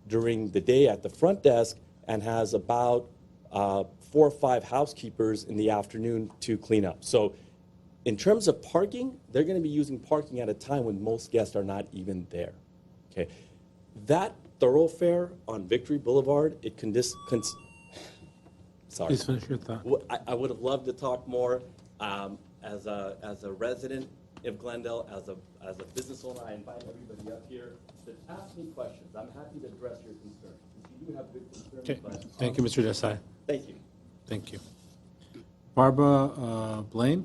during the day at the front desk and has about 4 or 5 housekeepers in the afternoon to clean up. So in terms of parking, they're going to be using parking at a time when most guests are not even there. Okay, that thoroughfare on Victory Boulevard, it sorry. Please finish your thought. I would have loved to talk more. As a resident of Glendale, as a business owner, I invite everybody up here to ask me questions. I'm happy to address your concerns. You do have good concerns. Okay. But Thank you, Mr. Desai. Thank you. Thank you. Barbara Blaine?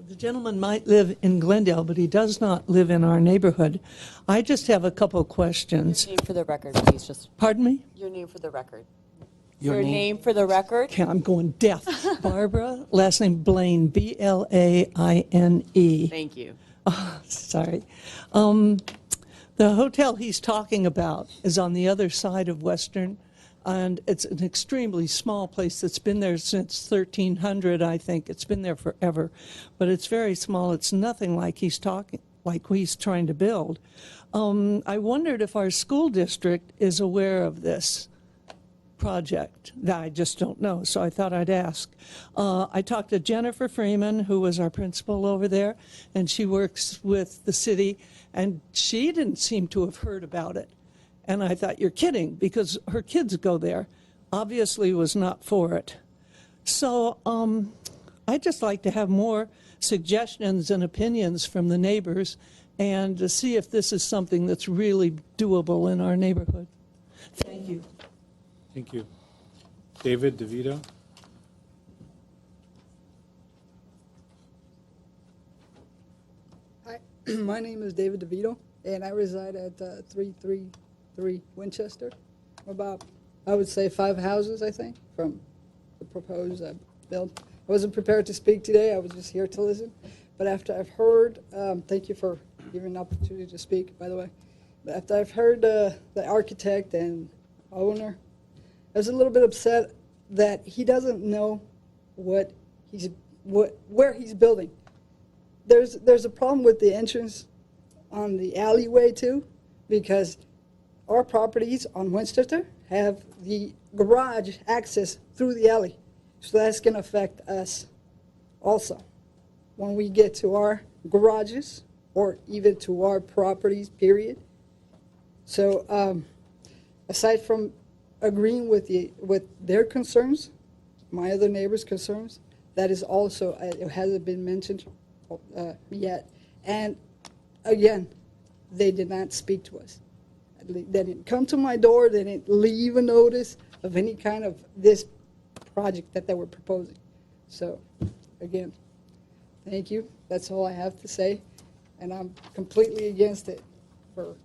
The gentleman might live in Glendale, but he does not live in our neighborhood. I just have a couple of questions. Your name for the record, please. Just Pardon me? your name for the record. Your name for the record. Okay, I'm going deaf. Barbara, last name Blaine, B-L-A-I-N-E. Thank you. Oh, sorry. The hotel he's talking about is on the other side of Western, and it's an extremely small place that's been there since 1300, I think. It's been there forever, but it's very small. It's nothing like he's trying to build. I wondered if our school district is aware of this project. I just don't know, so I thought I'd ask. I talked to Jennifer Freeman, who was our principal over there, and she works with the city, and she didn't seem to have heard about it. And I thought, you're kidding, because her kids go there. Obviously was not for it. So I'd just like to have more suggestions and opinions from the neighbors and to see if this is something that's really doable in our neighborhood. Thank you. Thank you. David DeVito? Hi, my name is David DeVito, and I reside at 333 Winchester. About, I would say, 5 houses, I think, from the proposed build. I wasn't prepared to speak today. I was just here to listen. But after I've heard, thank you for giving an opportunity to speak, by the way. But after I've heard the architect and owner, I was a little bit upset that he doesn't know where he's building. There's a problem with the entrance on the alleyway too, because our properties on Winchester have the garage access through the alley. So that's going to affect us also when we get to our garages or even to our properties, period. So aside from agreeing with their concerns, my other neighbors' concerns, that is also, it hasn't been mentioned yet. And again, they did not speak to us. They didn't come to my door. They didn't leave a notice of any kind of this project that they were proposing. So, again, thank you. That's all I have to say. And I'm completely against it for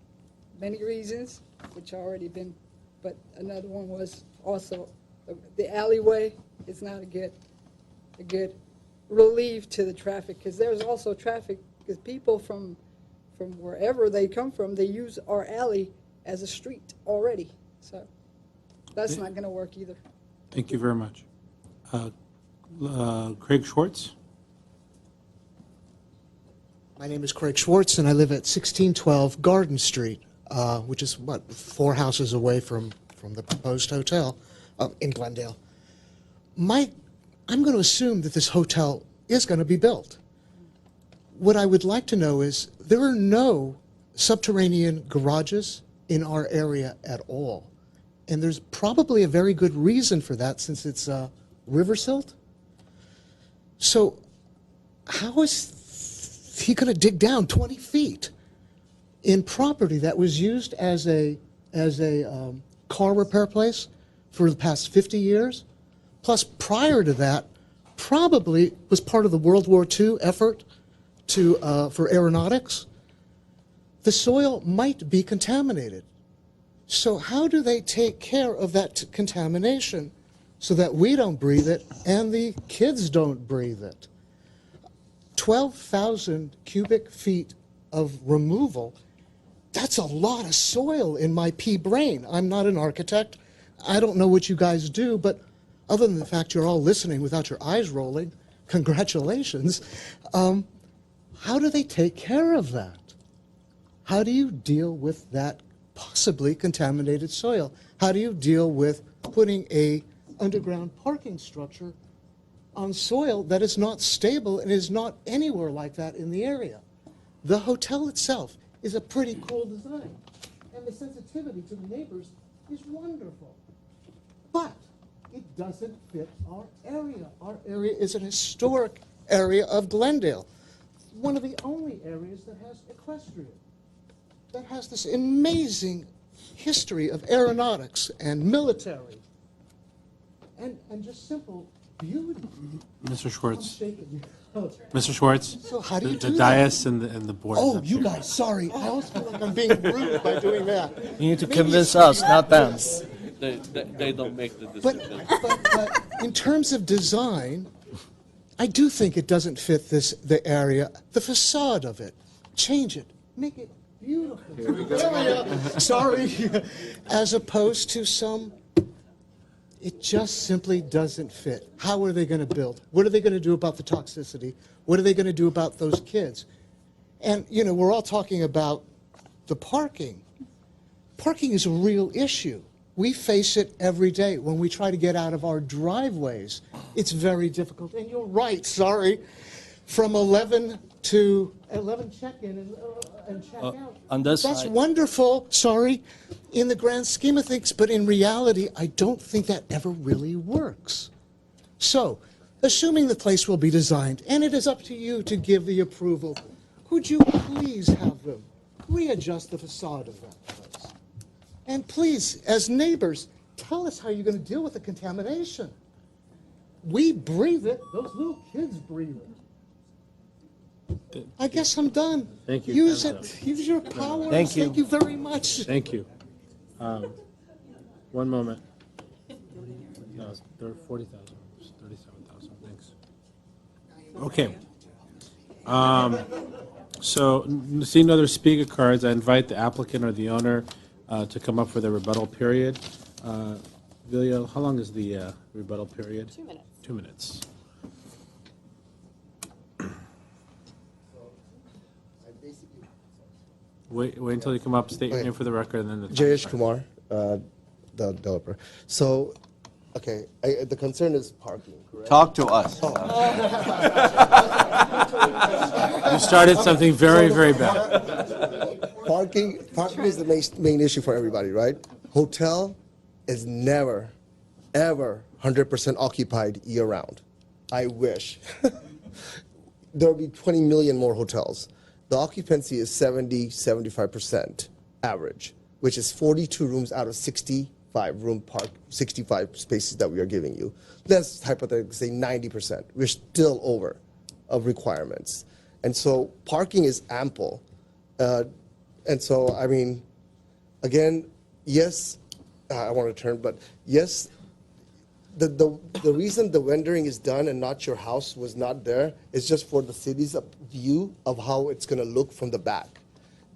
many reasons, which already been, but another one was also the alleyway is not a good relief to the traffic, because there's also traffic, because people from wherever they come from, they use our alley as a street already. So that's not going to work either. Thank you very much. Craig Schwartz? My name is Craig Schwartz, and I live at 1612 Garden Street, which is, 4 houses away from the proposed hotel in Glendale. I'm going to assume that this hotel is going to be built. What I would like to know is there are no subterranean garages in our area at all. And there's probably a very good reason for that, since it's river silt. So how is he going to dig down 20 feet in property that was used as a car repair place for the past 50 years? Plus, prior to that, probably was part of the World War II effort for aeronautics. The soil might be contaminated. So how do they take care of that contamination so that we don't breathe it and the kids don't breathe it? 12,000 cubic feet of removal, that's a lot of soil in my pea brain. I'm not an architect. I don't know what you guys do, but other than the fact you're all listening without your eyes rolling, congratulations. How do they take care of that? How do you deal with that possibly contaminated soil? How do you deal with putting a underground parking structure on soil that is not stable and is not anywhere like that in the area? The hotel itself is a pretty cool design, and the sensitivity to the neighbors is wonderful. But it doesn't fit our area. Our area is an historic area of Glendale, one of the only areas that has equestrian, that has this amazing history of aeronautics and military, and just simple beauty. Mr. Schwartz. I'm shaking. Oh. Mr. Schwartz. So how do you the do dais that? and the board. Oh, you guys, sorry. I always feel like I'm being rude by doing that. You need to convince us, not them. They don't make the decision. But in terms of design, I do think it doesn't fit the area, the facade of it. Change it. Make it beautiful. Here we go. Sorry. As opposed to some, it just simply doesn't fit. How are they going to build? What are they going to do about the toxicity? What are they going to do about those kids? And, we're all talking about the parking. Parking is a real issue. We face it every day when we try to get out of our driveways. It's very difficult. And you're right, sorry. From 11 to 11 check-in and check out. On this That's side. wonderful, sorry, in the grand scheme of things, but in reality, I don't think that ever really works. So, assuming the place will be designed, and it is up to you to give the approval, could you please have them readjust the facade of that place? And please, as neighbors, tell us how you're going to deal with the contamination. We breathe it, those little kids breathe it. I guess I'm done. Thank you. Use Time's it. Use your power. Thank you. Thank you very much. Thank you. One moment. No, there are 40,000, 37,000, thanks. Okay. So, seeing no other speaker cards, I invite the applicant or the owner to come up for the rebuttal period. Vilio, how long is the rebuttal period? 2 minutes. 2 minutes. Wait until you come up, state your Okay. name for the record, and then the. Jayesh Kumar, the developer. So, okay, the concern is parking, correct? Talk to us. You started something very, very bad. Parking is the main issue for everybody, right? Hotel is never, ever 100% occupied year-round. I wish. There would be 20 million more hotels. The occupancy is 70-75% average, which is 42 rooms out of 65 spaces that we are giving you. Let's hypothetically say 90%. We're still over of requirements. And so parking is ample. And so, I mean, again, yes, I want to turn, but yes, the reason the rendering is done and not your house was not there is just for the city's view of how it's going to look from the back.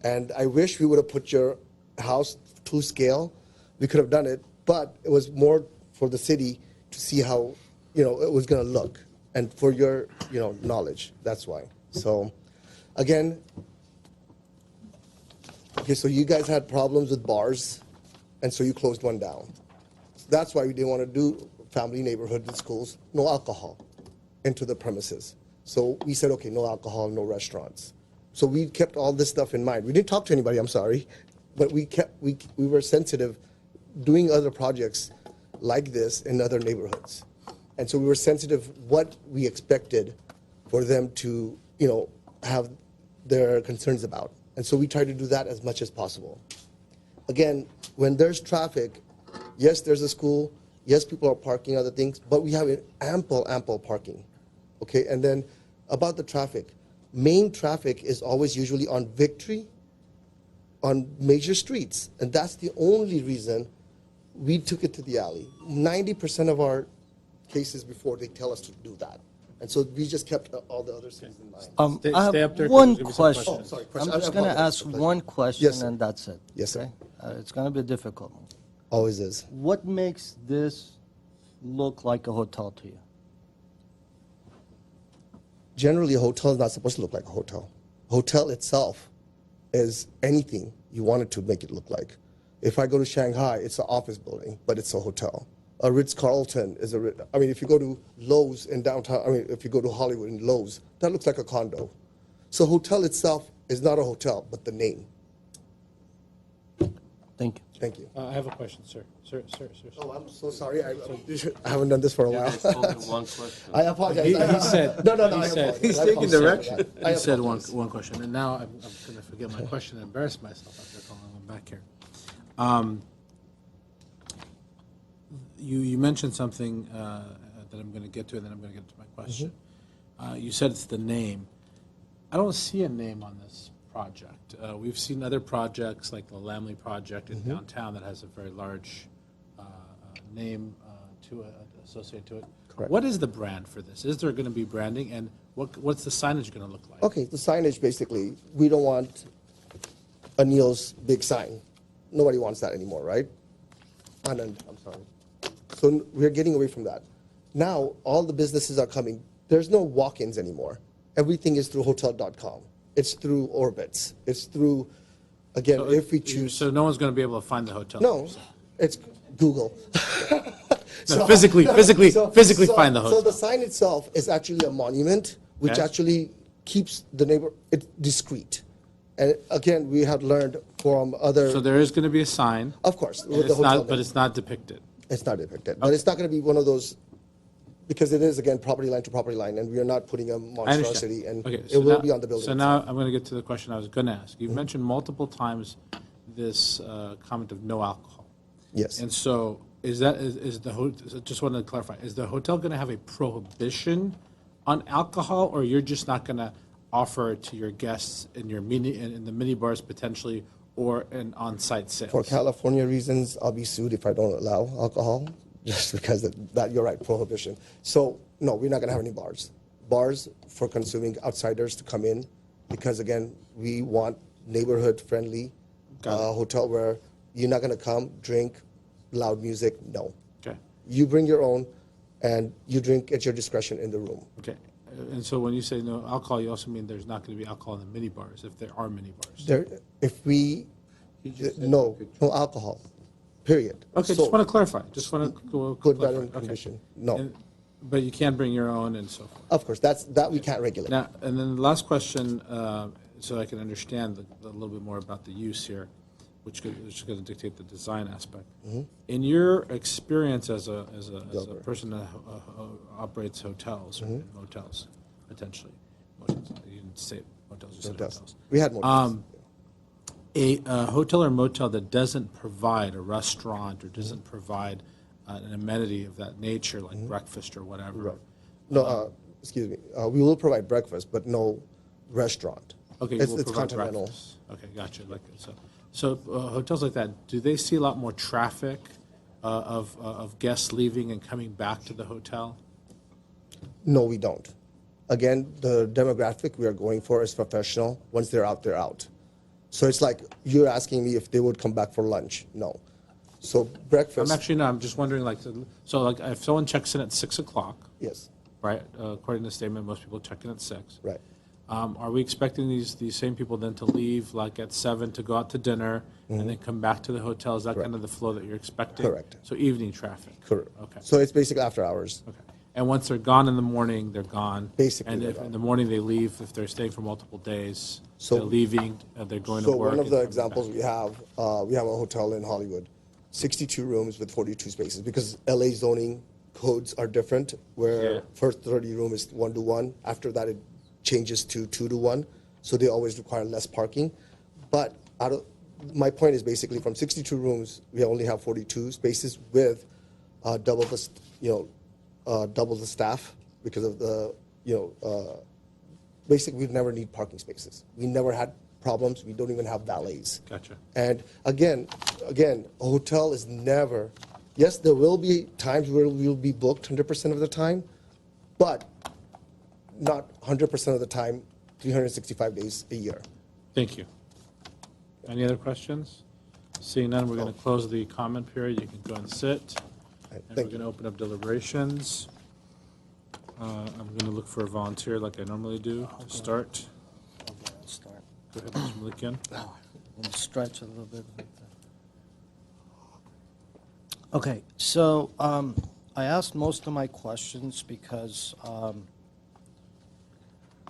And I wish we would have put your house to scale. We could have done it, but it was more for the city to see how, it was going to look. And for your, knowledge, that's why. So, again, okay, so you guys had problems with bars, and so you closed one down. That's why we didn't want to do family neighborhood with schools, no alcohol into the premises. So we said, okay, no alcohol, no restaurants. So we kept all this stuff in mind. We didn't talk to anybody, I'm sorry, but we were sensitive doing other projects like this in other neighborhoods. And so we were sensitive what we expected for them to, have their concerns about. And so we tried to do that as much as possible. Again, when there's traffic, yes, there's a school, yes, people are parking other things, but we have ample parking, okay? And then about the traffic, main traffic is always usually on Victory, on major streets, and that's the only reason we took it to the alley. 90% of our cases before, they tell us to do that. And so we just kept all the other things in mind. I have Stay up there, 'cause one there's gonna be some question. questions. Oh, sorry, I'm question. just I going to apologize. ask one question, Yes, sir. and that's it. Yes, sir. Okay? It's going to be a difficult one. Always is. What makes this look like a hotel to you? Generally, a hotel is not supposed to look like a hotel. Hotel itself is anything you want it to make it look like. If I go to Shanghai, it's an office building, but it's a hotel. A Ritz-Carlton is if you go to Lowe's in downtown, if you go to Hollywood in Lowe's, that looks like a condo. So hotel itself is not a hotel, but the name. Thank you. Thank you. I have a question, sir. Sir. Oh, I'm so sorry. I haven't done this for a while. Just told him one question. I apologize. He said. No, I he said- apologize. He's I taking apologize. direction. I He said apologize. one question, and now I'm going to forget my question and embarrass myself after calling him back here. You mentioned something that I'm going to get to, and then I'm going to get to my question. You said it's the name. I don't see a name on this project. We've seen other projects like the Lamley project in downtown that has a very large name associated to it. Correct. What is the brand for this? Is there going to be branding, and what's the signage going to look like? Okay, the signage basically, we don't want a Neil's big sign. Nobody wants that anymore, right? Anand, I'm sorry. So we're getting away from that. Now, all the businesses are coming. There's no walk-ins anymore. Everything is through hotel.com. It's through Orbitz. It's through, again, So if we choose. So no one's going to be able to find the hotel? No, it's Google. No, physically find the So hotel. the sign itself is actually a monument, which Okay. actually keeps the neighbor it's discreet. And again, we have learned from other. So there is going to be a sign. Of course, and with the it's hotel not, but name. it's not depicted. It's not depicted, but it's not going to be one of those, because it is, again, property line to property line, and we are not putting a I monstrosity, understand. and Okay, it so will now- be on the building So itself. now I'm going to get to the question I was going to ask. You've Mhm. mentioned multiple times this comment of no alcohol. Yes. And so is just wanted to clarify, is the hotel going to have a prohibition on alcohol, or you're just not going to offer it to your guests in the mini bars potentially, or in on-site sales? For California reasons, I'll be sued if I don't allow alcohol, just because that you're right, prohibition. So, no, we're not going to have any bars. Bars for consuming outsiders to come in, because again, we want neighborhood-friendly hotel where you're not going to come, drink, loud music, no. Okay. You bring your own, and you drink at your discretion in the room. Okay. And so when you say no alcohol, you also mean there's not going to be alcohol in the mini bars, if there are mini bars? If we, no alcohol, period. Okay, just want to clarify. Just want to go Put that clarify. in Okay. condition. No. But you can bring your own and so forth. Of course, that we can't regulate. Now, and then the last question, so I can understand a little bit more about the use here, which is going to dictate the design aspect. Mhm. In your experience as a person that operates hotels or Mhm. motels, potentially, motels, you didn't say motels, you said Motels. hotels. We had motels. A hotel or motel that doesn't provide a restaurant or doesn't provide an amenity of that nature, like breakfast or whatever. Right. No, excuse me. We will provide breakfast, but no restaurant. Okay, it's we'll provide continental. breakfast. Okay, gotcha. So hotels like that, do they see a lot more traffic of guests leaving and coming back to the hotel? No, we don't. Again, the demographic we are going for is professional. Once they're out, they're out. So it's like you're asking me if they would come back for lunch. No. So breakfast. I'm just wondering, so if someone checks in at 6 o'clock. Yes. Right, according to the statement, most people check in at 6. Right. Are we expecting these same people then to leave like at 7 to go out to dinner and then come back to the hotel? Is that kind of the flow that you're expecting? Correct. So evening traffic? Correct. Okay. So it's basically after hours. Okay. And once they're gone in the morning, they're gone? Basically, And they're if gone. in the morning they leave, if they're staying for multiple days, So- they're leaving, they're going to So work? one of and the coming examples back. we have a hotel in Hollywood, 62 rooms with 42 spaces, because LA zoning codes are different, where Yeah. first 30 room is 1-to-1. After that, it changes to 2-to-1. So they always require less parking. But my point is basically from 62 rooms, we only have 42 spaces with double the staff because of the basically we never need parking spaces. We never had problems. We don't even have valets. Gotcha. And again, a hotel is never. Yes, there will be times where we'll be booked 100% of the time, but not 100% of the time, 365 days a year. Thank you. Any other questions? Seeing none, we're going to close the comment period. You can go and sit. And we're thank going to open up deliberations. I'm going to look for a volunteer like I normally do to start. I'll start. Go ahead, Mr. Malikian. We'll stretch a little bit. Okay, so I asked most of my questions because I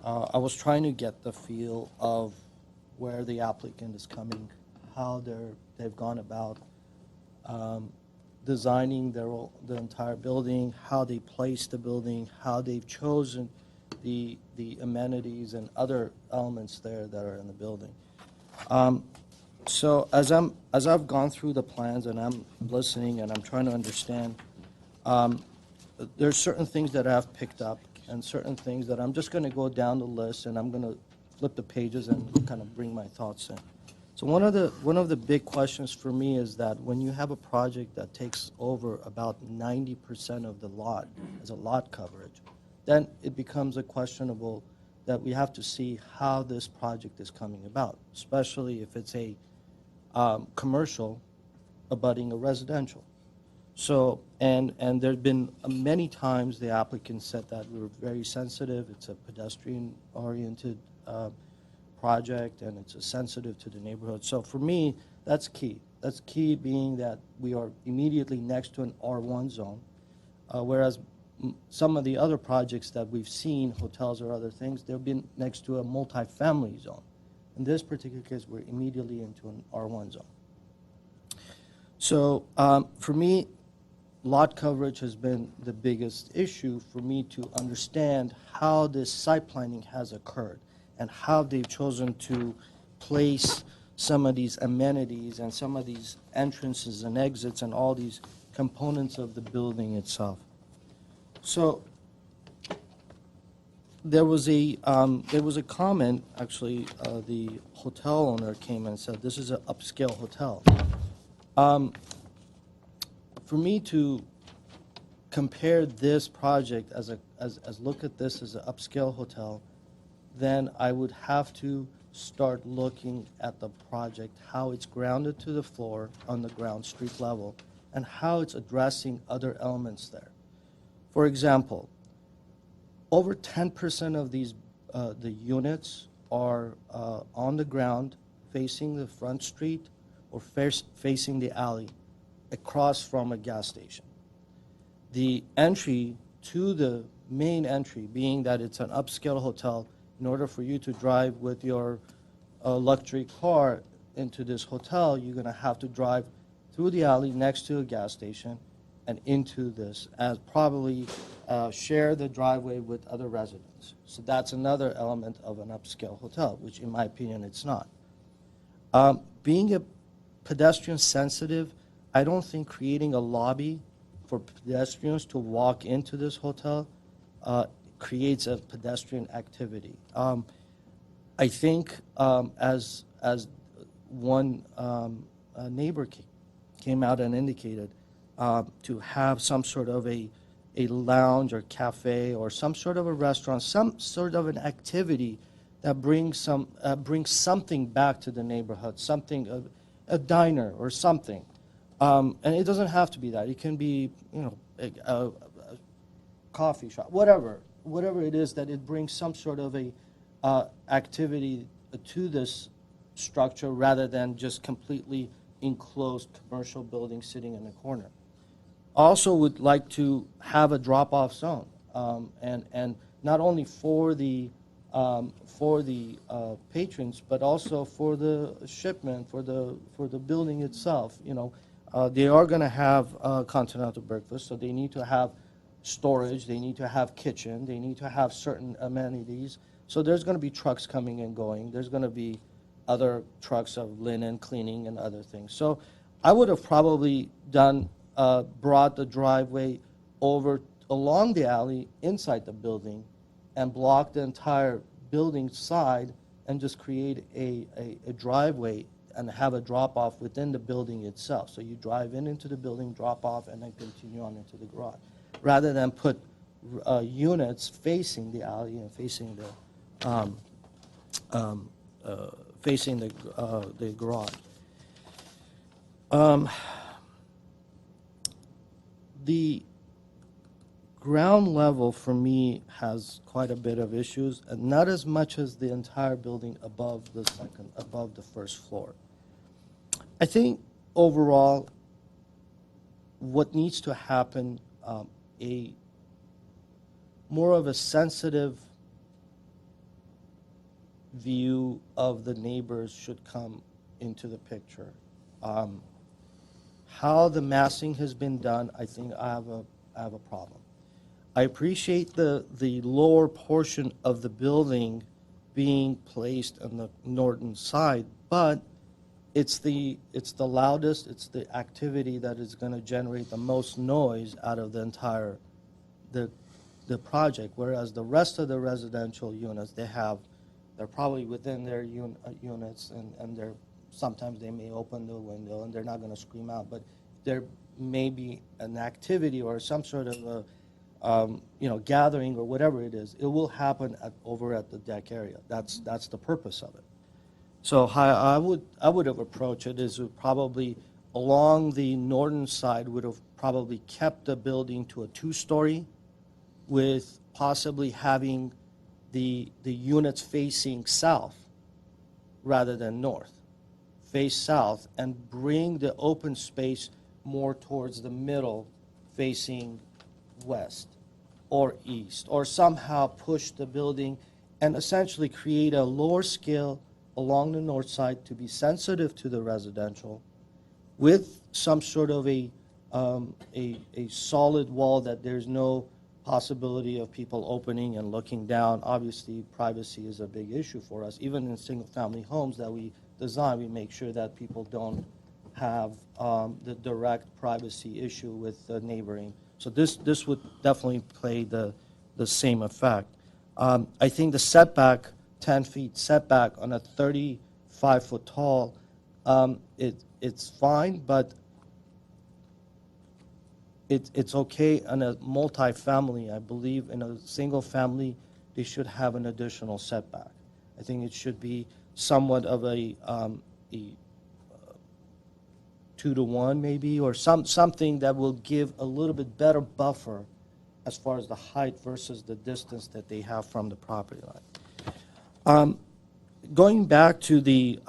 was trying to get the feel of where the applicant is coming, how they've gone about designing the entire building, how they place the building, how they've chosen the amenities and other elements there that are in the building. So as I've gone through the plans and I'm listening and I'm trying to understand, there's certain things that I've picked up and certain things that I'm just going to go down the list and I'm going to flip the pages and kind of bring my thoughts in. So one of the big questions for me is that when you have a project that takes over about 90% of the lot as a lot coverage, then it becomes a questionable that we have to see how this project is coming about, especially if it's a commercial abutting a residential. So, and there's been many times the applicant said that we're very sensitive, it's a pedestrian-oriented project, and it's sensitive to the neighborhood. So for me, that's key. That's key being that we are immediately next to an R1 zone, whereas some of the other projects that we've seen, hotels or other things, they've been next to a multifamily zone. In this particular case, we're immediately into an R1 zone. So for me, lot coverage has been the biggest issue for me to understand how this site planning has occurred and how they've chosen to place some of these amenities and some of these entrances and exits and all these components of the building itself. So there was a comment, actually, the hotel owner came and said, this is an upscale hotel. For me to compare this project as look at this as an upscale hotel, then I would have to start looking at the project, how it's grounded to the floor on the ground street level, and how it's addressing other elements there. For example, over 10% of these the units are on the ground facing the front street or facing the alley across from a gas station. The entry to the main entry, being that it's an upscale hotel, in order for you to drive with your luxury car into this hotel, you're going to have to drive through the alley next to a gas station and into this, as probably share the driveway with other residents. So that's another element of an upscale hotel, which in my opinion it's not. Being a pedestrian sensitive, I don't think creating a lobby for pedestrians to walk into this hotel creates a pedestrian activity. I think as one neighbor came out and indicated, to have some sort of a lounge or cafe or some sort of a restaurant, some sort of an activity that brings something back to the neighborhood, something, a diner or something. And it doesn't have to be that. It can be, a coffee shop, whatever it is, that it brings some sort of a activity to this structure rather than just completely enclosed commercial building sitting in the corner. Also would like to have a drop-off zone, and not only for the patrons, but also for the shipment, for the building itself. They are going to have continental breakfast, so they need to have storage, they need to have kitchen, they need to have certain amenities. So there's going to be trucks coming and going. There's going to be other trucks of linen, cleaning, and other things. So I would have probably brought the driveway over along the alley inside the building and blocked the entire building side and just create a driveway and have a drop-off within the building itself. So you drive into the building, drop off, and then continue on into the garage, rather than put units facing the alley and facing the garage. The ground level for me has quite a bit of issues, and not as much as the entire building above the first floor. I think overall, what needs to happen, more of a sensitive view of the neighbors should come into the picture. How the massing has been done, I think I have a problem. I appreciate the lower portion of the building being placed on the northern side, but it's the loudest, it's the activity that is going to generate the most noise out of the entire the project, whereas the rest of the residential units, they're probably within their units, and sometimes they may open the window and they're not going to scream out, but there may be an activity or some sort of a gathering or whatever it is. It will happen over at the deck area. That's the purpose of it. So how I would have approached it is probably along the northern side would have probably kept the building to a 2-story, with possibly having the units facing south rather than north, face south, and bring the open space more towards the middle facing west. or east, or somehow push the building and essentially create a lower scale along the north side to be sensitive to the residential with some sort of a solid wall that there's no possibility of people opening and looking down. Obviously, privacy is a big issue for us. Even in single-family homes that we design, we make sure that people don't have the direct privacy issue with the neighboring. So this would definitely play the same effect. I think the setback, 10 feet setback on a 35-foot tall, it's fine, but it's okay on a multi-family. I believe in a single family, they should have an additional setback. I think it should be somewhat of a 2-to-1 maybe, or something that will give a little bit better buffer as far as the height versus the distance that they have from the property line. Going back to the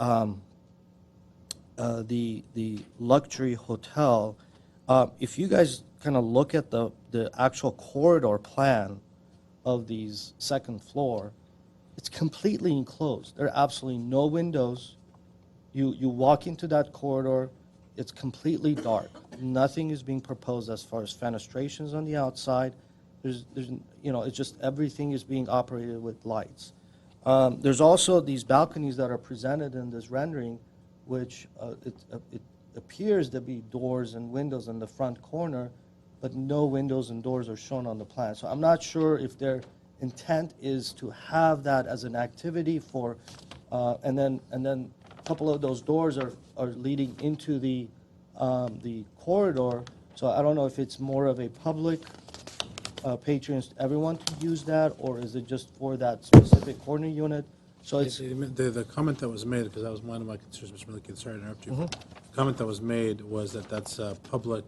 luxury hotel, if you guys kind of look at the actual corridor plan of these second floor, it's completely enclosed. There are absolutely no windows. You walk into that corridor, it's completely dark. Nothing is being proposed as far as fenestrations on the outside. There's it's just everything is being operated with lights. There's also these balconies that are presented in this rendering, which it appears to be doors and windows in the front corner, but no windows and doors are shown on the plan. So I'm not sure if their intent is to have that as an activity for, and then a couple of those doors are leading into the corridor. So I don't know if it's more of a public patrons, everyone to use that, or is it just for that specific corner unit? So it's The comment that was made, because that was one of my concerns, Mr. Malikian, sorry to interrupt you. Mhm. The comment that was made was that that's a public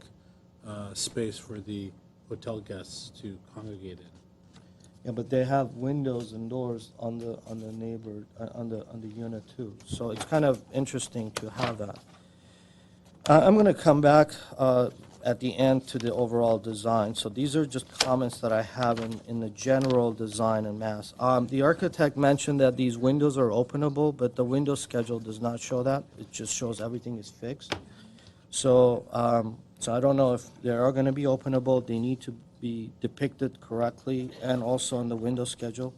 space for the hotel guests to congregate in. Yeah, but they have windows and doors on the neighbor on the unit too. So it's kind of interesting to have that. I'm going to come back at the end to the overall design. So these are just comments that I have in the general design and mass. The architect mentioned that these windows are openable, but the window schedule does not show that. It just shows everything is fixed. So I don't know if they are going to be openable. They need to be depicted correctly and also on the window schedule.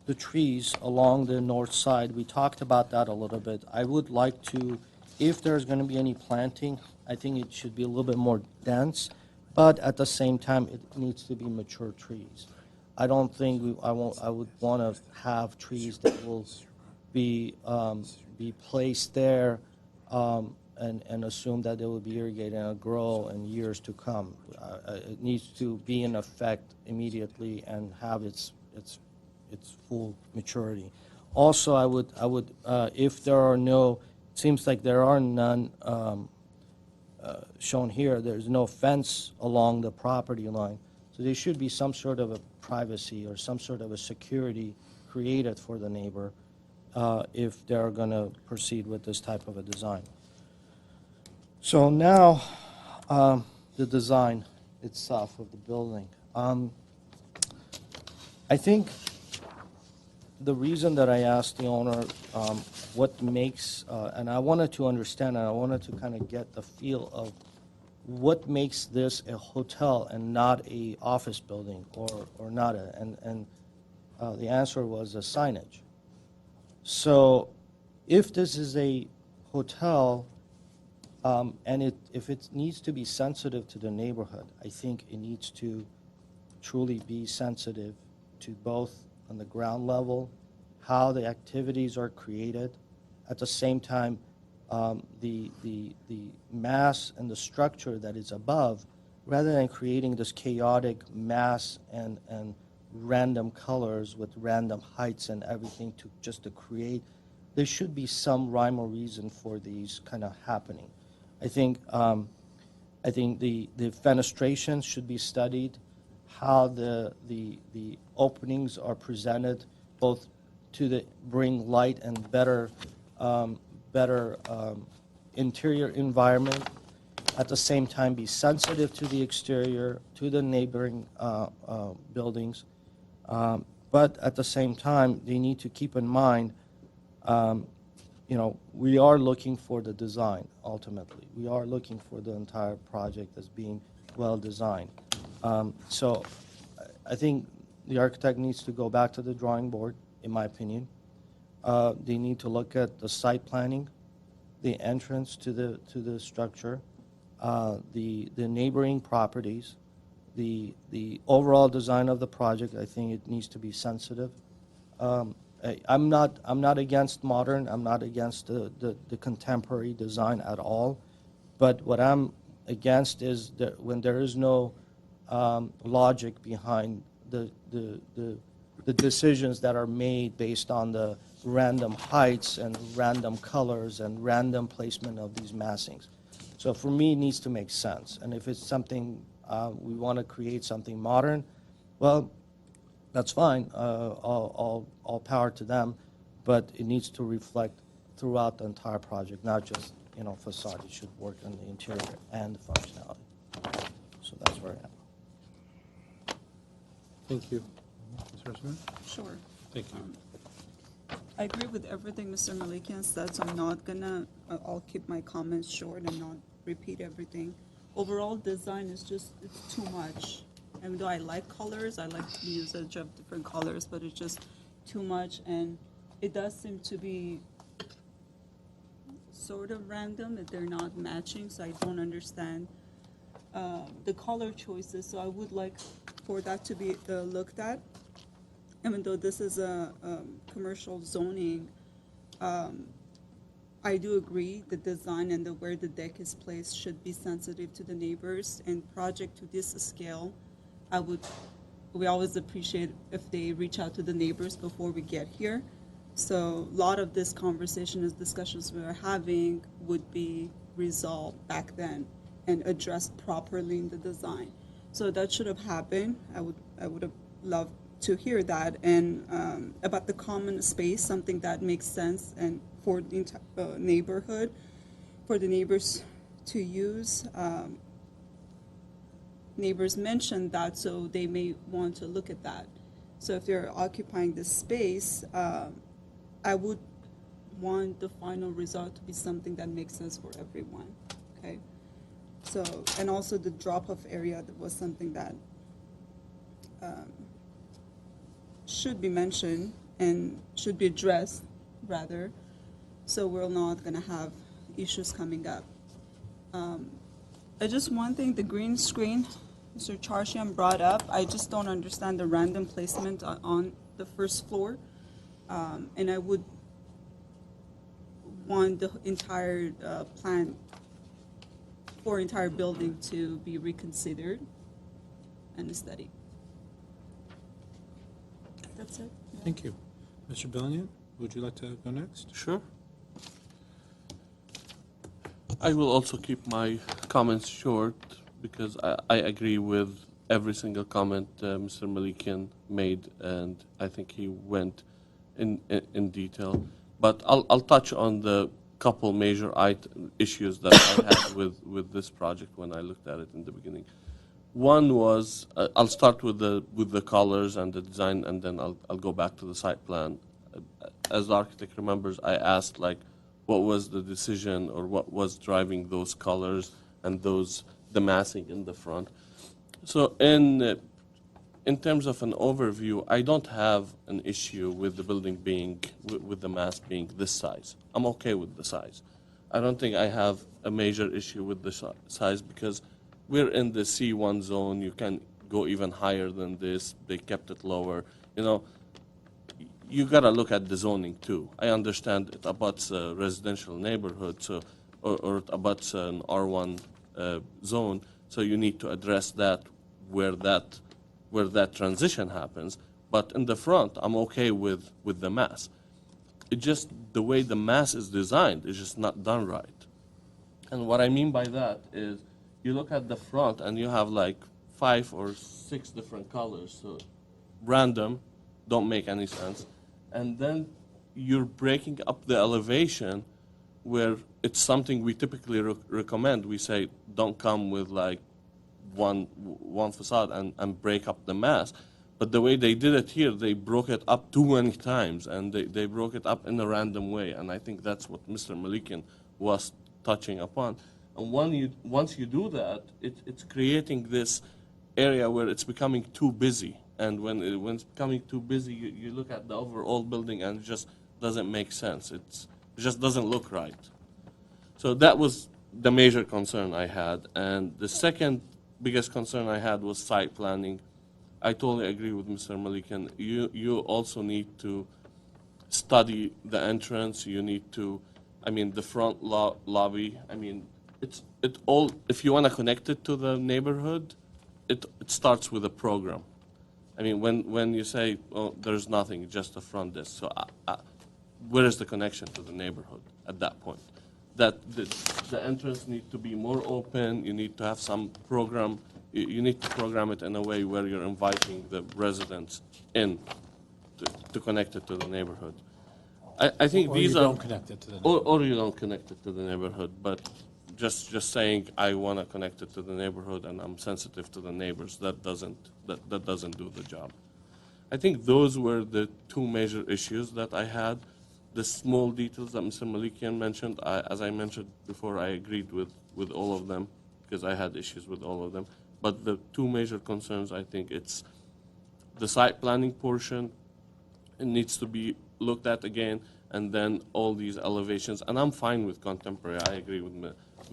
The trees along the north side, we talked about that a little bit. I would like to, if there's going to be any planting, I think it should be a little bit more dense, but at the same time, it needs to be mature trees. I don't think I would want to have trees that will be placed there and assume that they will be irrigated and grow in years to come. It needs to be in effect immediately and have its full maturity. Also, I would if there are no, it seems like there are none shown here. There's no fence along the property line, so there should be some sort of a privacy or some sort of a security created for the neighbor if they're going to proceed with this type of a design. So now, the design itself of the building. I think the reason that I asked the owner what makes, and I wanted to understand, and I wanted to kind of get the feel of what makes this a hotel and not a office building or not a, and the answer was a signage. So if this is a hotel, and if it needs to be sensitive to the neighborhood, I think it needs to truly be sensitive to both on the ground level, how the activities are created. At the same time, the mass and the structure that is above, rather than creating this chaotic mass and random colors with random heights and everything to create, there should be some rhyme or reason for these kind of happening. I think the fenestration should be studied, how the openings are presented, both to bring light and better interior environment, at the same time be sensitive to the exterior, to the neighboring buildings. But at the same time, they need to keep in mind, we are looking for the design ultimately. We are looking for the entire project as being well designed. So I think the architect needs to go back to the drawing board, in my opinion. They need to look at the site planning, the entrance to the structure, the neighboring properties, the overall design of the project. I think it needs to be sensitive. I'm not against modern. I'm not against the contemporary design at all. But what I'm against is that when there is no logic behind the decisions that are made based on the random heights and random colors and random placement of these massings. So for me, it needs to make sense. And if it's something we want to create something modern, well, that's fine. All power to them, but it needs to reflect throughout the entire project, not just facade. It should work on the interior and the functionality. So that's where I am. Thank you. Ms. Hirschman? Sure. Thank you. I agree with everything Mr. Malikian said, so I'm not gonna, I'll keep my comments short and not repeat everything. Overall design is just, it's too much. Even though I like colors, I like the usage of different colors, but it's just too much, and it does seem to be sort of random that they're not matching, so I don't understand the color choices, so I would like for that to be looked at. Even though this is a commercial zoning, I do agree the design and where the deck is placed should be sensitive to the neighbors, and project to this scale, we always appreciate if they reach out to the neighbors before we get here. So a lot of this conversation and discussions we are having would be resolved back then and addressed properly in the design. So that should have happened. I would have loved to hear that, and about the common space, something that makes sense and for the neighborhood, for the neighbors to use. Neighbors mentioned that, so they may want to look at that. So if they're occupying this space, I would want the final result to be something that makes sense for everyone, okay? So, and also the drop-off area was something that should be mentioned and should be addressed, rather, so we're not gonna have issues coming up. Just one thing, the green screen, Mr. Charshian brought up, I just don't understand the random placement on the first floor. And I would want the entire plan for entire building to be reconsidered and studied. That's it. Yeah. Thank you. Mr. Billion, would you like to go next? Sure. I will also keep my comments short because I agree with every single comment Mr. Malikian made, and I think he went in detail. But I'll touch on the couple major issues that I had with this project when I looked at it in the beginning. One was I'll start with the colors and the design, and then I'll go back to the site plan. As the architect remembers, I asked what was the decision or what was driving those colors and the massing in the front. So in terms of an overview, I don't have an issue with the building being, with the mass being this size. I'm okay with the size. I don't think I have a major issue with the size because we're in the C1 zone. You can go even higher than this. They kept it lower. You gotta look at the zoning too. I understand it abuts a residential neighborhood, or it abuts an R1 zone, so you need to address that where that transition happens. But in the front, I'm okay with the mass. It just the way the mass is designed is just not done right. And what I mean by that is you look at the front and you have 5 or 6 different colors, so random, don't make any sense. And then you're breaking up the elevation where it's something we typically recommend. We say, don't come with like one facade and break up the mass. But the way they did it here, they broke it up too many times, and they broke it up in a random way. And I think that's what Mr. Malikian was touching upon. And once you do that, it's creating this area where it's becoming too busy. And when it's becoming too busy, you look at the overall building and it just doesn't make sense. It just doesn't look right. So that was the major concern I had. And the second biggest concern I had was site planning. I totally agree with Mr. Malikian. You also need to study the entrance. You need to, the front lobby. If you want to connect it to the neighborhood, it starts with a program. When you say, oh, there's nothing, just a front desk. So where is the connection to the neighborhood at that point? That the entrance needs to be more open. You need to have some program. You need to program it in a way where you're inviting the residents in to connect it to the neighborhood. I think Or these you are don't connect it to the neighborhood. or you don't connect it to the neighborhood. But just saying I want to connect it to the neighborhood and I'm sensitive to the neighbors, that doesn't do the job. I think those were the two major issues that I had. The small details that Mr. Malikian mentioned, as I mentioned before, I agreed with all of them because I had issues with all of them. But the two major concerns, I think it's the site planning portion. It needs to be looked at again, and then all these elevations. And I'm fine with contemporary. I agree with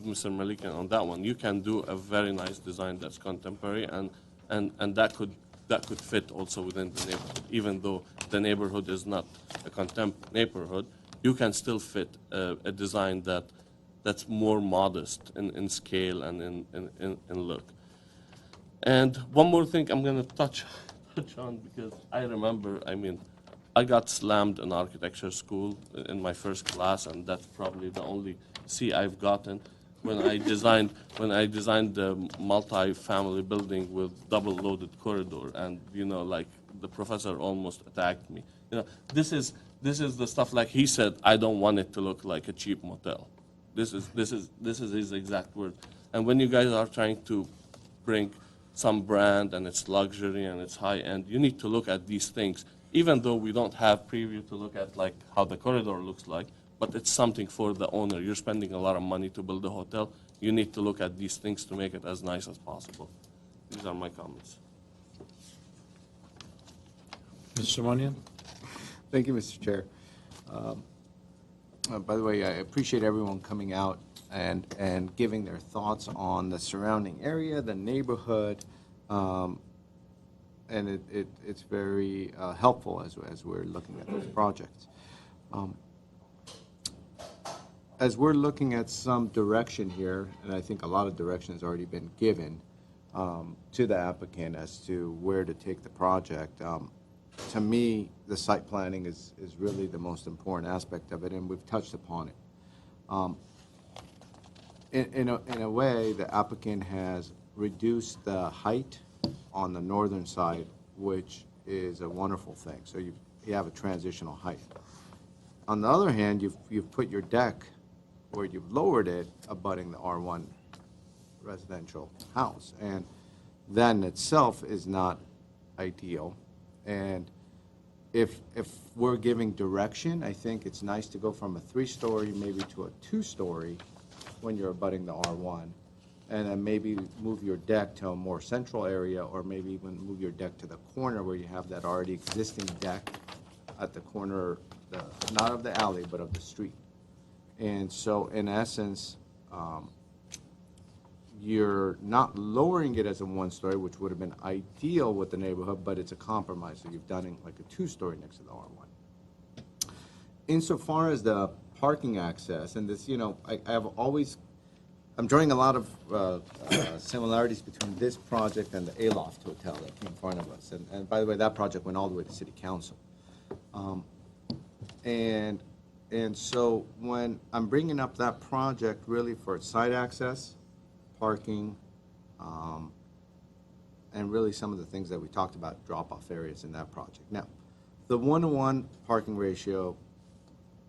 Mr. Malikian on that one. You can do a very nice design that's contemporary, and that could fit also within the neighborhood. Even though the neighborhood is not a contemporary neighborhood, you can still fit a design that's more modest in scale and in look. And one more thing I'm going to touch on, because I remember, I got slammed in architecture school in my first class, and that's probably the only C I've gotten when I designed the multi-family building with double-loaded corridor, and the professor almost attacked me. This is the stuff, like he said, I don't want it to look like a cheap motel. This is his exact word. And when you guys are trying to bring some brand and it's luxury and it's high end, you need to look at these things, even though we don't have preview to look at like how the corridor looks like, but it's something for the owner. You're spending a lot of money to build a hotel. You need to look at these things to make it as nice as possible. These are my comments. Mr. Simonian? Thank you, Mr. Chair. By the way, I appreciate everyone coming out and giving their thoughts on the surrounding area, the neighborhood, and it's very helpful as we're looking at this project. As we're looking at some direction here, and I think a lot of direction has already been given to the applicant as to where to take the project, to me, the site planning is really the most important aspect of it, and we've touched upon it. In a way, the applicant has reduced the height on the northern side, which is a wonderful thing. So you have a transitional height. On the other hand, you've put your deck where you've lowered it abutting the R1 residential house, and that in itself is not ideal. And if we're giving direction, I think it's nice to go from a 3-story maybe to a 2-story when you're abutting the R1, and then maybe move your deck to a more central area, or maybe even move your deck to the corner where you have that already existing deck at the corner, not of the alley, but of the street. And so in essence, you're not lowering it as a 1-story, which would have been ideal with the neighborhood, but it's a compromise. So you've done it like a 2-story next to the R1. Insofar as the parking access, and this, I'm drawing a lot of similarities between this project and the Aloft Hotel that came in front of us. And by the way, that project went all the way to City Council. And so when I'm bringing up that project really for site access, parking, and really some of the things that we talked about, drop-off areas in that project. Now, the 1-to-1 parking ratio,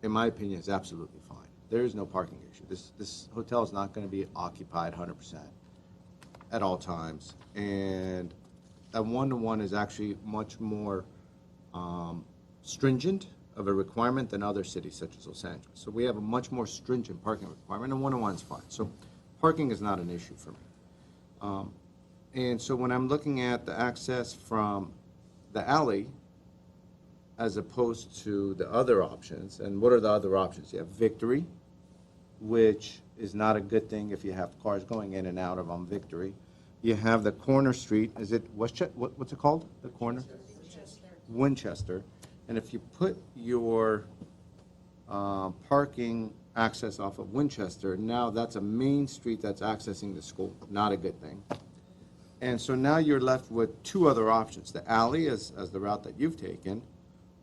in my opinion, is absolutely fine. There is no parking issue. This hotel is not going to be occupied 100% at all times. And a one-to-one is actually much more stringent of a requirement than other cities such as Los Angeles. So we have a much more stringent parking requirement, and one-to-one is fine. So parking is not an issue for me. And so when I'm looking at the access from the alley as opposed to the other options, and what are the other options? You have Victory, which is not a good thing if you have cars going in and out of on Victory. You have the corner street, is it what's it called? The corner? Winchester. And if you put your parking access off of Winchester, now that's a main street that's accessing the school. Not a good thing. And so now you're left with two other options. The alley as the route that you've taken,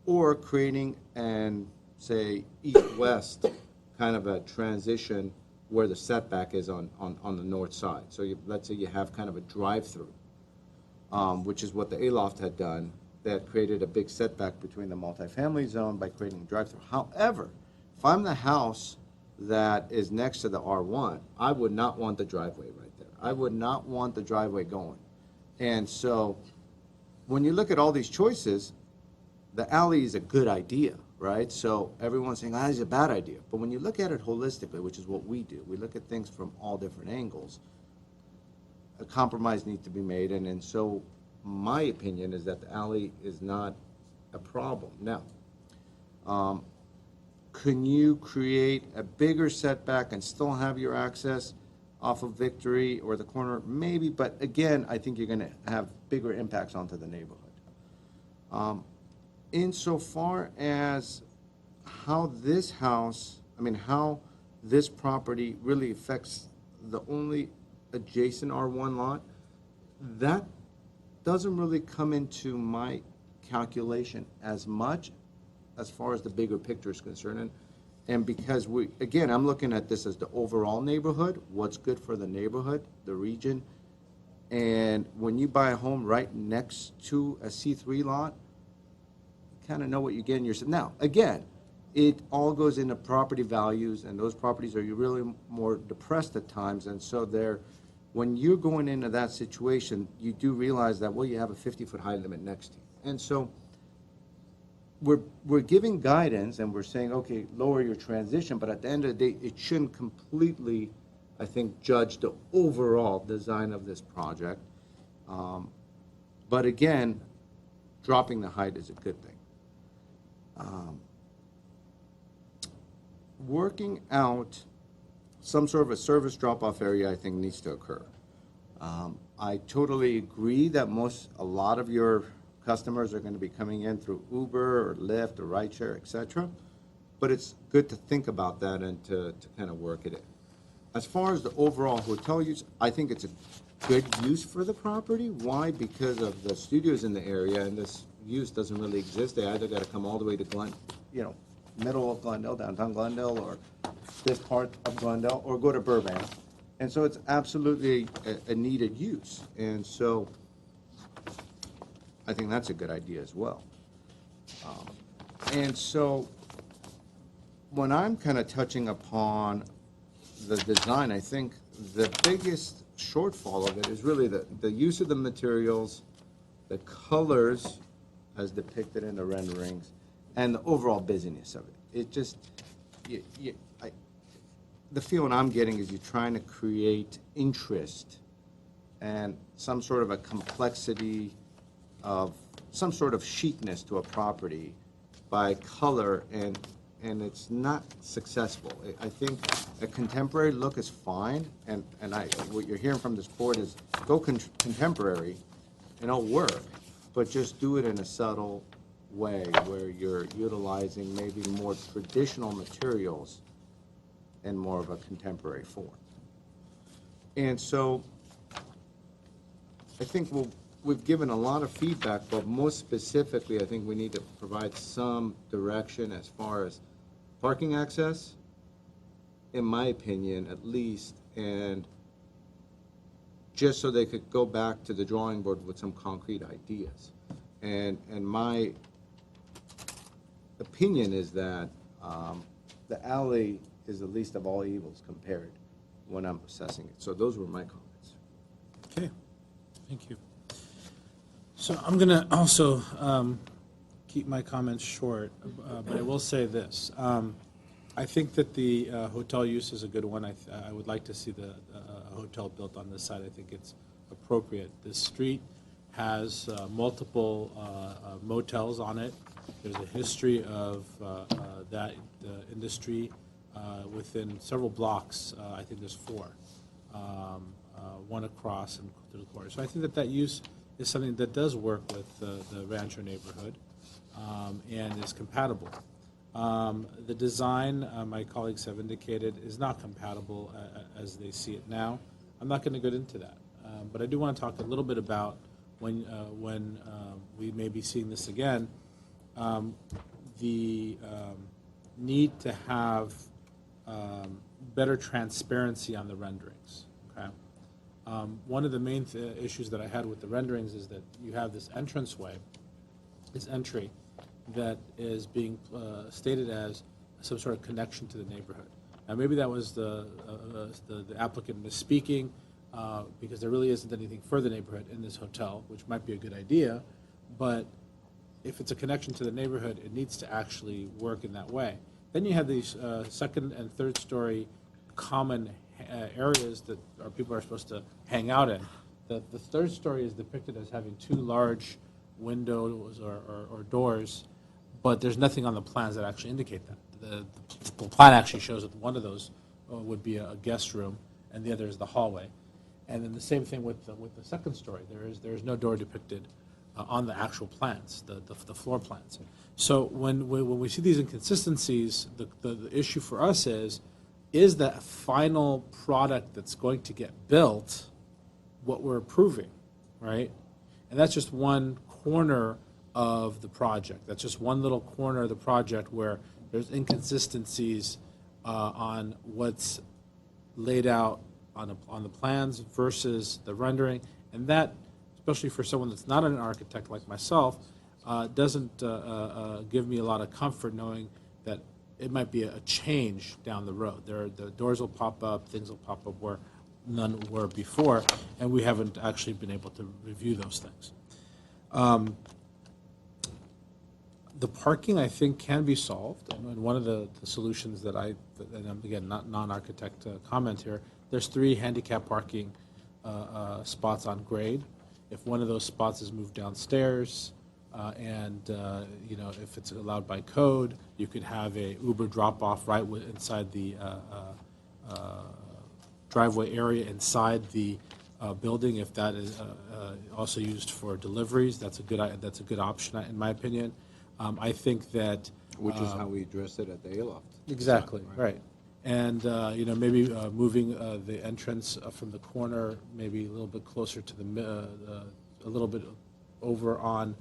or creating an, say, east-west kind of a transition where the setback is on the north side. So let's say you have kind of a drive-through, which is what the Aloft had done, that created a big setback between the multifamily zone by creating a drive-through. However, if I'm the house that is next to the R1, I would not want the driveway right there. I would not want the driveway going. And so when you look at all these choices, the alley is a good idea, right? So everyone's saying, it's a bad idea. But when you look at it holistically, which is what we do, we look at things from all different angles, a compromise needs to be made. And so my opinion is that the alley is not a problem. Now, can you create a bigger setback and still have your access off of Victory or the corner? Maybe, but again, I think you're going to have bigger impacts onto the neighborhood. Insofar as how this house, how this property really affects the only adjacent R1 lot, that doesn't really come into my calculation as much as far as the bigger picture is concerned. And because again, I'm looking at this as the overall neighborhood, what's good for the neighborhood, the region. And when you buy a home right next to a C3 lot, you kind of know what you're getting yourself. Now, again, it all goes into property values, and those properties are really more depressed at times. And so when you're going into that situation, you do realize that, well, you have a 50-foot height limit next to you. And so we're giving guidance, and we're saying, okay, lower your transition, but at the end of the day, it shouldn't completely, I think, judge the overall design of this project. But again, dropping the height is a good thing. Working out some sort of a service drop-off area, I think, needs to occur. I totally agree that a lot of your customers are going to be coming in through Uber or Lyft or rideshare, et cetera. But it's good to think about that and to kind of work it in. As far as the overall hotel use, I think it's a good use for the property. Why? Because of the studios in the area, and this use doesn't really exist. They either got to come all the way to middle of Glendale, downtown Glendale, or this part of Glendale, or go to Burbank. And so it's absolutely a needed use. And so I think that's a good idea as well. And so when I'm kind of touching upon the design, I think the biggest shortfall of it is really the use of the materials, the colors as depicted in the renderings, and the overall busyness of it. It just, the feeling I'm getting is you're trying to create interest and some sort of a complexity of some sort of chicness to a property by color, and it's not successful. I think a contemporary look is fine, and what you're hearing from this board is go contemporary, and it'll work, but just do it in a subtle way where you're utilizing maybe more traditional materials in more of a contemporary form. And so I think we've given a lot of feedback, but most specifically, I think we need to provide some direction as far as parking access, in my opinion, at least, and just so they could go back to the drawing board with some concrete ideas. And my opinion is that the alley is the least of all evils compared when I'm assessing it. So those were my comments. Okay, thank you. So I'm going to also keep my comments short, but I will say this. I think that the hotel use is a good one. I would like to see the hotel built on this side. I think it's appropriate. This street has multiple motels on it. There's a history of that industry within several blocks. I think there's 4, one across and to the corner. So I think that that use is something that does work with the Rancho neighborhood and is compatible. The design, my colleagues have indicated, is not compatible as they see it now. I'm not going to get into that, but I do want to talk a little bit about when we may be seeing this again, the need to have better transparency on the renderings. Okay, one of the main issues that I had with the renderings is that you have this entranceway, this entry, that is being stated as some sort of connection to the neighborhood. Now, maybe that was the applicant misspeaking because there really isn't anything for the neighborhood in this hotel, which might be a good idea, but if it's a connection to the neighborhood, it needs to actually work in that way. Then you have these second and third story common areas that people are supposed to hang out in. The third story is depicted as having 2 large windows or doors, but there's nothing on the plans that actually indicate that. The plan actually shows that one of those would be a guest room, and the other is the hallway. And then the same thing with the second story. There is no door depicted on the actual plans, the floor plans. So when we see these inconsistencies, the issue for us is the final product that's going to get built what we're approving, right? And that's just one corner of the project. That's just one little corner of the project where there's inconsistencies on what's laid out on the plans versus the rendering, and that, especially for someone that's not an architect like myself, doesn't give me a lot of comfort knowing that it might be a change down the road. The doors will pop up, things will pop up where none were before, and we haven't actually been able to review those things. The parking, I think, can be solved, and one of the solutions that and again, not non-architect comment here, there's 3 handicap parking spots on grade. If one of those spots is moved downstairs, and if it's allowed by code, you could have a Uber drop-off right inside the driveway area inside the building. If that is also used for deliveries, that's a good option in my opinion. I think that Which is how we addressed it at the Aloft. exactly right. And maybe moving the entrance from the corner, maybe a little bit closer to a little bit over on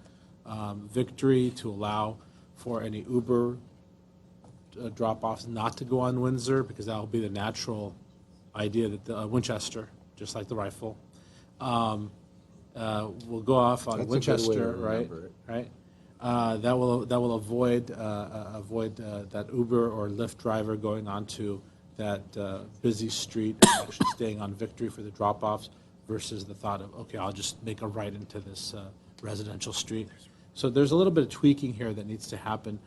Victory to allow for any Uber drop-offs not to go on Windsor, because that will be the natural idea that the Winchester, just like the rifle, will go off on That's Winchester, a good way to right? remember it. Right. That will avoid that Uber or Lyft driver going onto that busy street and actually staying on Victory for the drop-offs versus the thought of, okay, I'll just make a right into this residential street. So there's a little bit of tweaking here that needs to happen.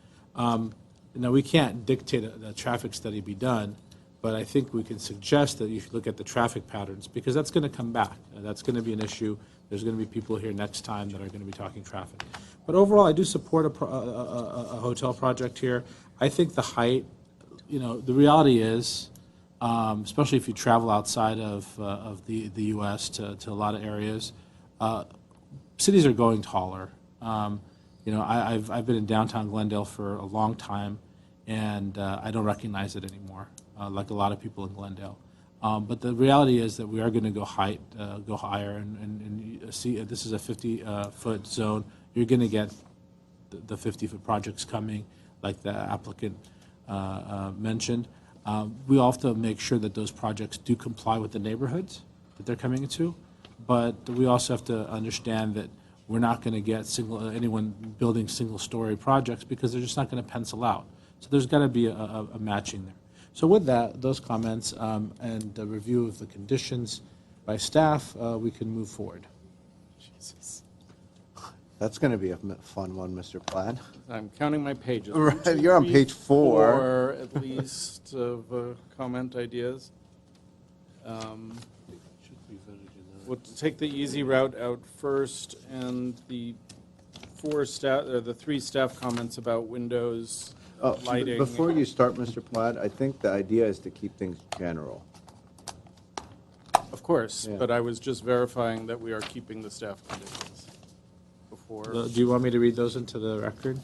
Now, we can't dictate a traffic study be done, but I think we can suggest that you should look at the traffic patterns, because that's going to come back. That's going to be an issue. There's going to be people here next time that are going to be talking traffic. But overall, I do support a hotel project here. I think the height, the reality is, especially if you travel outside of the U.S. to a lot of areas, cities are going taller. I've been in downtown Glendale for a long time, and I don't recognize it anymore, like a lot of people in Glendale. But the reality is that we are going to go higher, and see this is a 50-foot zone. You're going to get the 50-foot projects coming, like the applicant mentioned. We all have to make sure that those projects do comply with the neighborhoods that they're coming into, but we also have to understand that we're not going to get anyone building single-story projects, because they're just not going to pencil out. So there's got to be a matching there. So with that, those comments and a review of the conditions by staff, we can move forward. Jesus. That's going to be a fun one, Mr. Platt. I'm counting my pages. Right, 1, 2, you're on 3, page 4. 4 at least of comment ideas. We'll take the easy route out first, and the 3 staff comments about windows, lighting. Before you start, Mr. Platt, I think the idea is to keep things general. Of course, Yeah. but I was just verifying that we are keeping the staff conditions before. Do you want me to read those into the record?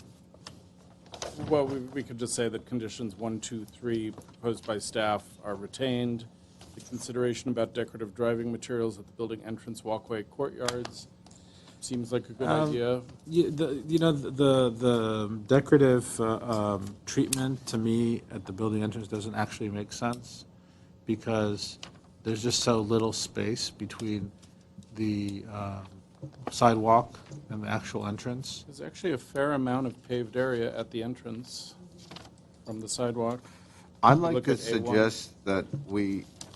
Well, we could just say that conditions 1, 2, 3 proposed by staff are retained. The consideration about decorative driving materials at the building entrance, walkway, courtyards seems like a good idea. The decorative treatment to me at the building entrance doesn't actually make sense because there's just so little space between the sidewalk and the actual entrance. There's actually a fair amount of paved area at the entrance from the sidewalk. I'd like Look to at A1. suggest that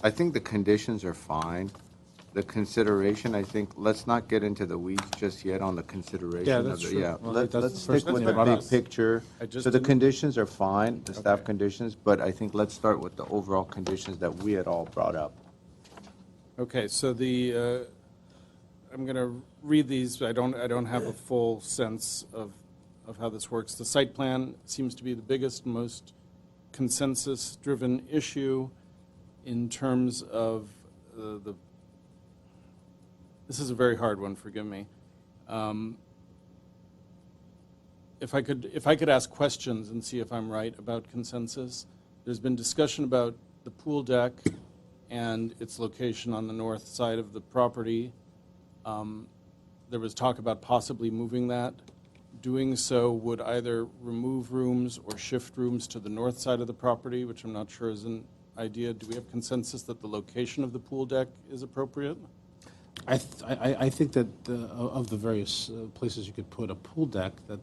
I think the conditions are fine. The consideration, I think, let's not get into the weeds just yet on the consideration. Yeah, that's of true. Yeah, Well, let's that's the stick first with thing the you brought big up. picture. I just So the didn't- conditions are fine, the staff Okay. conditions, but I think let's start with the overall conditions that we had all brought up. Okay, so I'm going to read these. I don't have a full sense of how this works. The site plan seems to be the biggest, most consensus-driven issue in terms of this is a very hard one, forgive me. If I could ask questions and see if I'm right about consensus. There's been discussion about the pool deck and its location on the north side of the property. There was talk about possibly moving that. Doing so would either remove rooms or shift rooms to the north side of the property, which I'm not sure is an idea. Do we have consensus that the location of the pool deck is appropriate? I think that of the various places you could put a pool deck, that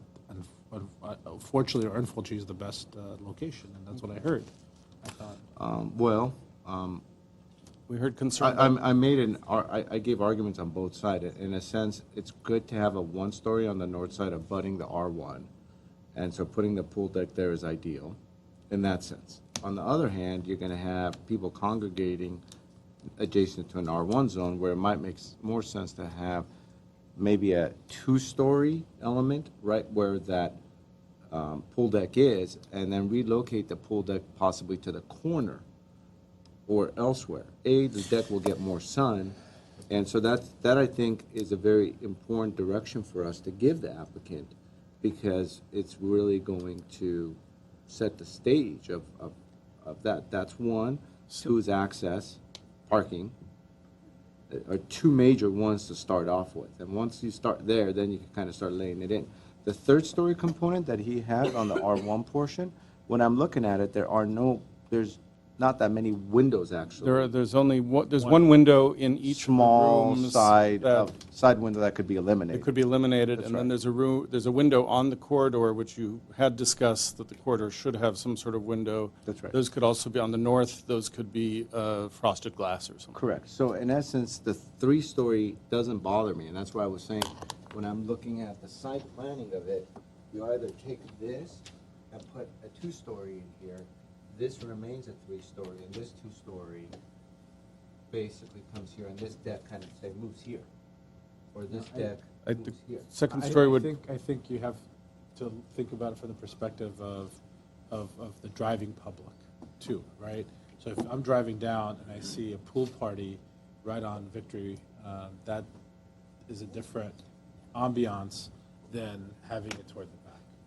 fortunately or unfortunately is the best location, and that's what I heard. I thought. We heard concern. I gave arguments on both sides. In a sense, it's good to have a one-story on the north side abutting the R1, and so putting the pool deck there is ideal in that sense. On the other hand, you're going to have people congregating adjacent to an R1 zone where it might make more sense to have maybe a two-story element right where that pool deck is, and then relocate the pool deck possibly to the corner or elsewhere. The deck will get more sun, and so that I think is a very important direction for us to give the applicant, because it's really going to set the stage of that. That's one. Two is access, parking, are two major ones to start off with. And once you start there, then you can kind of start laying it in. The third story component that he has on the R1 portion, when I'm looking at it, there's not that many windows actually. There's one window in each small of the rooms. side window that could be eliminated. It could be eliminated, That's and then right. there's a window on the corridor, which you had discussed that the corridor should have some sort of window. That's right. Those could also be on the north. Those could be frosted glass or something. Correct. So in essence, the three-story doesn't bother me, and that's why I was saying, when I'm looking at the site planning of it, you either take this and put a two-story in here, this remains a three-story, and this two-story basically comes here, and this deck kind of, say, moves here, or this deck moves here. Second story would. I think you have to think about it from the perspective of the driving public, too, right? So if I'm driving down and I see a pool party right on Victory, that is a different ambiance than having it toward the back.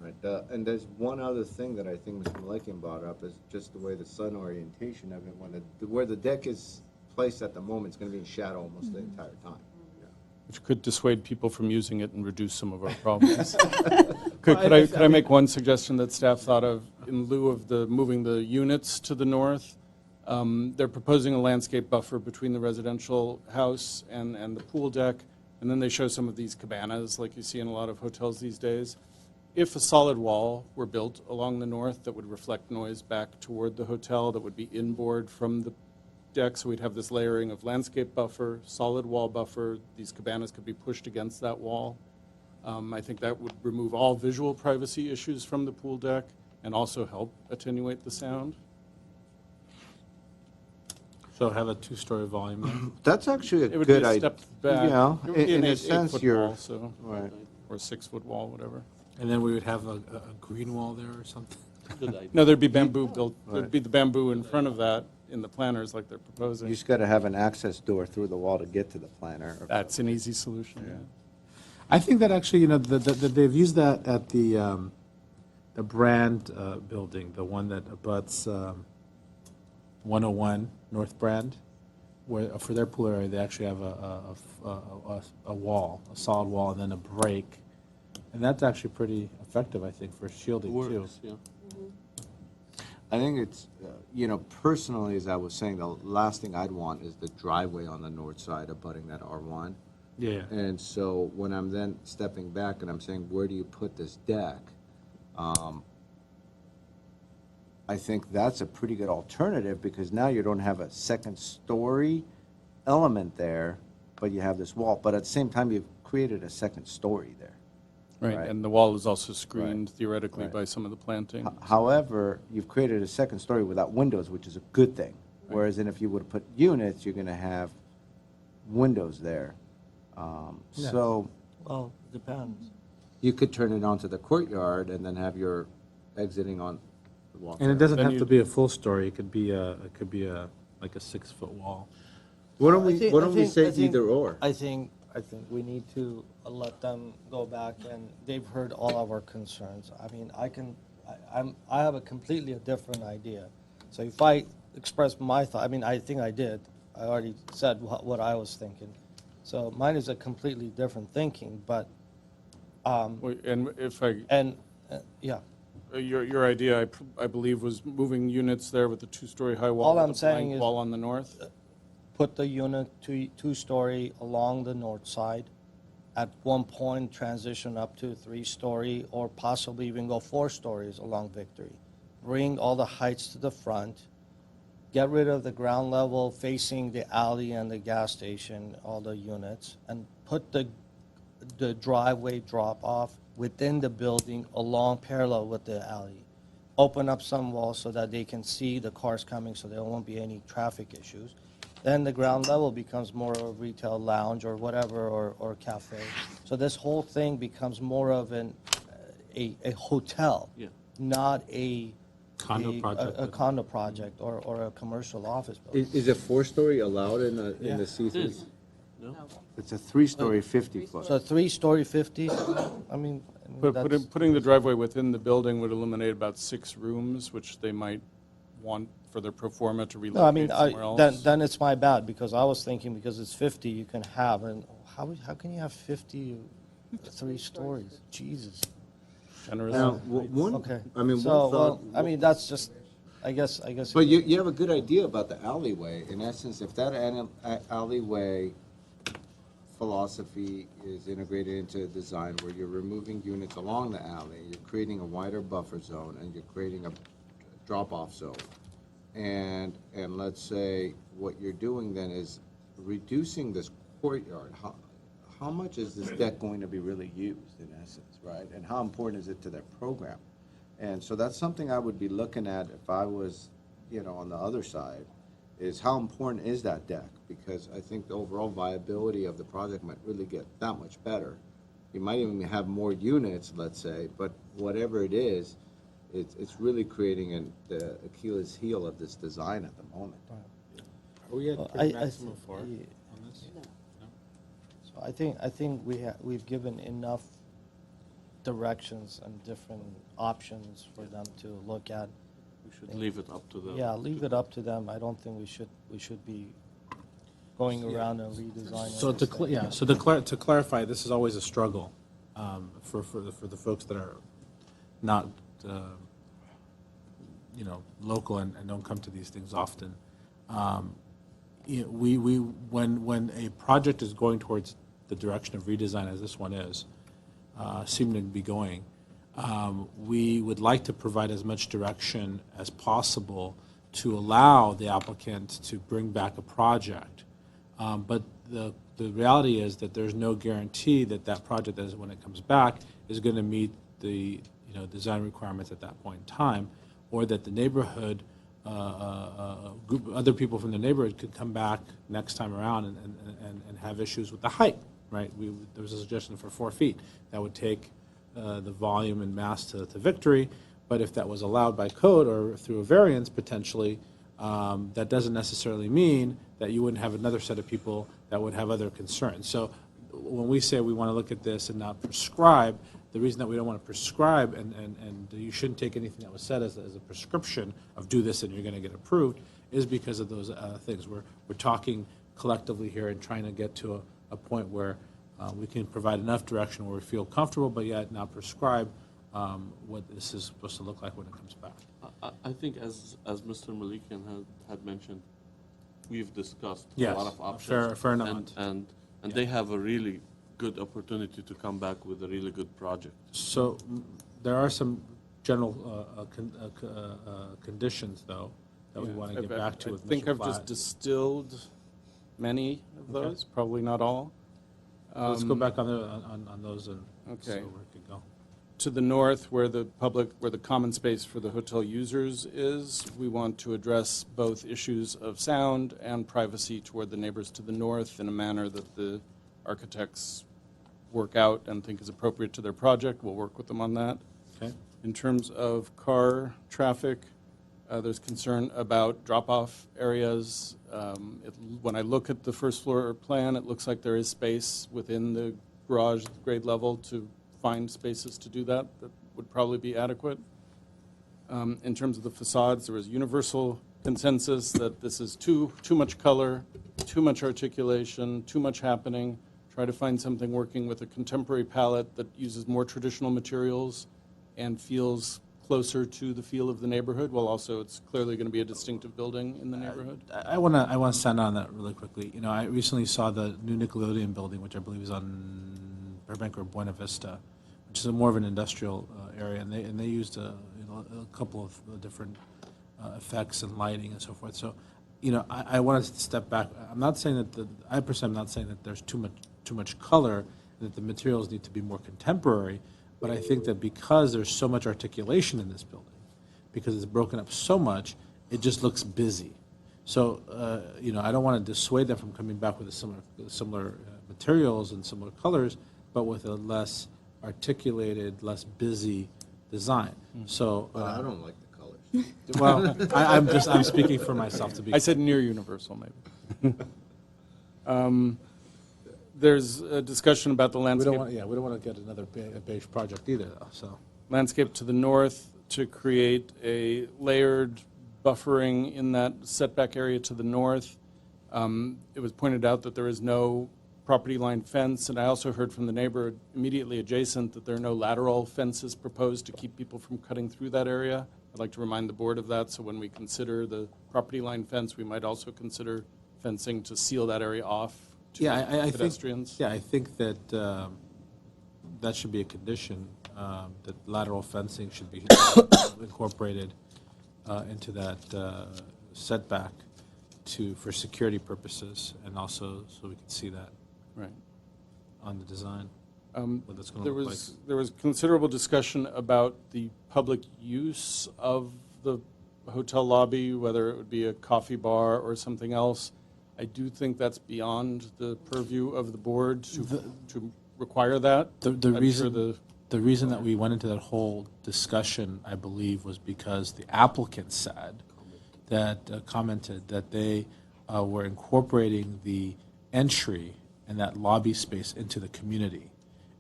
Right, and there's one other thing that I think Mr. Malakian brought up, is just the way the sun orientation of it, where the deck is placed at the moment, it's going to be in shadow almost the entire time. Which could dissuade people from using it and reduce some of our problems. Could I make one suggestion that staff thought of in lieu of moving the units to the north? They're proposing a landscape buffer between the residential house and the pool deck, and then they show some of these cabanas like you see in a lot of hotels these days. if a solid wall were built along the north that would reflect noise back toward the hotel, that would be inboard from the deck, so we'd have this layering of landscape buffer, solid wall buffer, these cabanas could be pushed against that wall. I think that would remove all visual privacy issues from the pool deck and also help attenuate the sound. So have a two-story volume then? That's actually a It would good be a idea. step back. Yeah, It would be in an a sense, 8-foot you're wall, so, right. or a 6-foot wall, whatever. And then we would have a green wall there or something? Good idea. No, there'd be bamboo built, Right. there'd be the bamboo in front of that in the planners like they're proposing. You just got to have an access door through the wall to get to the planter. That's an easy solution, yeah. I think that actually, you know, they've used that at the Brand building, the one that abuts 101 North Brand, where for their pool area, they actually have a wall, a solid wall, and then a break. And that's actually pretty effective, I think, for shielding too. Works, yeah. I think it's, you know, personally, as I was saying, the last thing I'd want is the driveway on the north side abutting that R1. Yeah. And so when I'm then stepping back and I'm saying, where do you put this deck? I think that's a pretty good alternative because now you don't have a second story element there, but you have this wall. But at the same time, you've created a second story there. Right, and the wall is also screened Right. theoretically Right. by some of the planting. However, you've created a second story without windows, which is a good thing. Whereas then if you would have put units, you're going to have windows there. Yeah. So Well, depends. you could turn it onto the courtyard and then have your exiting on the walk. And it doesn't have to be a full story. It could be like a 6-foot wall. Why don't I we, think- why I don't we think- say I think- either or? I think we need to let them go back, and they've heard all of our concerns. I mean, I have a completely different idea. So if I express my thought, I mean, I think I did. I already said what I was thinking. So mine is a completely different thinking, but, And if I, yeah. your idea, I believe, was moving units there with the 2-story high wall. All with I'm a saying blank is- wall on the north. Put the unit two-story along the north side. At one point, transition up to 3-story, or possibly even go 4 stories along Victory. Bring all the heights to the front. Get rid of the ground level facing the alley and the gas station, all the units, and put the driveway drop-off within the building along parallel with the alley. Open up some walls so that they can see the cars coming, so there won't be any traffic issues. Then the ground level becomes more of a retail lounge or whatever, or cafe. So this whole thing becomes more of a hotel, Yeah. not a Condo project or a commercial office building. Is a 4-story allowed in Yeah. the C3? No? It's a 3-story 50-foot. So 3-story 50, I mean, that's, Putting the driveway within the building would eliminate about 6 rooms, which they might want for their pro forma to no, I mean, relocate somewhere else. then it's my bad, because I was thinking because it's 50, you can have, and how can you have 50 3 stories? Jesus. Generous. Now, one, Okay. I mean, So, one well, thought. I mean, that's just, I guess. But you have a good idea about the alleyway. In essence, if that alleyway philosophy is integrated into a design where you're removing units along the alley, you're creating a wider buffer zone, and you're creating a drop-off zone. And let's say what you're doing then is reducing this courtyard. How much is this deck going to be really used, in essence, right? And how important is it to their program? And so that's something I would be looking at if I was, you know, on the other side, is how important is that deck? Because I think the overall viability of the project might really get that much better. You might even have more units, let's say, but whatever it is, it's really creating the Achilles heel of this design at the moment. Are we at Well, pretty I maximum think- 4 on this? So I think we've given enough directions and different options for them to look at. We should leave it up to them. Yeah, leave it up to them. I don't think we should be going around and redesigning. So to clarify, this is always a struggle for the folks that are not local and don't come to these things often. When a project is going towards the direction of redesign, as this one is, seeming to be going, we would like to provide as much direction as possible to allow the applicant to bring back a project. But the reality is that there's no guarantee that that project, when it comes back, is going to meet the design requirements at that point in time, or that the neighborhood, other people from the neighborhood could come back next time around and have issues with the height, right? There was a suggestion for 4 feet. That would take the volume and mass to victory, but if that was allowed by code or through a variance potentially, that doesn't necessarily mean that you wouldn't have another set of people that would have other concerns. So when we say we want to look at this and not prescribe, the reason that we don't want to prescribe and you shouldn't take anything that was said as a prescription of do this and you're going to get approved is because of those things. We're talking collectively here and trying to get to a point where we can provide enough direction where we feel comfortable, but yet not prescribe what this is supposed to look like when it comes back. I think as Mr. Malikian had mentioned, we've discussed Yes, a lot of options. fair enough. And they have a really good opportunity to come back with a really good project. So there are some general conditions, though, that we want to get back to with Mr. I think I've Platt. just distilled many of those, probably not all. Let's go back on those and see Okay. where we could go. To the north, where the common space for the hotel users is, we want to address both issues of sound and privacy toward the neighbors to the north in a manner that the architects work out and think is appropriate to their project. We'll work with them on that. Okay. In terms of car traffic, there's concern about drop-off areas. When I look at the first floor plan, it looks like there is space within the garage grade level to find spaces to do that would probably be adequate. In terms of the facades, there was universal consensus that this is too much color, too much articulation, too much happening. Try to find something working with a contemporary palette that uses more traditional materials and feels closer to the feel of the neighborhood, while also it's clearly going to be a distinctive building in the neighborhood. I want to stand on that really quickly. You know, I recently saw the new Nickelodeon building, which I believe is on Burbank or Buena Vista, which is more of an industrial area, and they used a couple of different effects and lighting and so forth. So, you know, I want to step back. I'm not saying that I personally am not saying that there's too much color and that the materials need to be more contemporary, but I think that because there's so much articulation in this building, because it's broken up so much, it just looks busy. So, you know, I don't want to dissuade them from coming back with similar materials and similar colors, but with a less articulated, less busy design. So But I don't like the colors. Well, I'm speaking for myself to be. I said near universal, maybe. There's a discussion about the landscape. We don't want to get another beige project either, though. So Landscape to the north to create a layered buffering in that setback area to the north. It was pointed out that there is no property line fence, and I also heard from the neighbor immediately adjacent that there are no lateral fences proposed to keep people from cutting through that area. I'd like to remind the board of that, so when we consider the property line fence, we might also consider fencing to seal that area off to I pedestrians. think, I think that that should be a condition, that lateral fencing should be incorporated into that setback for security purposes, and also so we can see that on the design. What that's going to look like. There was considerable discussion about the public use of the hotel lobby, whether it would be a coffee bar or something else. I do think that's beyond the purview of the board to require that. The reason that we went into that whole discussion, I believe, was because the applicant said that commented that they were incorporating the entry and that lobby space into the community.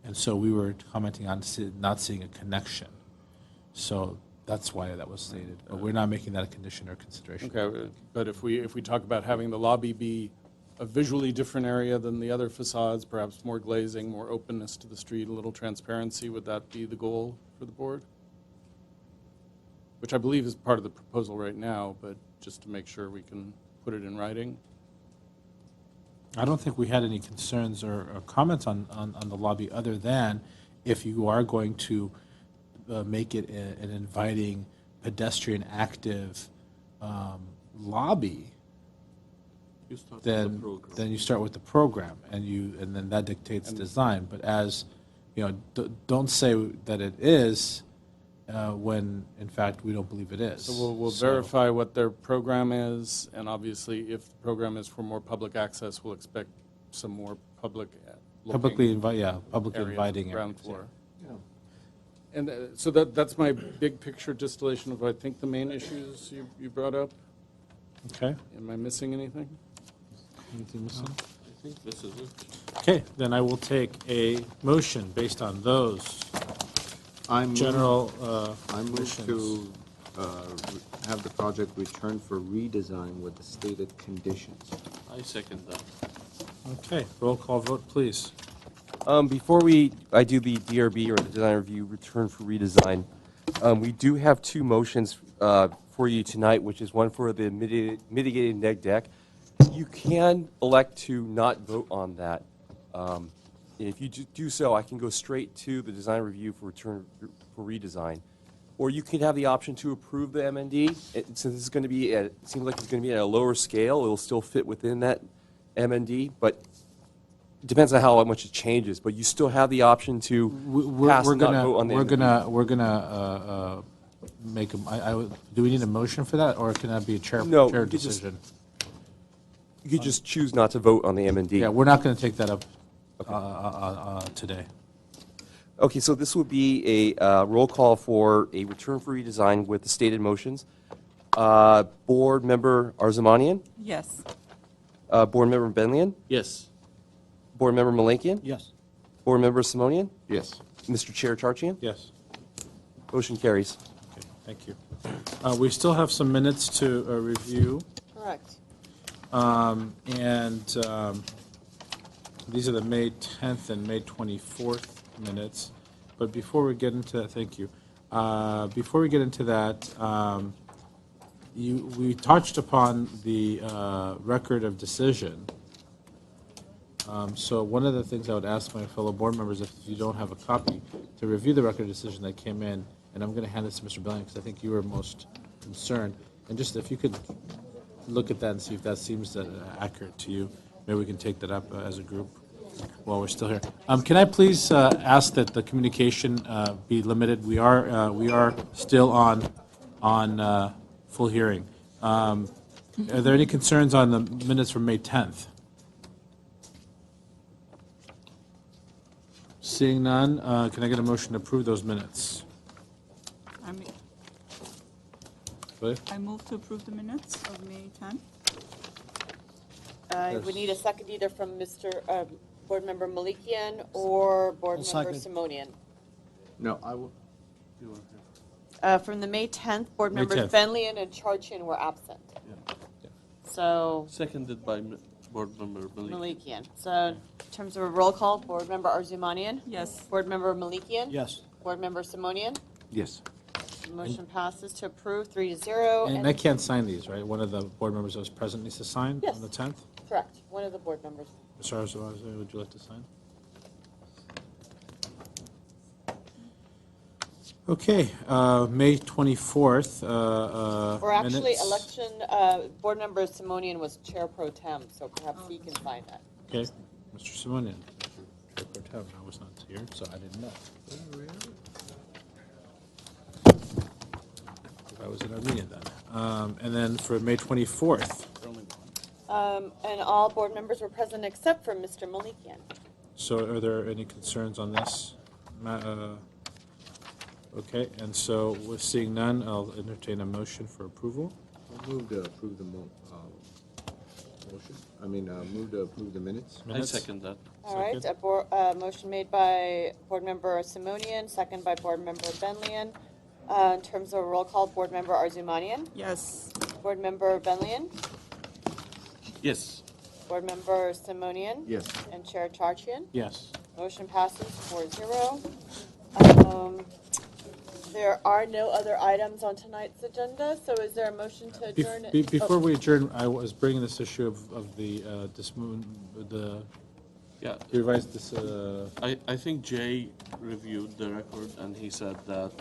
And so we were commenting on not seeing a connection. So that's why that was stated. But we're not making that a condition or consideration. Okay, but if we talk about having the lobby be a visually different area than the other facades, perhaps more glazing, more openness to the street, a little transparency, would that be the goal for the board? Which I believe is part of the proposal right now, but just to make sure we can put it in writing. I don't think we had any concerns or comments on the lobby other than if you are going to make it an inviting, pedestrian active lobby, You start with the then program. you start with the program, and then that dictates design. But as you know, don't say that it is when in fact we don't believe it is. So we'll verify what their program is, and obviously, if the program is for more public access, we'll expect some more publicly publicly inviting ground areas, floor. And so that's my big picture distillation of, I think, the main issues you brought up. Okay. Am I missing anything? Anything missing? I think this is it. Okay, then I will take a motion based on those I move- general I move conditions. to have the project returned for redesign with the stated conditions. I second that. Okay, roll call vote, please. Before I do the DRB or the design review return for redesign, we do have two motions for you tonight, which is one for the mitigated neg deck. You can elect to not vote on that. If you do so, I can go straight to the design review for return for redesign. Or you could have the option to approve the MND. Since this is going to be, it seems like it's going to be at a lower scale, it will still fit within that MND, but it depends on how much it changes. But you still have the option to pass and not vote on the MND. We're gonna make a, do we need a motion for that, or can that be a chair No, chair you could just- decision? You could just choose not to vote on the MND. Yeah, we're not gonna take that up today. Okay, so this would be a roll call for a return for redesign with the stated motions. Board Member Arzamanian? Yes. Board Member Benlian? Yes. Board Member Malankian? Yes. Board Member Simonian? Yes. Mr. Chair Charchian? Yes. Motion carries. Okay, thank you. We still have some minutes to review. Correct. These are the May 10th and May 24th minutes. But before we get into that, thank you. Before we get into that, we touched upon the record of decision. So one of the things I would ask my fellow board members, if you don't have a copy, to review the record of decision that came in, and I'm going to hand this to Mr. Bellion because I think you were most concerned. And just if you could look at that and see if that seems accurate to you, maybe we can take that up as a group while we're still here. Can I please ask that the communication be limited? We are still on full hearing. Are there any concerns on the minutes from May 10th? Seeing none, can I get a motion to approve those minutes? I move to approve the minutes of May 10th. I would need a second either from Mr. Board Member Malikian or Board I'll Member second. Simonian. No, I will. From the May 10th, Board May Members 10th. Benlian and Charchian were absent. So Seconded by Board Member Malik. Malikian. So in terms of a roll call, Board Member Arzumanian? Yes. Board Member Malikian? Yes. Board Member Simonian? Yes. Motion passes to approve 3-0. And I can't sign these, right? One of the board members that was present needs to sign Yes. on the 10th? Correct, one of the board members. Mr. Arzawazi, would you like to sign? Okay, May 24th. Or actually, minutes. election, Board Member Simonian was Chair Pro Tem, so perhaps he can sign that. Okay, Mr. Simonian. Chair Pro Tem, I was not here, so I didn't know. If I was in our meeting then. And then for May 24th. And all board members were present except for Mr. Malikian. So are there any concerns on this? Okay, and so with seeing none, I'll entertain a motion for approval. I'll move to approve the motion. Move to approve the minutes. I second that. All right, a motion made by Board Member Simonian, second by Board Member Benlian. In terms of roll call, Board Member Arzumanian? Yes. Board Member Benlian? Yes. Board Member Simonian? Yes. And Chair Charchian? Yes. Motion passes 4-0. There are no other items on tonight's agenda, so is there a motion to adjourn? Before we adjourn, I was bringing this issue of the Yeah. You revised this, I think Jay reviewed the record and he said that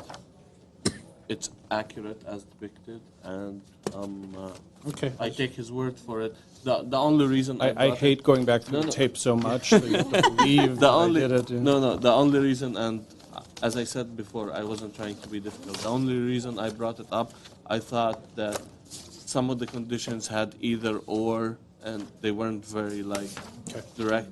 it's accurate as depicted, and Okay. I take his word for it. The only reason I brought hate it- going back through No, the no. tape so much that you have to believe The that only, I did it. No, the only reason, and as I said before, I wasn't trying to be difficult. The only reason I brought it up, I thought that some of the conditions had either or, and they weren't very direct.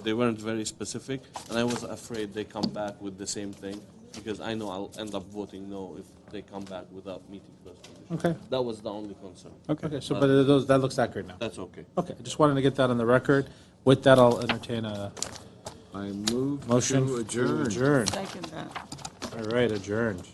They weren't very specific, and I was afraid they come back with the same thing, because I know I'll end up voting no if they come back without meeting those conditions. Okay. That was the only concern. Okay, so but that looks accurate now. That's okay. Okay, I just wanted to get that on the record. With that, I'll entertain a I move motion to adjourn. to adjourn. Second that. All right, adjourned.